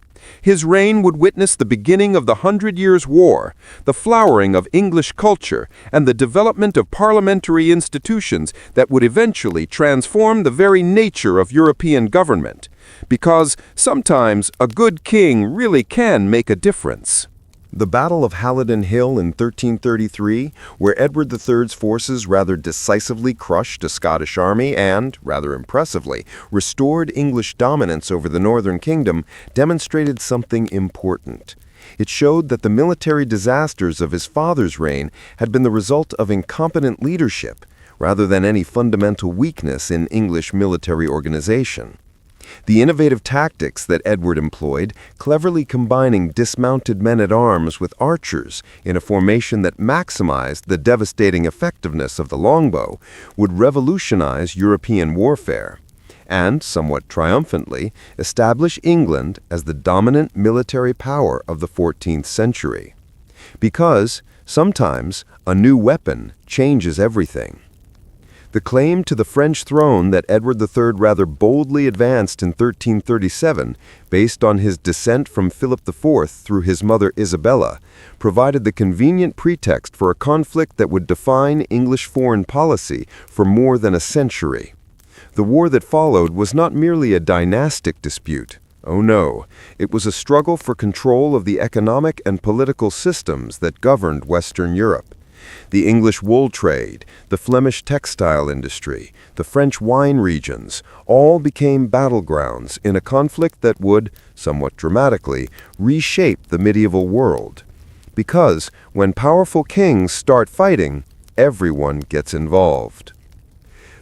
D: His reign would witness the beginning of the 100 Years' War, the flowering of English culture, and the development of parliamentary institutions that would eventually transform the very nature of European government. Because sometimes a good king really can make a difference.
E: The Battle of Halidon Hill in 1333, where Edward III's forces rather decisively crushed a Scottish army and, rather impressively, restored English dominance over the northern kingdom, demonstrated something important. It showed that the military disasters of his father's reign had been the result of incompetent leadership, rather than any fundamental weakness in English military organization. The innovative tactics that Edward employed, cleverly combining dismounted men-at-arms with archers in a formation that maximized the devastating effectiveness of the longbow, would revolutionize European warfare, and, somewhat triumphantly, establish England as the dominant military power of the 14th century. Because, sometimes, a new weapon changes everything. The claim to the French throne that Edward III rather boldly advanced in 1337, based on his descent from Philip IV through his mother Isabella, provided the convenient pretext for a conflict that would define English foreign policy for more than a century. The war that followed was not merely a dynastic dispute. Oh no, it was a struggle for control of the economic and political systems that governed Western Europe. The English wool trade, the Flemish textile industry, the French wine regions, all became battlegrounds in a conflict that would, somewhat dramatically, reshape the medieval world. Because when powerful kings start fighting, everyone gets involved.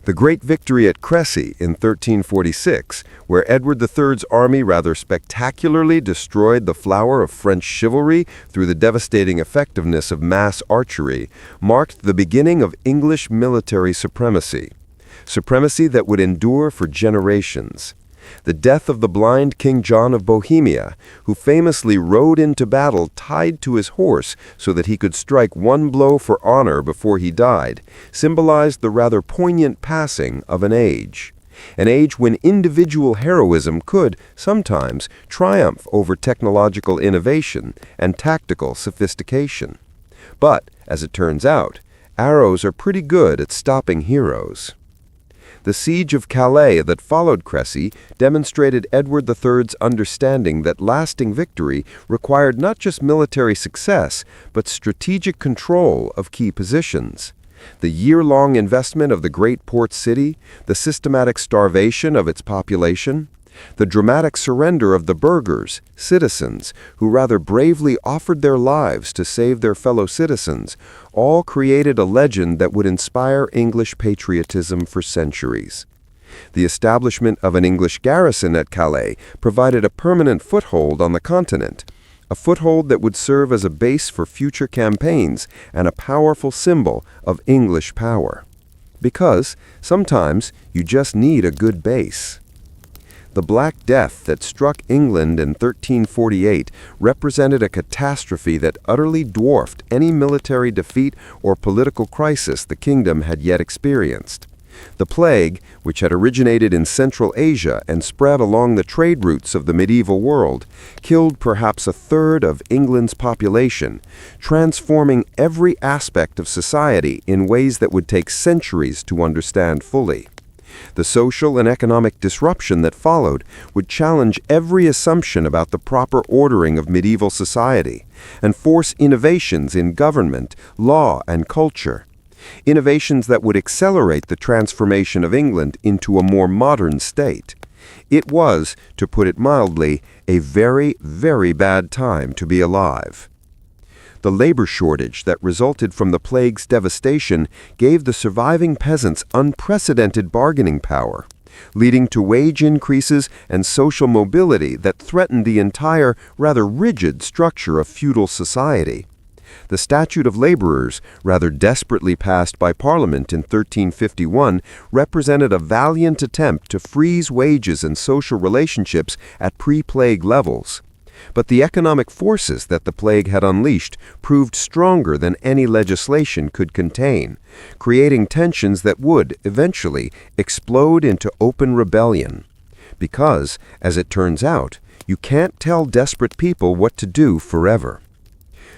E: The great victory at Crécy in 1346, where Edward III's army rather spectacularly destroyed the flower of French chivalry through the devastating effectiveness of mass archery, marked the beginning of English military supremacy. Supremacy that would endure for generations. The death of the blind King John of Bohemia, who famously rode into battle tied to his horse so that he could strike one blow for honor before he died, symbolized the rather poignant passing of an age when individual heroism could, sometimes, triumph over technological innovation and tactical sophistication. But, as it turns out, arrows are pretty good at stopping heroes. The siege of Calais that followed Crécy demonstrated Edward III's understanding that lasting victory required not just military success, but strategic control of key positions. The year-long investment of the great port city, the systematic starvation of its population, the dramatic surrender of the burghers, citizens, who rather bravely offered their lives to save their fellow citizens, all created a legend that would inspire English patriotism for centuries. The establishment of an English garrison at Calais provided a permanent foothold on the continent, a foothold that would serve as a base for future campaigns and a powerful symbol of English power. Because sometimes you just need a good base. The Black Death that struck England in 1348 represented a catastrophe that utterly dwarfed any military defeat or political crisis the kingdom had yet experienced. The plague, which had originated in Central Asia and spread along the trade routes of the medieval world, killed perhaps a third of England's population, transforming every aspect of society in ways that would take centuries to understand fully.
D: The social and economic disruption that followed would challenge every assumption about the proper ordering of medieval society and force innovations in government, law, and culture. Innovations that would accelerate the transformation of England into a more modern state. It was, to put it mildly, a very, very bad time to be alive. The labor shortage that resulted from the plague's devastation gave the surviving peasants unprecedented bargaining power, leading to wage increases and social mobility that threatened the entire, rather rigid structure of feudal society. The Statute of Laborers, rather desperately passed by Parliament in 1351, represented a valiant attempt to freeze wages and social relationships at pre-plague levels. But the economic forces that the plague had unleashed proved stronger than any legislation could contain, creating tensions that would, eventually, explode into open rebellion. Because, as it turns out, you can't tell desperate people what to do forever.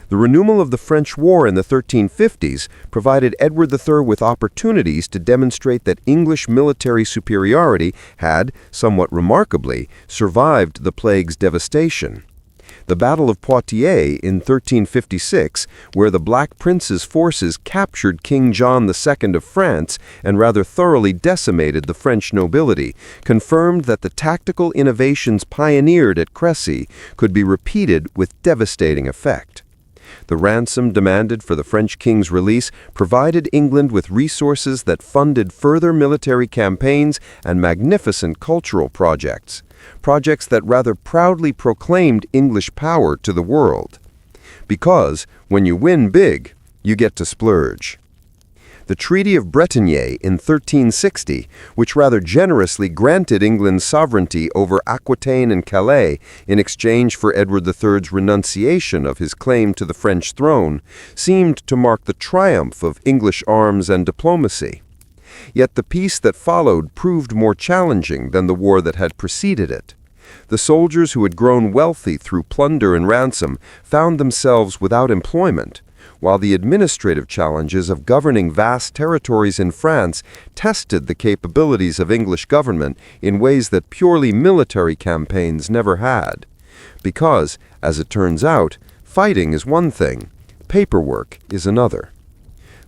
D: The renewal of the French War in the 1350s provided Edward III with opportunities to demonstrate that English military superiority had, somewhat remarkably, survived the plague's devastation. The Battle of Poitiers in 1356, where the Black Prince's forces captured King John II of France and rather thoroughly decimated the French nobility, confirmed that the tactical innovations pioneered at Crécy could be repeated with devastating effect. The ransom demanded for the French king's release provided England with resources that funded further military campaigns and magnificent cultural projects that rather proudly proclaimed English power to the world. Because, when you win big, you get to splurge. The Treaty of Bretigny in 1360, which rather generously granted England's sovereignty over Aquitaine and Calais in exchange for Edward III's renunciation of his claim to the French throne, seemed to mark the triumph of English arms and diplomacy. Yet the peace that followed proved more challenging than the war that had preceded it. The soldiers who had grown wealthy through plunder and ransom found themselves without employment, while the administrative challenges of governing vast territories in France tested the capabilities of English government in ways that purely military campaigns never had. Because, as it turns out, fighting is one thing, paperwork is another.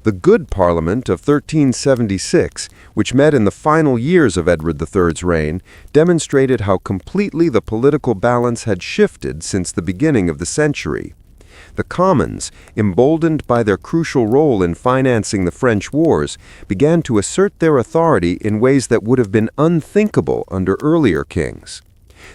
D: The Good Parliament of 1376, which met in the final years of Edward III's reign, demonstrated how completely the political balance had shifted since the beginning of the century. The Commons, emboldened by their crucial role in financing the French wars, began to assert their authority in ways that would have been unthinkable under earlier kings.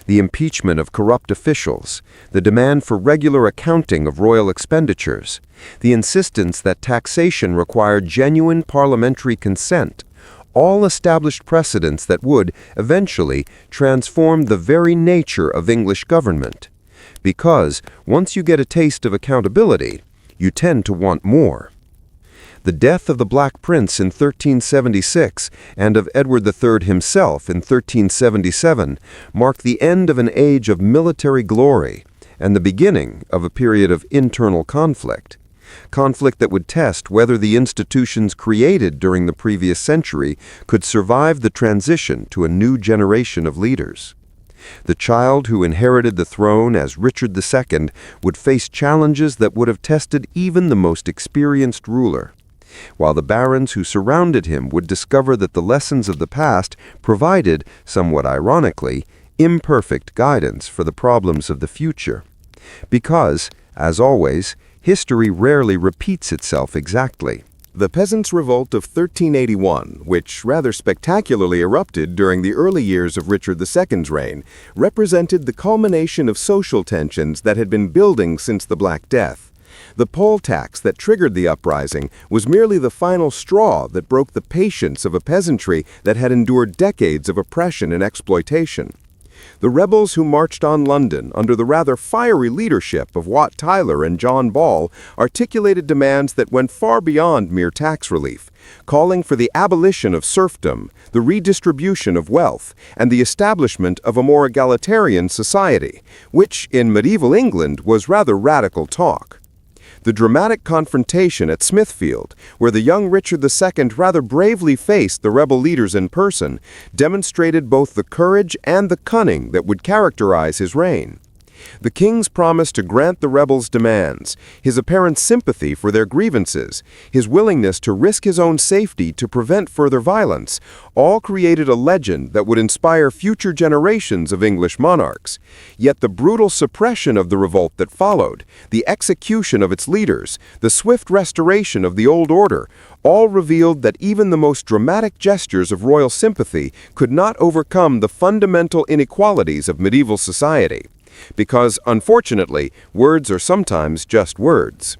D: The impeachment of corrupt officials, the demand for regular accounting of royal expenditures, the insistence that taxation required genuine parliamentary consent, all established precedents that would, eventually, transform the very nature of English government. Because, once you get a taste of accountability, you tend to want more. The death of the Black Prince in 1376 and of Edward III himself in 1377 marked the end of an age of military glory and the beginning of a period of internal conflict. Conflict that would test whether the institutions created during the previous century could survive the transition to a new generation of leaders. The child who inherited the throne as Richard II would face challenges that would have tested even the most experienced ruler, while the barons who surrounded him would discover that the lessons of the past provided, somewhat ironically, imperfect guidance for the problems of the future. Because, as always, history rarely repeats itself exactly.
B: The Peasants' Revolt of 1381, which rather spectacularly erupted during the early years of Richard II's reign, represented the culmination of social tensions that had been building since the Black Death. The poll tax that triggered the uprising was merely the final straw that broke the patience of a peasantry that had endured decades of oppression and exploitation. The rebels who marched on London under the rather fiery leadership of Wat Tyler and John Ball articulated demands that went far beyond mere tax relief, calling for the abolition of serfdom, the redistribution of wealth, and the establishment of a more egalitarian society, which, in medieval England, was rather radical talk.
D: The dramatic confrontation at Smithfield, where the young Richard II rather bravely faced the rebel leaders in person, demonstrated both the courage and the cunning that would characterize his reign. The king's promise to grant the rebels' demands, his apparent sympathy for their grievances, his willingness to risk his own safety to prevent further violence, all created a legend that would inspire future generations of English monarchs. Yet the brutal suppression of the revolt that followed, the execution of its leaders, the swift restoration of the old order, all revealed that even the most dramatic gestures of royal sympathy could not overcome the fundamental inequalities of medieval society. Because, unfortunately, words are sometimes just words.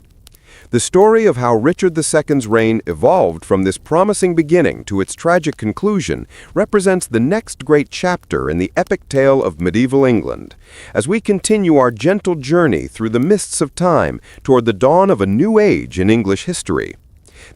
D: The story of how Richard II's reign evolved from this promising beginning to its tragic conclusion represents the next great chapter in the epic tale of medieval England, as we continue our gentle journey through the mists of time toward the dawn of a new age in English history.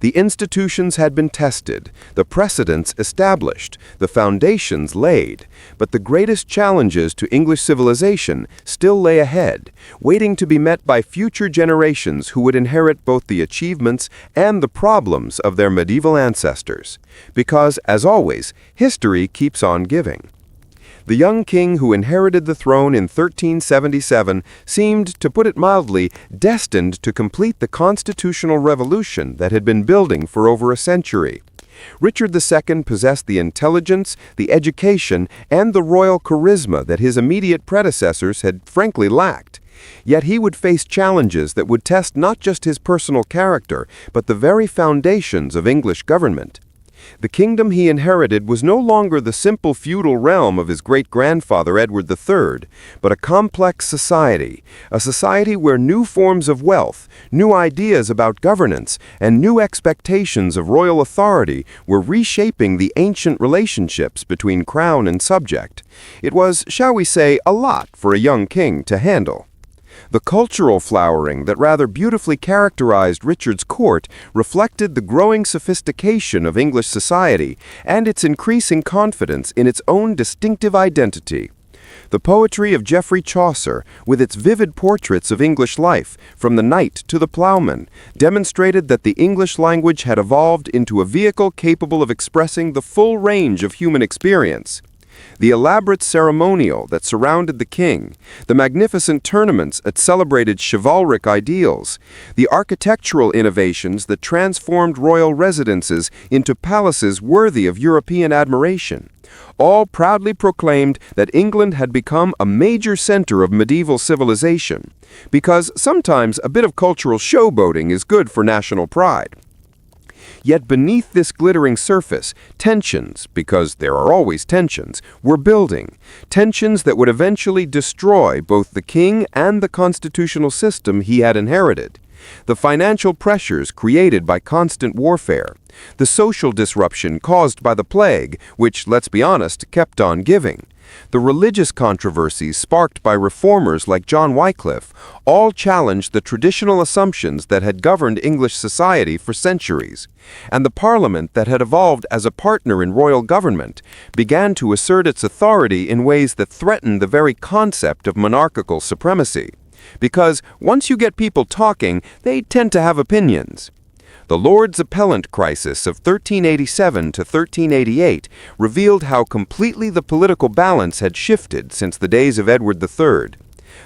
D: The institutions had been tested, the precedents established, the foundations laid, but the greatest challenges to English civilization still lay ahead, waiting to be met by future generations who would inherit both the achievements and the problems of their medieval ancestors. Because, as always, history keeps on giving. The young king who inherited the throne in 1377 seemed, to put it mildly, destined to complete the constitutional revolution that had been building for over a century. Richard II possessed the intelligence, the education, and the royal charisma that his immediate predecessors had frankly lacked. Yet he would face challenges that would test not just his personal character, but the very foundations of English government. The kingdom he inherited was no longer the simple feudal realm of his great-grandfather Edward III, but a complex society, a society where new forms of wealth, new ideas about governance, and new expectations of royal authority were reshaping the ancient relationships between crown and subject. It was, shall we say, a lot for a young king to handle. The cultural flowering that rather beautifully characterized Richard's court reflected the growing sophistication of English society and its increasing confidence in its own distinctive identity. The poetry of Geoffrey Chaucer, with its vivid portraits of English life, from the knight to the plowman, demonstrated that the English language had evolved into a vehicle capable of expressing the full range of human experience. The elaborate ceremonial that surrounded the king, the magnificent tournaments that celebrated chivalric ideals, the architectural innovations that transformed royal residences into palaces worthy of European admiration, all proudly proclaimed that England had become a major center of medieval civilization, because sometimes a bit of cultural showboating is good for national pride. Yet beneath this glittering surface, tensions, because there are always tensions, were building. Tensions that would eventually destroy both the king and the constitutional system he had inherited. The financial pressures created by constant warfare. The social disruption caused by the plague, which, let's be honest, kept on giving. The religious controversies sparked by reformers like John Wycliffe all challenged the traditional assumptions that had governed English society for centuries, and the Parliament that had evolved as a partner in royal government began to assert its authority in ways that threatened the very concept of monarchical supremacy. Because once you get people talking, they tend to have opinions. The Lords Appellant crisis of 1387 to 1388 revealed how completely the political balance had shifted since the days of Edward III.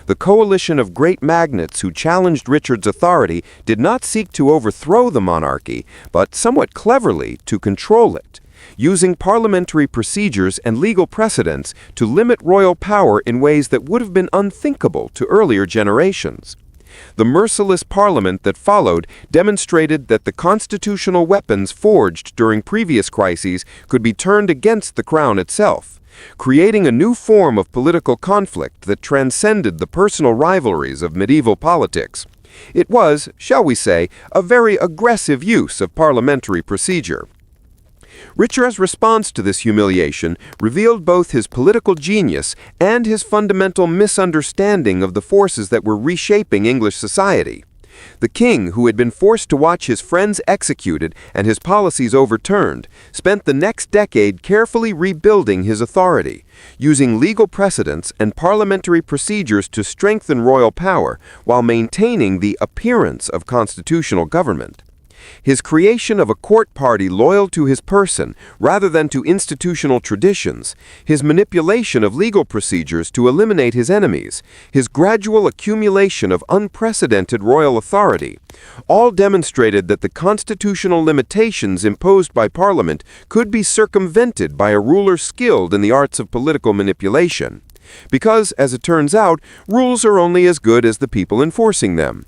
D: The coalition of great magnates who challenged Richard's authority did not seek to overthrow the monarchy, but somewhat cleverly to control it, using parliamentary procedures and legal precedents to limit royal power in ways that would have been unthinkable to earlier generations. The merciless parliament that followed demonstrated that the constitutional weapons forged during previous crises could be turned against the crown itself, creating a new form of political conflict that transcended the personal rivalries of medieval politics. It was, shall we say, a very aggressive use of parliamentary procedure. Richard's response to this humiliation revealed both his political genius and his fundamental misunderstanding of the forces that were reshaping English society. The king, who had been forced to watch his friends executed and his policies overturned, spent the next decade carefully rebuilding his authority, using legal precedents and parliamentary procedures to strengthen royal power while maintaining the appearance of constitutional government. His creation of a court party loyal to his person rather than to institutional traditions, his manipulation of legal procedures to eliminate his enemies, his gradual accumulation of unprecedented royal authority, all demonstrated that the constitutional limitations imposed by Parliament could be circumvented by a ruler skilled in the arts of political manipulation. Because, as it turns out, rules are only as good as the people enforcing them.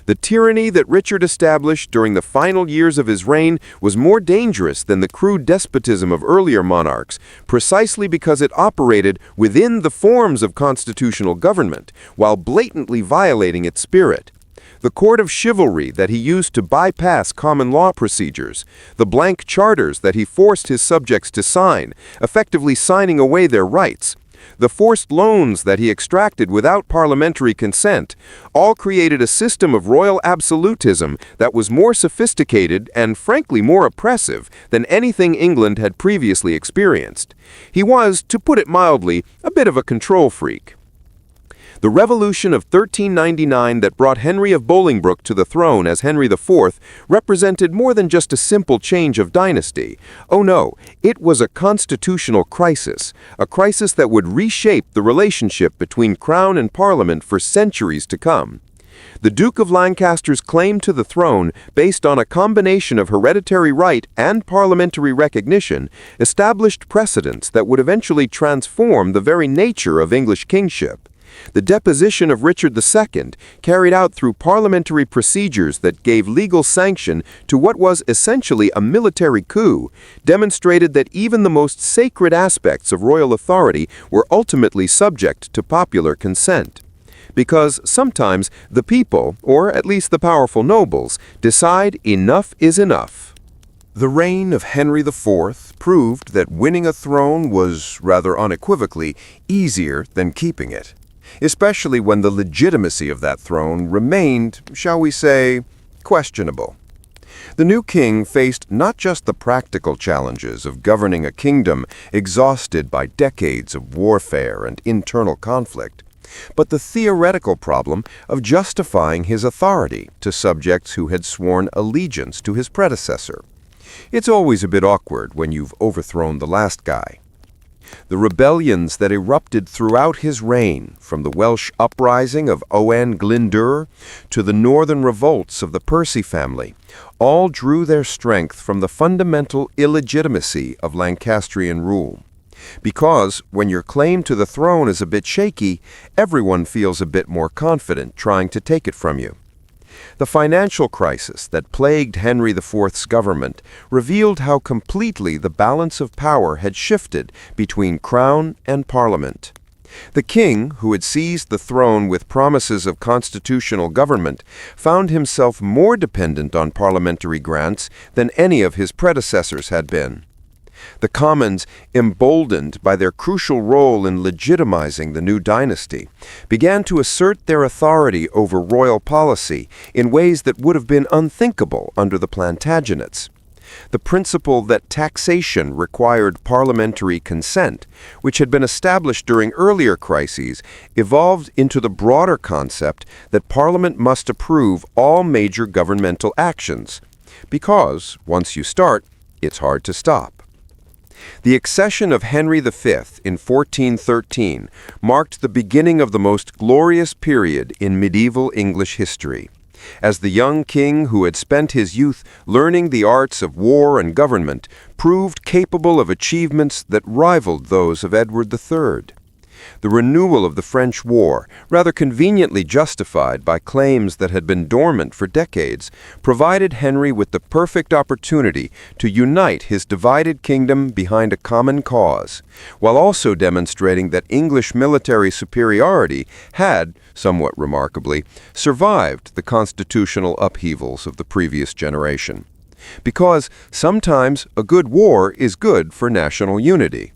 D: The tyranny that Richard established during the final years of his reign was more dangerous than the crude despotism of earlier monarchs, precisely because it operated within the forms of constitutional government, while blatantly violating its spirit. The court of chivalry that he used to bypass common law procedures, the blank charters that he forced his subjects to sign, effectively signing away their rights, the forced loans that he extracted without parliamentary consent, all created a system of royal absolutism that was more sophisticated and frankly more oppressive than anything England had previously experienced. He was, to put it mildly, a bit of a control freak. The revolution of 1399 that brought Henry of Bolingbroke to the throne as Henry IV represented more than just a simple change of dynasty. Oh no, it was a constitutional crisis, a crisis that would reshape the relationship between Crown and Parliament for centuries to come. The Duke of Lancaster's claim to the throne, based on a combination of hereditary right and parliamentary recognition, established precedents that would eventually transform the very nature of English kingship. The deposition of Richard II, carried out through parliamentary procedures that gave legal sanction to what was essentially a military coup, demonstrated that even the most sacred aspects of royal authority were ultimately subject to popular consent. Because sometimes the people, or at least the powerful nobles, decide enough is enough.
E: The reign of Henry IV proved that winning a throne was, rather unequivocally, easier than keeping it, especially when the legitimacy of that throne remained, shall we say, questionable. The new king faced not just the practical challenges of governing a kingdom exhausted by decades of warfare and internal conflict, but the theoretical problem of justifying his authority to subjects who had sworn allegiance to his predecessor. It's always a bit awkward when you've overthrown the last guy. The rebellions that erupted throughout his reign, from the Welsh uprising of Owain Glyndŵr to the northern revolts of the Percy family, all drew their strength from the fundamental illegitimacy of Lancastrian rule. Because, when your claim to the throne is a bit shaky, everyone feels a bit more confident trying to take it from you. The financial crisis that plagued Henry IV's government revealed how completely the balance of power had shifted between Crown and Parliament. The king, who had seized the throne with promises of constitutional government, found himself more dependent on parliamentary grants than any of his predecessors had been. The Commons, emboldened by their crucial role in legitimizing the new dynasty, began to assert their authority over royal policy in ways that would have been unthinkable under the Plantagenets. The principle that taxation required parliamentary consent, which had been established during earlier crises, evolved into the broader concept that Parliament must approve all major governmental actions, because, once you start, it's hard to stop. The accession of Henry V in 1413 marked the beginning of the most glorious period in medieval English history, as the young king who had spent his youth learning the arts of war and government proved capable of achievements that rivaled those of Edward III. The renewal of the French War, rather conveniently justified by claims that had been dormant for decades, provided Henry with the perfect opportunity to unite his divided kingdom behind a common cause, while also demonstrating that English military superiority had, somewhat remarkably, survived the constitutional upheavals of the previous generation. Because sometimes a good war is good for national unity.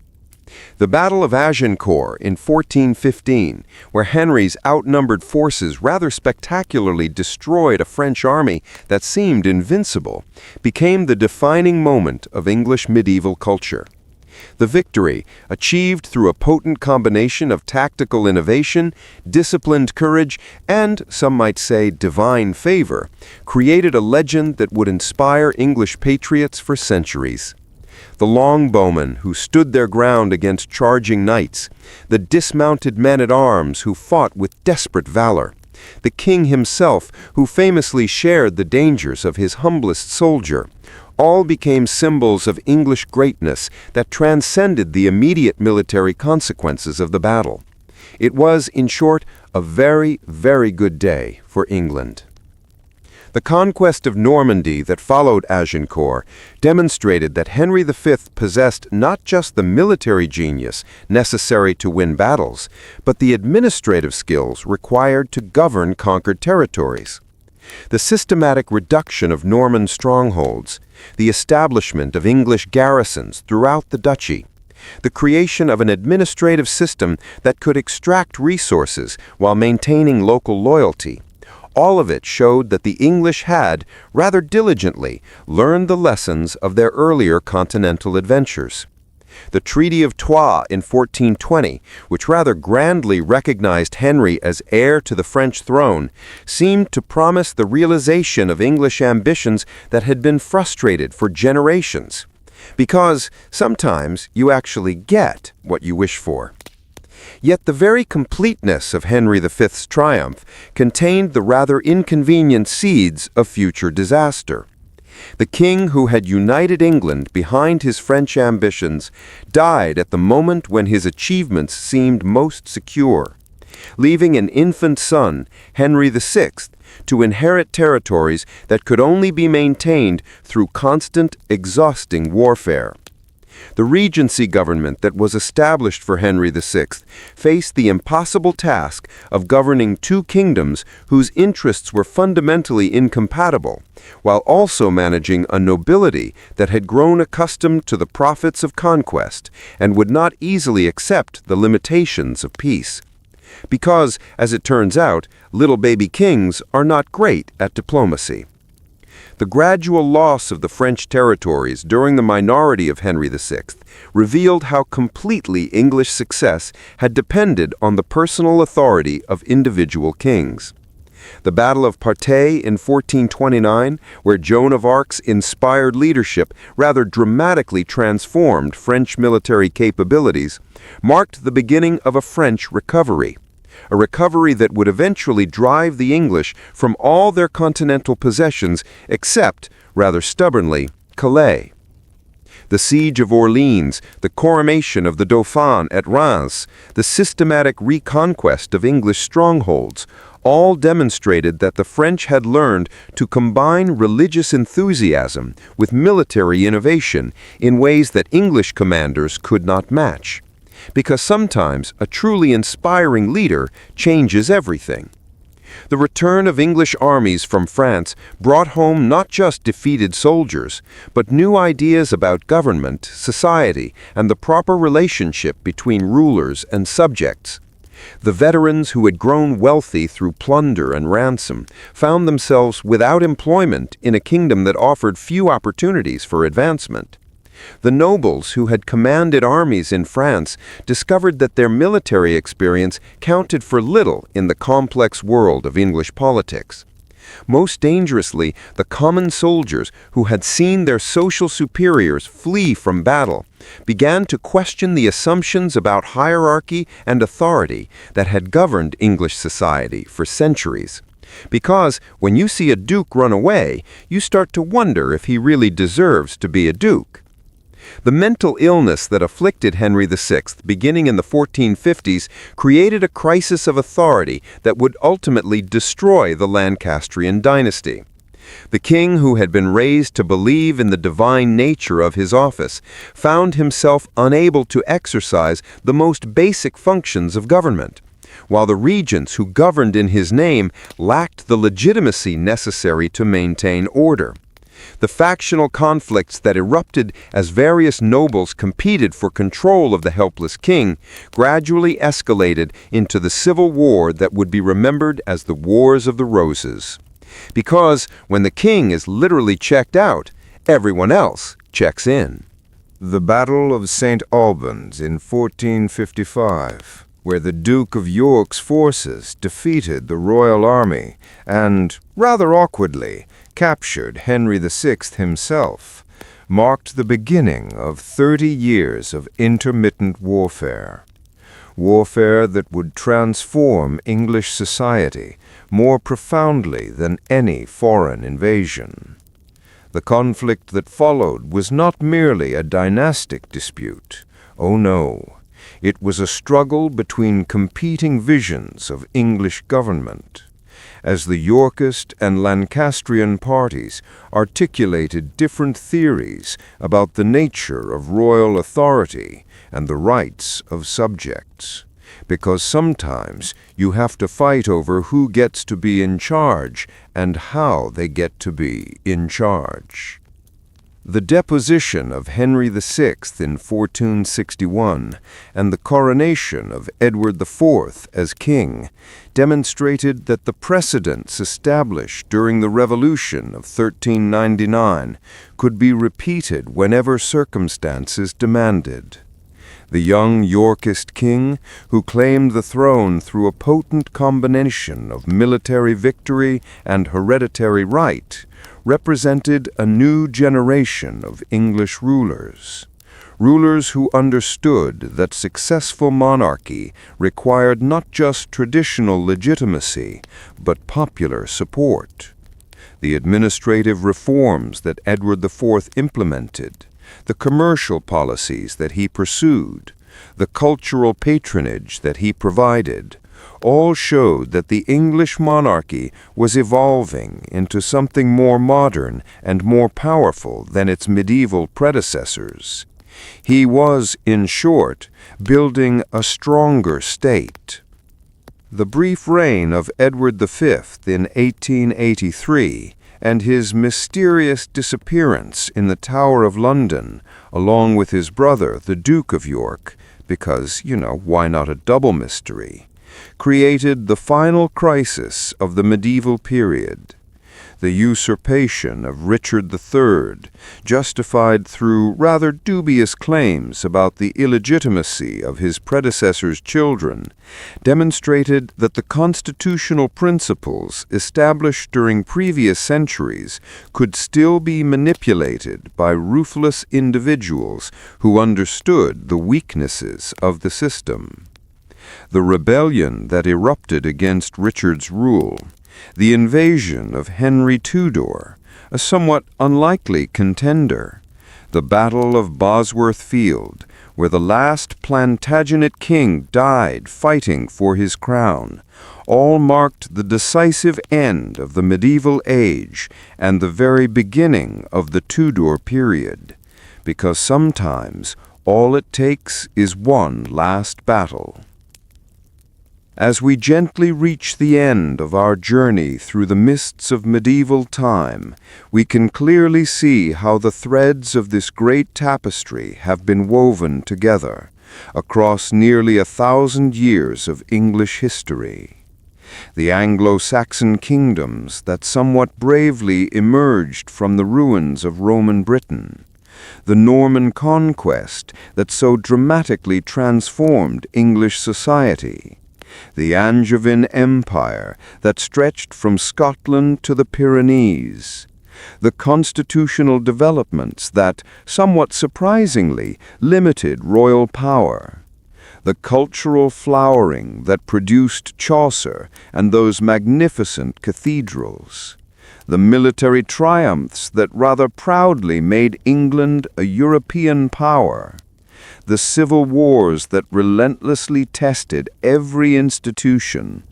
D: The Battle of Agincourt in 1415, where Henry's outnumbered forces rather spectacularly destroyed a French army that seemed invincible, became the defining moment of English medieval culture. The victory, achieved through a potent combination of tactical innovation, disciplined courage, and, some might say, divine favor, created a legend that would inspire English patriots for centuries. The longbowmen who stood their ground against charging knights, the dismounted men-at-arms who fought with desperate valor, the king himself who famously shared the dangers of his humblest soldier, all became symbols of English greatness that transcended the immediate military consequences of the battle. It was, in short, a very, very good day for England. The conquest of Normandy that followed Agincourt demonstrated that Henry V possessed not just the military genius necessary to win battles, but the administrative skills required to govern conquered territories. The systematic reduction of Norman strongholds, the establishment of English garrisons throughout the duchy, the creation of an administrative system that could extract resources while maintaining local loyalty, all of it showed that the English had, rather diligently, learned the lessons of their earlier continental adventures. The Treaty of Troyes in 1420, which rather grandly recognized Henry as heir to the French throne, seemed to promise the realization of English ambitions that had been frustrated for generations. Because sometimes you actually get what you wish for. Yet the very completeness of Henry V's triumph contained the rather inconvenient seeds of future disaster. The king who had united England behind his French ambitions died at the moment when his achievements seemed most secure, leaving an infant son, Henry VI, to inherit territories that could only be maintained through constant, exhausting warfare. The regency government that was established for Henry VI faced the impossible task of governing two kingdoms whose interests were fundamentally incompatible, while also managing a nobility that had grown accustomed to the profits of conquest and would not easily accept the limitations of peace. Because, as it turns out, little baby kings are not great at diplomacy. The gradual loss of the French territories during the minority of Henry VI revealed how completely English success had depended on the personal authority of individual kings. The Battle of Partey in 1429, where Joan of Arc's inspired leadership rather dramatically transformed French military capabilities, marked the beginning of a French recovery. A recovery that would eventually drive the English from all their continental possessions except, rather stubbornly, Calais. The siege of Orleans, the coronation of the Dauphin at Reims, the systematic reconquest of English strongholds, all demonstrated that the French had learned to combine religious enthusiasm with military innovation in ways that English commanders could not match. Because sometimes a truly inspiring leader changes everything. The return of English armies from France brought home not just defeated soldiers, but new ideas about government, society, and the proper relationship between rulers and subjects. The veterans who had grown wealthy through plunder and ransom found themselves without employment in a kingdom that offered few opportunities for advancement. The nobles who had commanded armies in France discovered that their military experience counted for little in the complex world of English politics. Most dangerously, the common soldiers who had seen their social superiors flee from battle began to question the assumptions about hierarchy and authority that had governed English society for centuries. Because when you see a duke run away, you start to wonder if he really deserves to be a duke. The mental illness that afflicted Henry VI beginning in the 1450s created a crisis of authority that would ultimately destroy the Lancastrian dynasty. The king, who had been raised to believe in the divine nature of his office, found himself unable to exercise the most basic functions of government, while the regents who governed in his name lacked the legitimacy necessary to maintain order. The factional conflicts that erupted as various nobles competed for control of the helpless king gradually escalated into the civil war that would be remembered as the Wars of the Roses. Because when the king is literally checked out, everyone else checks in.
E: The Battle of St. Albans in 1455, where the Duke of York's forces defeated the royal army and, rather awkwardly, captured Henry VI himself, marked the beginning of 30 years of intermittent warfare. Warfare that would transform English society more profoundly than any foreign invasion. The conflict that followed was not merely a dynastic dispute. Oh no, it was a struggle between competing visions of English government. As the Yorkist and Lancastrian parties articulated different theories about the nature of royal authority and the rights of subjects. Because sometimes you have to fight over who gets to be in charge and how they get to be in charge. The deposition of Henry VI in 1461 and the coronation of Edward IV as king demonstrated that the precedents established during the Revolution of 1399 could be repeated whenever circumstances demanded. The young Yorkist king, who claimed the throne through a potent combination of military victory and hereditary right, represented a new generation of English rulers. Rulers who understood that successful monarchy required not just traditional legitimacy, but popular support. The administrative reforms that Edward IV implemented, the commercial policies that he pursued, the cultural patronage that he provided, all showed that the English monarchy was evolving into something more modern and more powerful than its medieval predecessors. He was, in short, building a stronger state. The brief reign of Edward V in 1883 and his mysterious disappearance in the Tower of London, along with his brother, the Duke of York, because, why not a double mystery, created the final crisis of the medieval period. The usurpation of Richard III, justified through rather dubious claims about the illegitimacy of his predecessor's children, demonstrated that the constitutional principles established during previous centuries could still be manipulated by ruthless individuals who understood the weaknesses of the system. The rebellion that erupted against Richard's rule, the invasion of Henry Tudor, a somewhat unlikely contender, the Battle of Bosworth Field, where the last Plantagenet king died fighting for his crown, all marked the decisive end of the medieval age and the very beginning of the Tudor period, because sometimes all it takes is one last battle. As we gently reach the end of our journey through the mists of medieval time, we can clearly see how the threads of this great tapestry have been woven together across nearly 1,000 years of English history. The Anglo-Saxon kingdoms that somewhat bravely emerged from the ruins of Roman Britain, the Norman Conquest that so dramatically transformed English society, the Angevin Empire that stretched from Scotland to the Pyrenees, the constitutional developments that, somewhat surprisingly, limited royal power, the cultural flowering that produced Chaucer and those magnificent cathedrals, the military triumphs that rather proudly made England a European power, the civil wars that relentlessly tested every institution,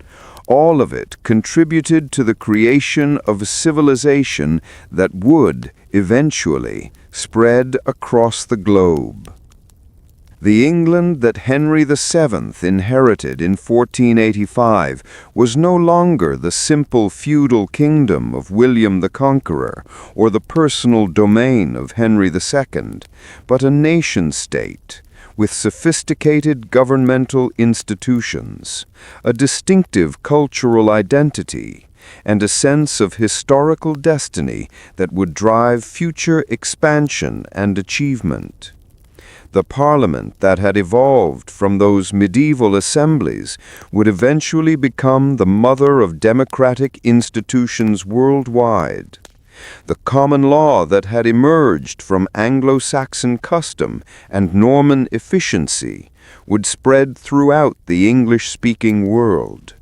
E: all of it contributed to the creation of a civilization that would, eventually, spread across the globe.
D: The England that Henry VII inherited in 1485 was no longer the simple feudal kingdom of William the Conqueror or the personal domain of Henry II, but a nation-state with sophisticated governmental institutions, a distinctive cultural identity, and a sense of historical destiny that would drive future expansion and achievement. The parliament that had evolved from those medieval assemblies would eventually become the mother of democratic institutions worldwide. The common law that had emerged from Anglo-Saxon custom and Norman efficiency would spread throughout the English-speaking world.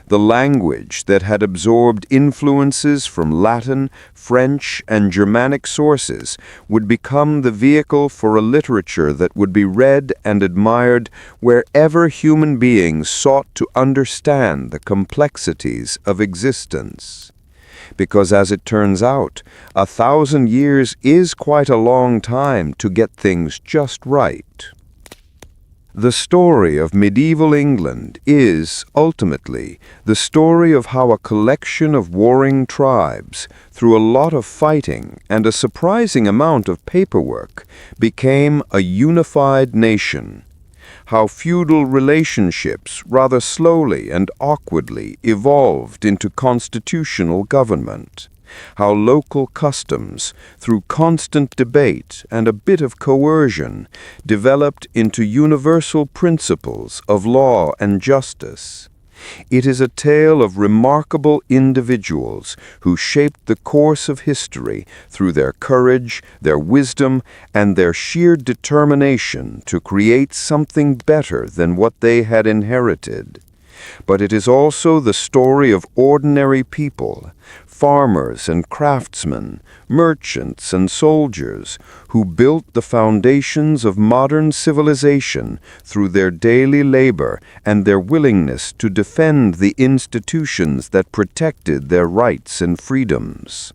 D: The language that had absorbed influences from Latin, French, and Germanic sources would become the vehicle for a literature that would be read and admired wherever human beings sought to understand the complexities of existence. Because as it turns out, 1,000 years is quite a long time to get things just right. The story of medieval England is, ultimately, the story of how a collection of warring tribes, through a lot of fighting and a surprising amount of paperwork, became a unified nation. How feudal relationships rather slowly and awkwardly evolved into constitutional government. How local customs, through constant debate and a bit of coercion, developed into universal principles of law and justice. It is a tale of remarkable individuals who shaped the course of history through their courage, their wisdom, and their sheer determination to create something better than what they had inherited. But it is also the story of ordinary people, farmers and craftsmen, merchants and soldiers, who built the foundations of modern civilization through their daily labor and their willingness to defend the institutions that protected their rights and freedoms.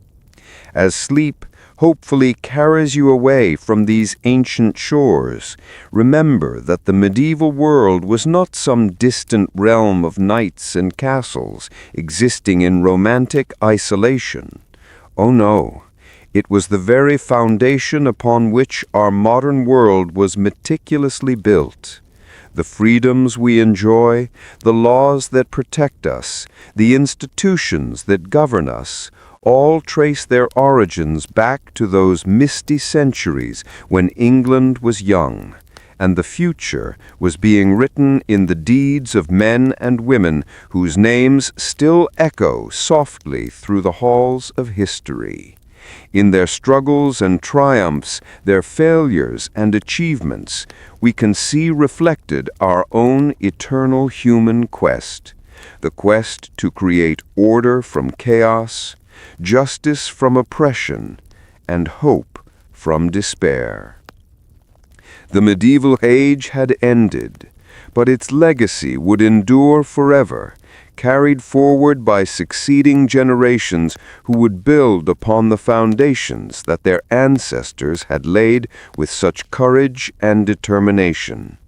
D: As sleep hopefully carries you away from these ancient shores, remember that the medieval world was not some distant realm of knights and castles existing in romantic isolation. Oh no, it was the very foundation upon which our modern world was meticulously built. The freedoms we enjoy, the laws that protect us, the institutions that govern us, all trace their origins back to those misty centuries when England was young, and the future was being written in the deeds of men and women whose names still echo softly through the halls of history. In their struggles and triumphs, their failures and achievements, we can see reflected our own eternal human quest, the quest to create order from chaos, justice from oppression, and hope from despair. The medieval age had ended, but its legacy would endure forever, carried forward by succeeding generations who would build upon the foundations that their ancestors had laid with such courage and determination.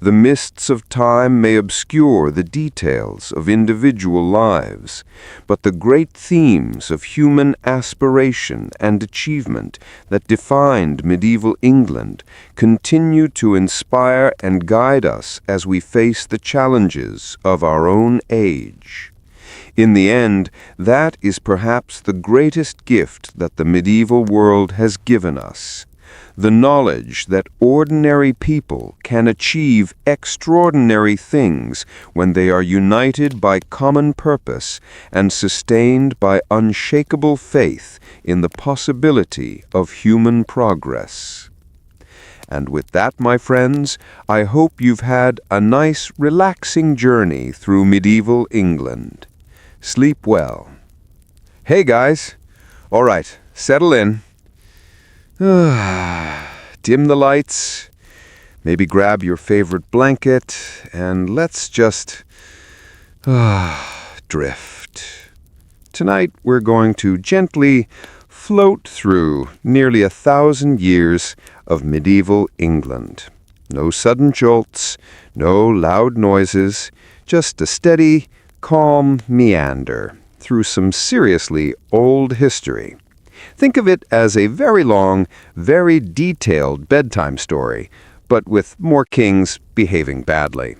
D: The mists of time may obscure the details of individual lives, but the great themes of human aspiration and achievement that defined medieval England continue to inspire and guide us as we face the challenges of our own age. In the end, that is perhaps the greatest gift that the medieval world has given us. The knowledge that ordinary people can achieve extraordinary things when they are united by common purpose and sustained by unshakable faith in the possibility of human progress. And with that, my friends, I hope you've had a nice, relaxing journey through medieval England. Sleep well. Hey guys! All right, settle in. Dim the lights, maybe grab your favorite blanket, and let's just drift. Tonight we're going to gently float through nearly 1,000 years of medieval England. No sudden jolts, no loud noises, just a steady, calm meander through some seriously old history. Think of it as a very long, very detailed bedtime story, but with more kings behaving badly.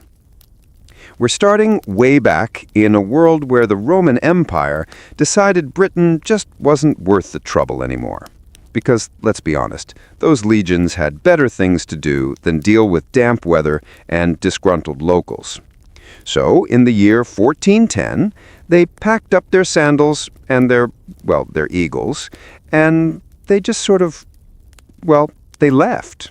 D: We're starting way back in a world where the Roman Empire decided Britain just wasn't worth the trouble anymore. Because, let's be honest, those legions had better things to do than deal with damp weather and disgruntled locals. So, in the year 1410, they packed up their sandals and their eagles, and they just they left.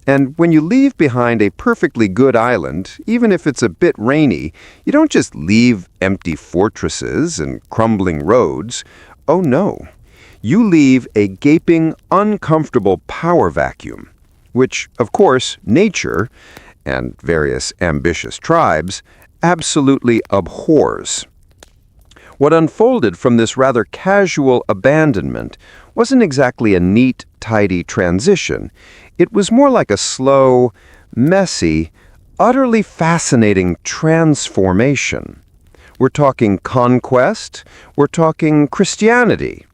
D: And when you leave behind a perfectly good island, even if it's a bit rainy, you don't just leave empty fortresses and crumbling roads. Oh no. You leave a gaping, uncomfortable power vacuum, which, of course, nature, and various ambitious tribes, absolutely abhors. What unfolded from this rather casual abandonment wasn't exactly a neat, tidy transition. It was more like a slow, messy, utterly fascinating transformation. We're talking conquest, we're talking Christianity,